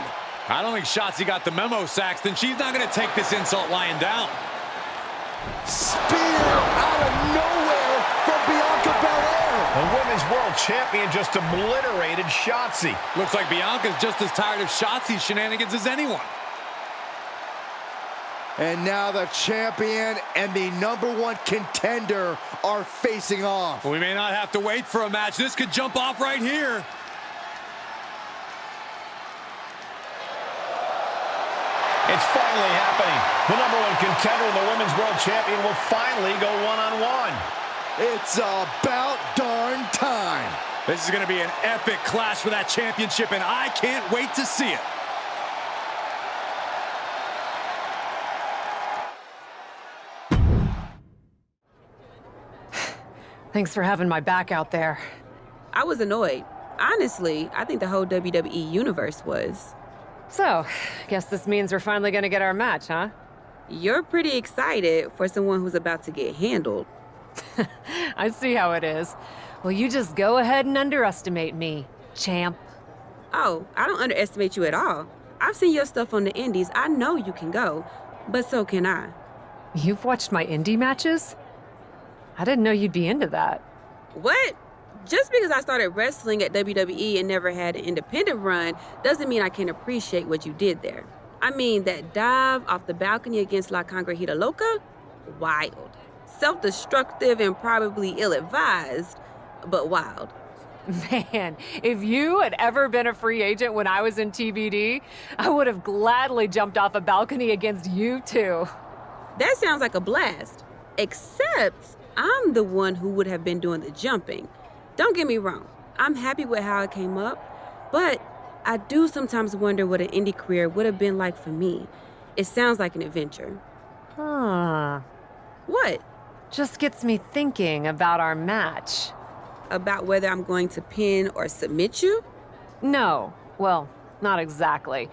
S14: I don't think Shotzi got the memo, Saxton. She's not going to take this insult lying down.
S21: Spear out of nowhere from Bianca Belair.
S13: The Women's World Champion just obliterated Shotzi.
S14: Looks like Bianca's just as tired of Shotzi's shenanigans as anyone.
S21: And now the champion and the #1 contender are facing off.
S14: We may not have to wait for a match. This could jump off right here.
S13: It's finally happening. The #1 contender and the Women's World Champion will finally go one-on-one.
S21: It's about darn time.
S14: This is going to be an epic clash for that championship, and I can't wait to see it.
S5: Thanks for having my back out there.
S19: I was annoyed. Honestly, I think the whole WWE universe was.
S5: So, guess this means we're finally gonna get our match, huh?
S19: You're pretty excited for someone who's about to get handled.
S5: I see how it is. Well, you just go ahead and underestimate me, champ.
S19: Oh, I don't underestimate you at all. I've seen your stuff on the indies. I know you can go, but so can I.
S5: You've watched my indie matches? I didn't know you'd be into that.
S19: What? Just because I started wrestling at WWE and never had an independent run doesn't mean I can't appreciate what you did there. I mean, that dive off the balcony against La Congrejita Loca? Wild. Self-destructive and probably ill-advised, but wild.
S5: Man, if you had ever been a free agent when I was in TBD, I would have gladly jumped off a balcony against you too.
S19: That sounds like a blast. Except I'm the one who would have been doing the jumping. Don't get me wrong, I'm happy with how it came up, but I do sometimes wonder what an indie career would have been like for me. It sounds like an adventure.
S5: Huh.
S19: What?
S5: Just gets me thinking about our match.
S19: About whether I'm going to pin or submit you?
S5: No. Well, not exactly.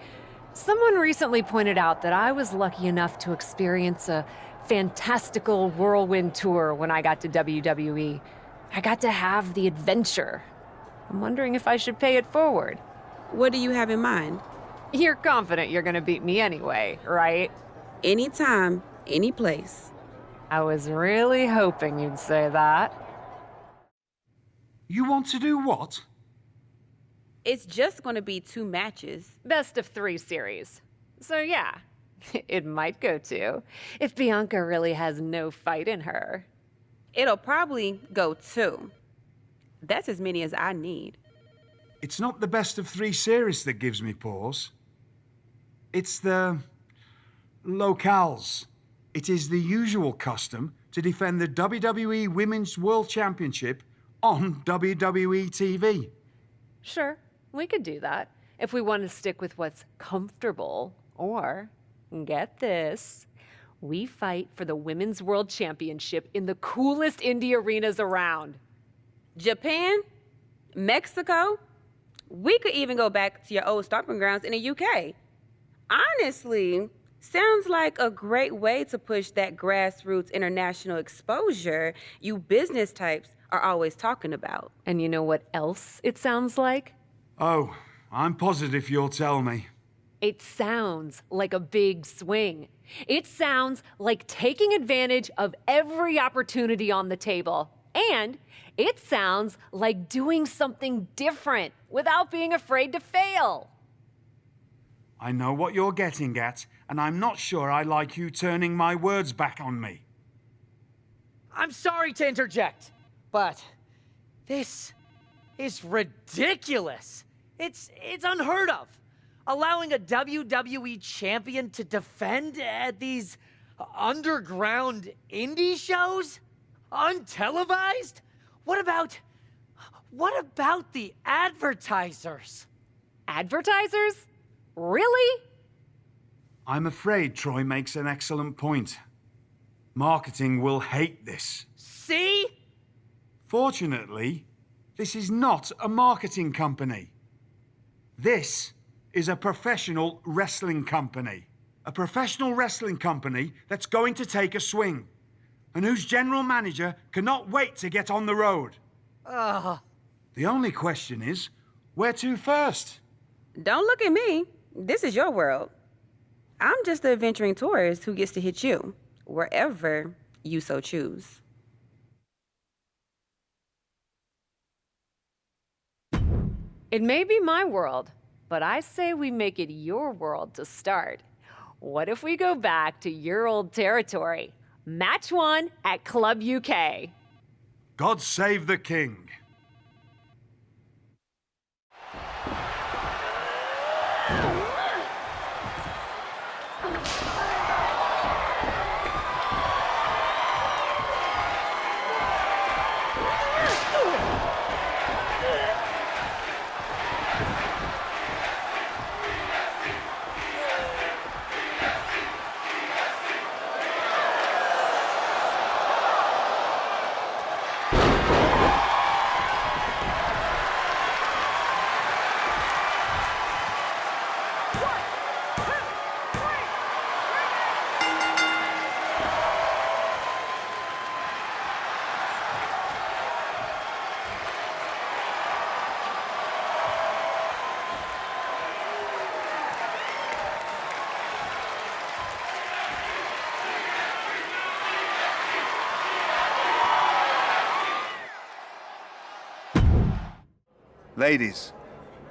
S5: Someone recently pointed out that I was lucky enough to experience a fantastical whirlwind tour when I got to WWE. I got to have the adventure. I'm wondering if I should pay it forward.
S19: What do you have in mind?
S5: You're confident you're gonna beat me anyway, right?
S19: Anytime, any place.
S5: I was really hoping you'd say that.
S8: You want to do what?
S19: It's just going to be 2 matches.
S5: Best of 3 series. So yeah, it might go 2, if Bianca really has no fight in her.
S19: It'll probably go 2. That's as many as I need.
S8: It's not the best of 3 series that gives me pause. It's the locales. It is the usual custom to defend the WWE Women's World Championship on WWE TV.
S5: Sure, we could do that if we want to stick with what's comfortable. Or, get this, we fight for the Women's World Championship in the coolest indie arenas around.
S19: Japan? Mexico? We could even go back to your old stomping grounds in the UK. Honestly, sounds like a great way to push that grassroots international exposure you business types are always talking about.
S5: And you know what else it sounds like?
S8: Oh, I'm positive you'll tell me.
S5: It sounds like a big swing. It sounds like taking advantage of every opportunity on the table. And it sounds like doing something different without being afraid to fail.
S8: I know what you're getting at, and I'm not sure I like you turning my words back on me.
S15: I'm sorry to interject, but this is ridiculous. It's unheard of. Allowing a WWE champion to defend at these underground indie shows? Untelevised? What about the advertisers?
S5: Advertisers? Really?
S8: I'm afraid Troy makes an excellent point. Marketing will hate this.
S15: See?
S8: Fortunately, this is not a marketing company. This is a professional wrestling company. A professional wrestling company that's going to take a swing, and whose general manager cannot wait to get on the road. The only question is, where to first?
S19: Don't look at me. This is your world. I'm just the adventuring tourist who gets to hit you, wherever you so choose.
S5: It may be my world, but I say we make it your world to start. What if we go back to your old territory? Match 1 at Club UK.
S12: God save the king.
S8: Ladies,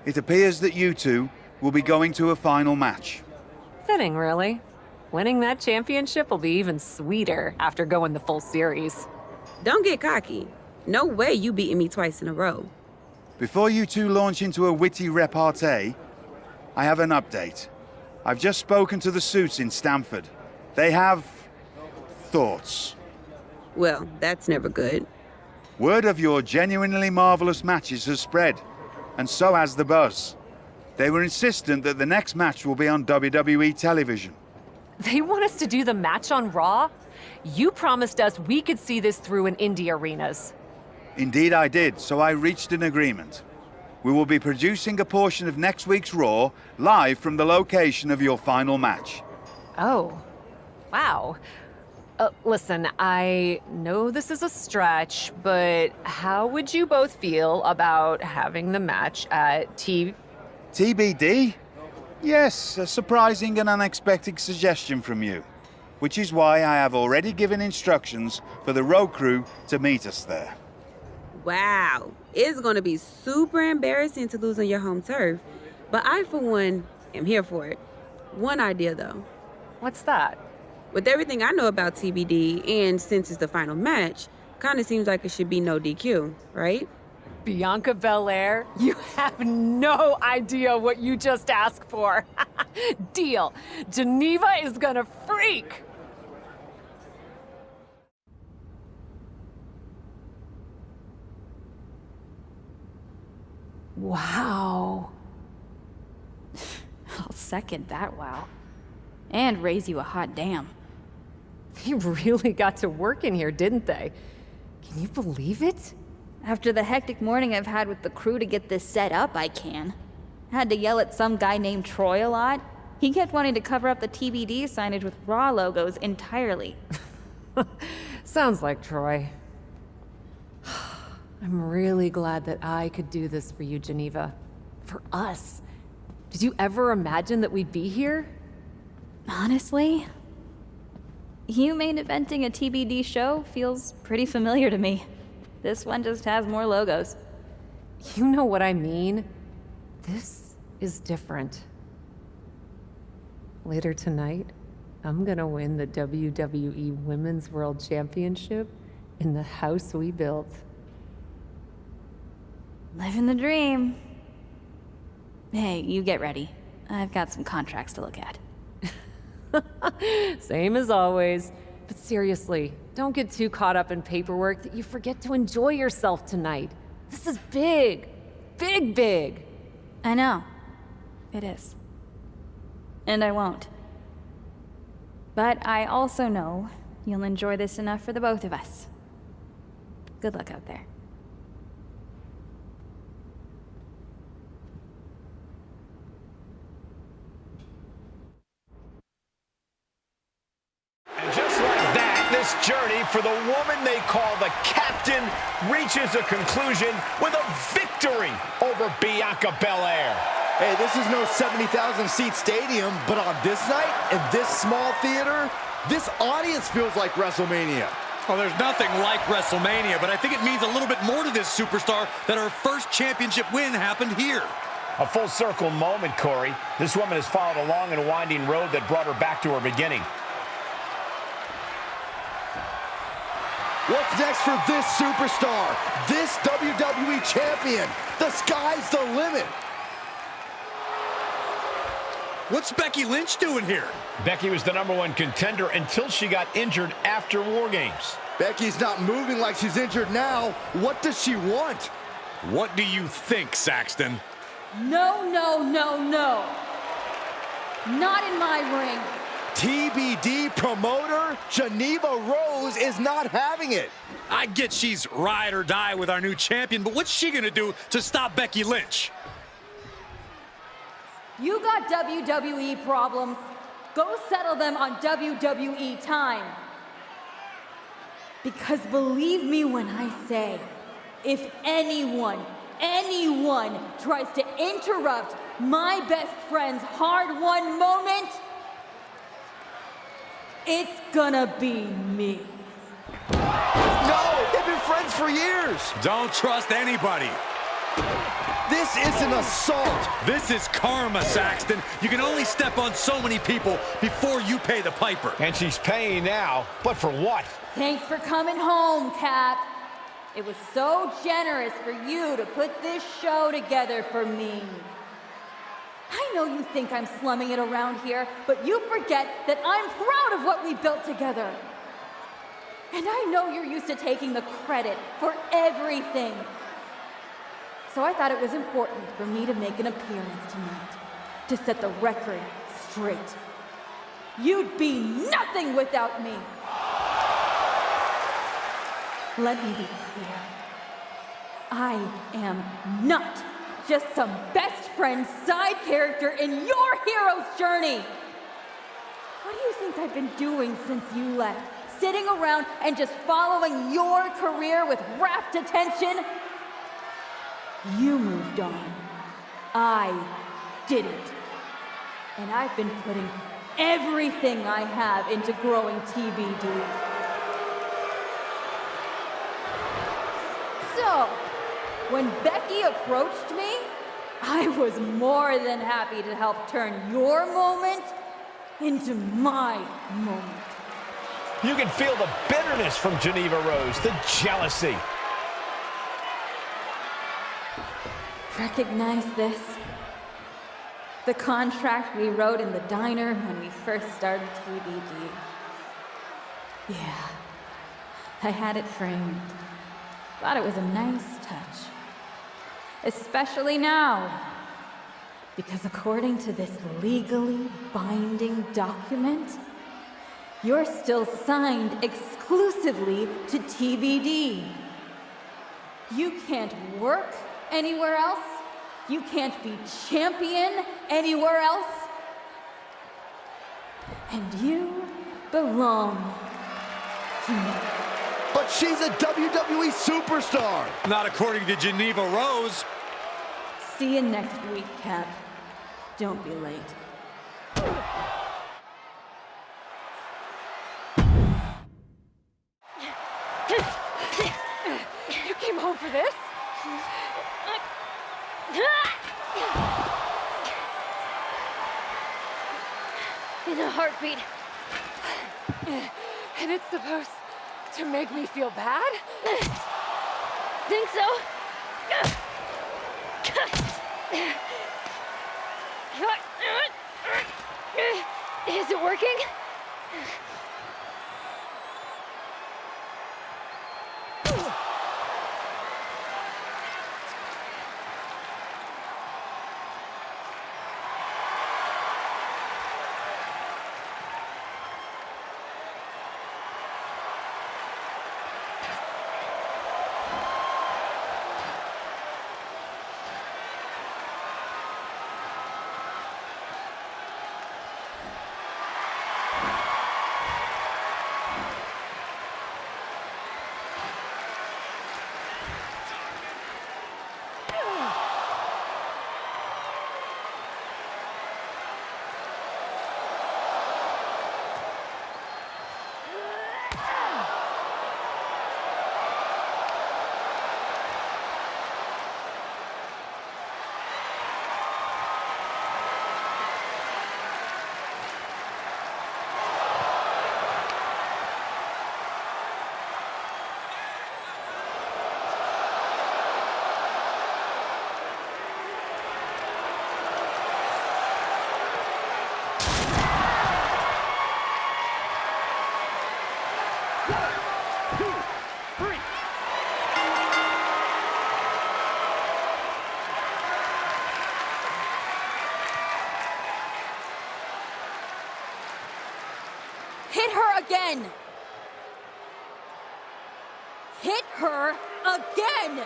S8: it appears that you two will be going to a final match.
S5: Fitting, really. Winning that championship will be even sweeter after going the full series.
S19: Don't get cocky. No way you beating me twice in a row.
S8: Before you two launch into a witty repartee, I have an update. I've just spoken to the suits in Stamford. They have thoughts.
S19: Well, that's never good.
S8: Word of your genuinely marvelous matches has spread, and so has the buzz. They were insistent that the next match will be on WWE television.
S5: They want us to do the match on Raw? You promised us we could see this through in indie arenas.
S8: Indeed I did, so I reached an agreement. We will be producing a portion of next week's Raw live from the location of your final match.
S5: Oh, wow. Listen, I know this is a stretch, but how would you both feel about having the match at
S8: TBD? Yes, a surprising and unexpected suggestion from you, which is why I have already given instructions for the road crew to meet us there.
S19: Wow, it's gonna be super embarrassing to lose on your home turf, but I, for one, am here for it. One idea, though.
S5: What's that?
S19: With everything I know about TBD, and since it's the final match, kinda seems like it should be no DQ, right?
S5: Bianca Belair? You have no idea what you just asked for. Deal. Geneva is gonna freak. Wow.
S18: I'll second that wow. And raise you a hot damn.
S5: They really got to work in here, didn't they? Can you believe it?
S18: After the hectic morning I've had with the crew to get this set up, I can. Had to yell at some guy named Troy a lot. He kept wanting to cover up the TBD signage with Raw logos entirely.
S5: Sounds like Troy. I'm really glad that I could do this for you, Geneva. For us. Did you ever imagine that we'd be here?
S18: Honestly, you main eventing a TBD show feels pretty familiar to me. This one just has more logos.
S5: You know what I mean? This is different. Later tonight, I'm gonna win the WWE Women's World Championship in the house we built.
S18: Living the dream. Hey, you get ready. I've got some contracts to look at.
S5: Same as always. But seriously, don't get too caught up in paperwork that you forget to enjoy yourself tonight. This is big. Big, big.
S18: I know. It is. And I won't. But I also know you'll enjoy this enough for the both of us. Good luck out there.
S13: This journey for the woman they call the Captain reaches a conclusion with a victory over Bianca Belair.
S21: Hey, this is no 70,000 seat stadium, but on this night, in this small theater, this audience feels like WrestleMania.
S14: Well, there's nothing like WrestleMania, but I think it means a little bit more to this superstar that her first championship win happened here.
S13: A full circle moment, Corey. This woman has followed a long and winding road that brought her back to her beginning.
S21: What's next for this superstar? This WWE champion? The sky's the limit.
S14: What's Becky Lynch doing here?
S13: Becky was the #1 contender until she got injured after War Games.
S21: Becky's not moving like she's injured now. What does she want?
S14: What do you think, Saxton?
S11: No, no, no, no. Not in my ring.
S21: TBD promoter Geneva Rose is not having it.
S14: I get she's ride or die with our new champion, but what's she gonna do to stop Becky Lynch?
S11: You got WWE problems. Go settle them on WWE time. Because believe me when I say, if anyone tries to interrupt my best friend's hard-won moment, it's gonna be me.
S21: No, they've been friends for years.
S14: Don't trust anybody.
S21: This is an assault.
S14: This is karma, Saxton. You can only step on so many people before you pay the piper.
S13: And she's paying now, but for what?
S11: Thanks for coming home, Cap. It was so generous for you to put this show together for me. I know you think I'm slumming it around here, but you forget that I'm proud of what we built together. And I know you're used to taking the credit for everything. So I thought it was important for me to make an appearance tonight, to set the record straight. You'd be nothing without me. Let me be clear. I am not just some best friend side character in your hero's journey. What do you think I've been doing since you left? Sitting around and just following your career with rapt attention? You moved on. I didn't. And I've been putting everything I have into growing TBD. So, when Becky approached me, I was more than happy to help turn your moment into my moment.
S13: You can feel the bitterness from Geneva Rose, the jealousy.
S11: Recognize this? The contract we wrote in the diner when we first started TBD. Yeah, I had it framed. Thought it was a nice touch. Especially now. Because according to this legally binding document, you're still signed exclusively to TBD. You can't work anywhere else. You can't be champion anywhere else. And you belong to me.
S21: But she's a WWE superstar.
S14: Not according to Geneva Rose.
S11: See you next week, Cap. Don't be late.
S5: You came home for this?
S11: In a heartbeat.
S5: And it's supposed to make me feel bad?
S11: Think so? Is it working?
S2: Hit her again! Hit her again!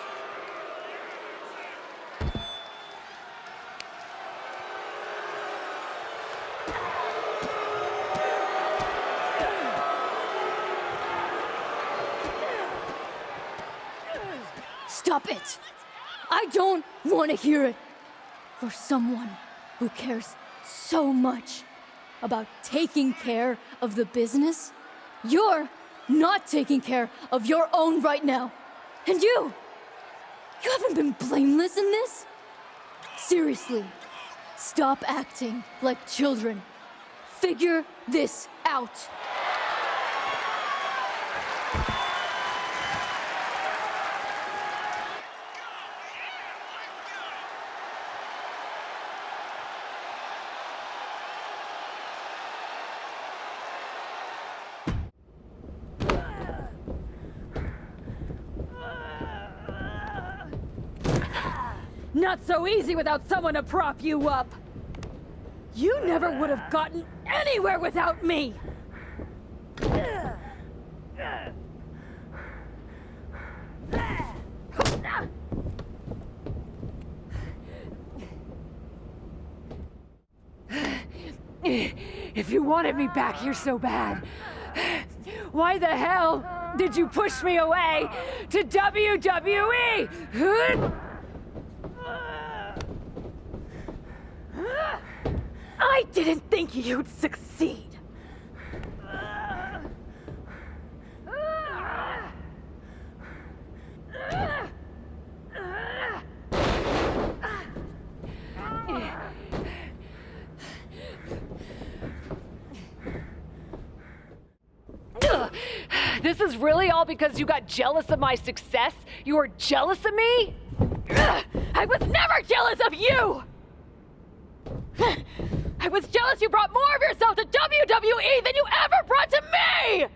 S11: Stop it! I don't want to hear it. For someone who cares so much about taking care of the business, you're not taking care of your own right now. And you haven't been blameless in this? Seriously, stop acting like children. Figure this out.
S5: Not so easy without someone to prop you up. You never would have gotten anywhere without me. If you wanted me back here so bad, why the hell did you push me away to WWE? I didn't think you'd succeed. This is really all because you got jealous of my success? You were jealous of me? I was never jealous of you! I was jealous you brought more of yourself to WWE than you ever brought to me!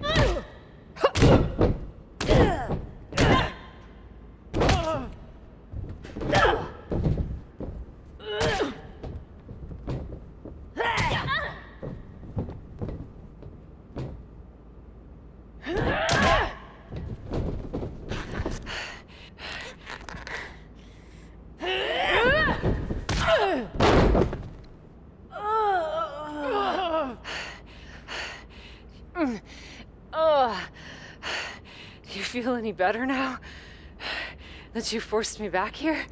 S5: Do you feel any better now? That you forced me back here?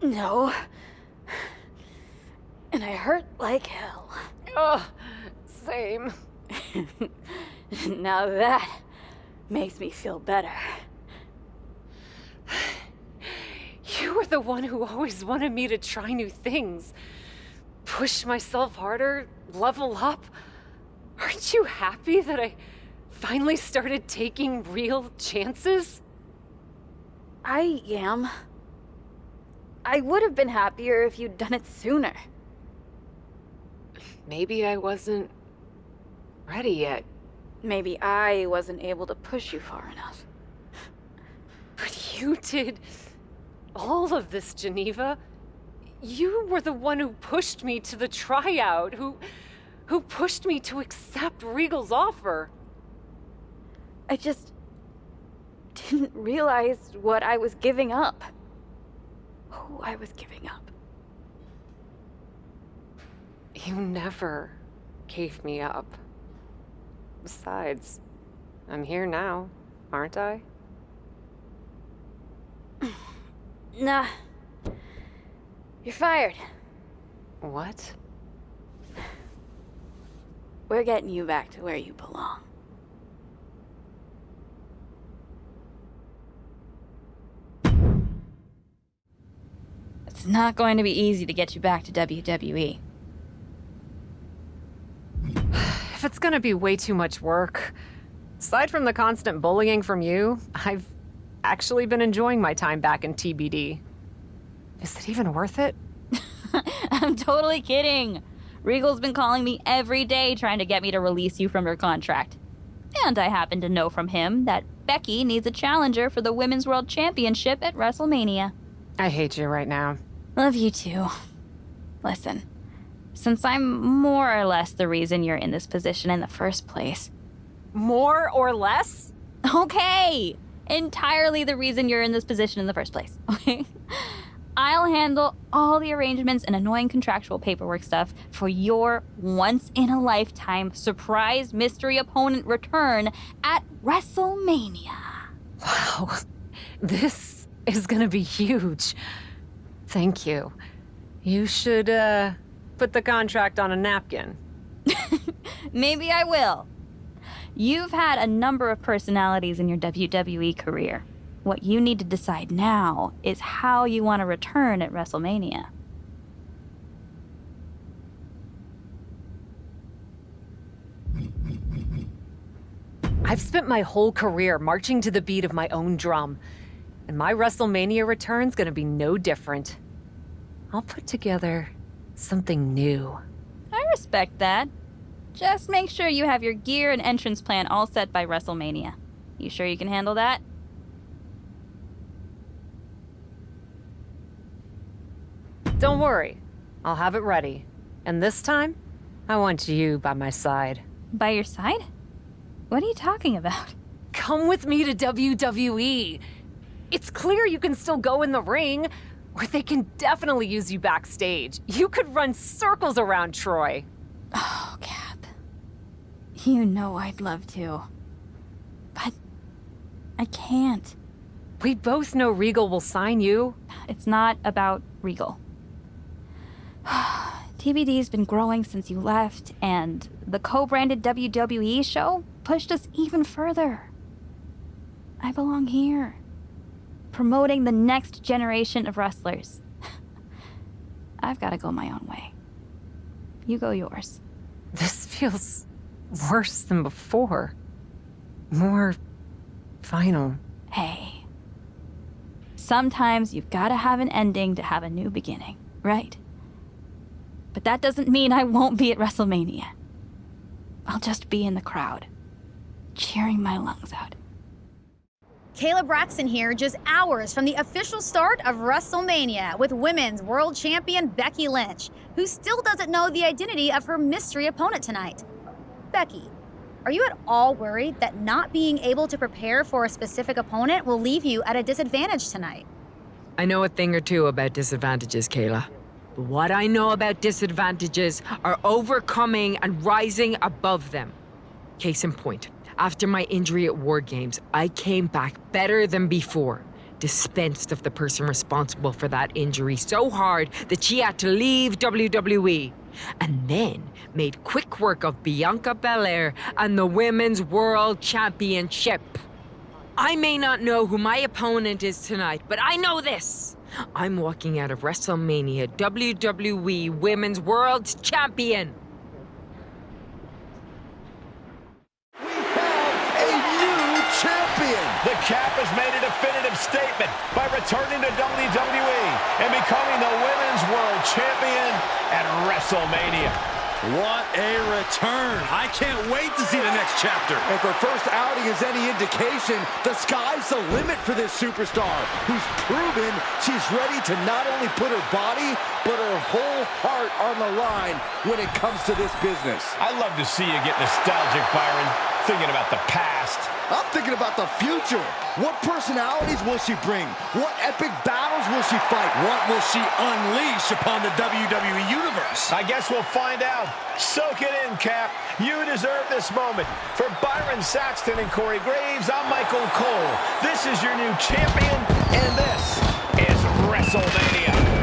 S18: No. And I hurt like hell.
S5: Same.
S18: Now that makes me feel better.
S5: You were the one who always wanted me to try new things. Push myself harder, level up. Aren't you happy that I finally started taking real chances?
S18: I am. I would have been happier if you'd done it sooner.
S5: Maybe I wasn't ready yet.
S18: Maybe I wasn't able to push you far enough.
S5: But you did all of this, Geneva. You were the one who pushed me to the tryout, who pushed me to accept Regal's offer.
S18: I just didn't realize what I was giving up. Who I was giving up.
S5: You never gave me up. Besides, I'm here now, aren't I?
S18: Nah. You're fired.
S5: What?
S18: We're getting you back to where you belong. It's not going to be easy to get you back to WWE.
S5: If it's gonna be way too much work, aside from the constant bullying from you, I've actually been enjoying my time back in TBD. Is it even worth it?
S4: I'm totally kidding. Regal's been calling me every day trying to get me to release you from your contract. And I happen to know from him that Becky needs a challenger for the Women's World Championship at WrestleMania.
S5: I hate you right now.
S4: Love you too. Listen, since I'm more or less the reason you're in this position in the first place.
S5: More or less?
S4: Okay! Entirely the reason you're in this position in the first place, okay? I'll handle all the arrangements and annoying contractual paperwork stuff for your once-in-a-lifetime surprise mystery opponent return at WrestleMania.
S5: Wow, this is gonna be huge. Thank you. You should, put the contract on a napkin.
S4: Maybe I will. You've had a number of personalities in your WWE career. What you need to decide now is how you want to return at WrestleMania.
S5: I've spent my whole career marching to the beat of my own drum, and my WrestleMania return's gonna be no different. I'll put together something new.
S4: I respect that. Just make sure you have your gear and entrance plan all set by WrestleMania. You sure you can handle that?
S5: Don't worry, I'll have it ready. And this time, I want you by my side.
S4: By your side? What are you talking about?
S5: Come with me to WWE. It's clear you can still go in the ring, or they can definitely use you backstage. You could run circles around Troy.
S4: Oh, Cap. You know I'd love to. But I can't.
S5: We both know Regal will sign you.
S4: It's not about Regal. TBD's been growing since you left, and the co-branded WWE show pushed us even further. I belong here, promoting the next generation of wrestlers. I've got to go my own way. You go yours.
S5: This feels worse than before. More final.
S4: Hey, sometimes you've got to have an ending to have a new beginning, right? But that doesn't mean I won't be at WrestleMania. I'll just be in the crowd, cheering my lungs out.
S3: Kayla Braxton here, just hours from the official start of WrestleMania with Women's World Champion Becky Lynch, who still doesn't know the identity of her mystery opponent tonight. Becky, are you at all worried that not being able to prepare for a specific opponent will leave you at a disadvantage tonight?
S22: I know a thing or two about disadvantages, Kayla. But what I know about disadvantages are overcoming and rising above them. Case in point, after my injury at War Games, I came back better than before. Dispensed of the person responsible for that injury so hard that she had to leave WWE. And then made quick work of Bianca Belair and the Women's World Championship. I may not know who my opponent is tonight, but I know this. I'm walking out of WrestleMania WWE Women's World Champion.
S21: Champion!
S13: The Cap has made a definitive statement by returning to WWE and becoming the Women's World Champion at WrestleMania.
S21: What a return! I can't wait to see the next chapter. If her first outing is any indication, the sky's the limit for this superstar, who's proven she's ready to not only put her body, but her whole heart on the line when it comes to this business.
S13: I love to see you get nostalgic, Byron, thinking about the past.
S21: I'm thinking about the future. What personalities will she bring? What epic battles will she fight? What will she unleash upon the WWE Universe?
S13: I guess we'll find out. Soak it in, Cap. You deserve this moment. For Byron Saxton and Corey Graves, I'm Michael Cole. This is your new champion, and this is WrestleMania.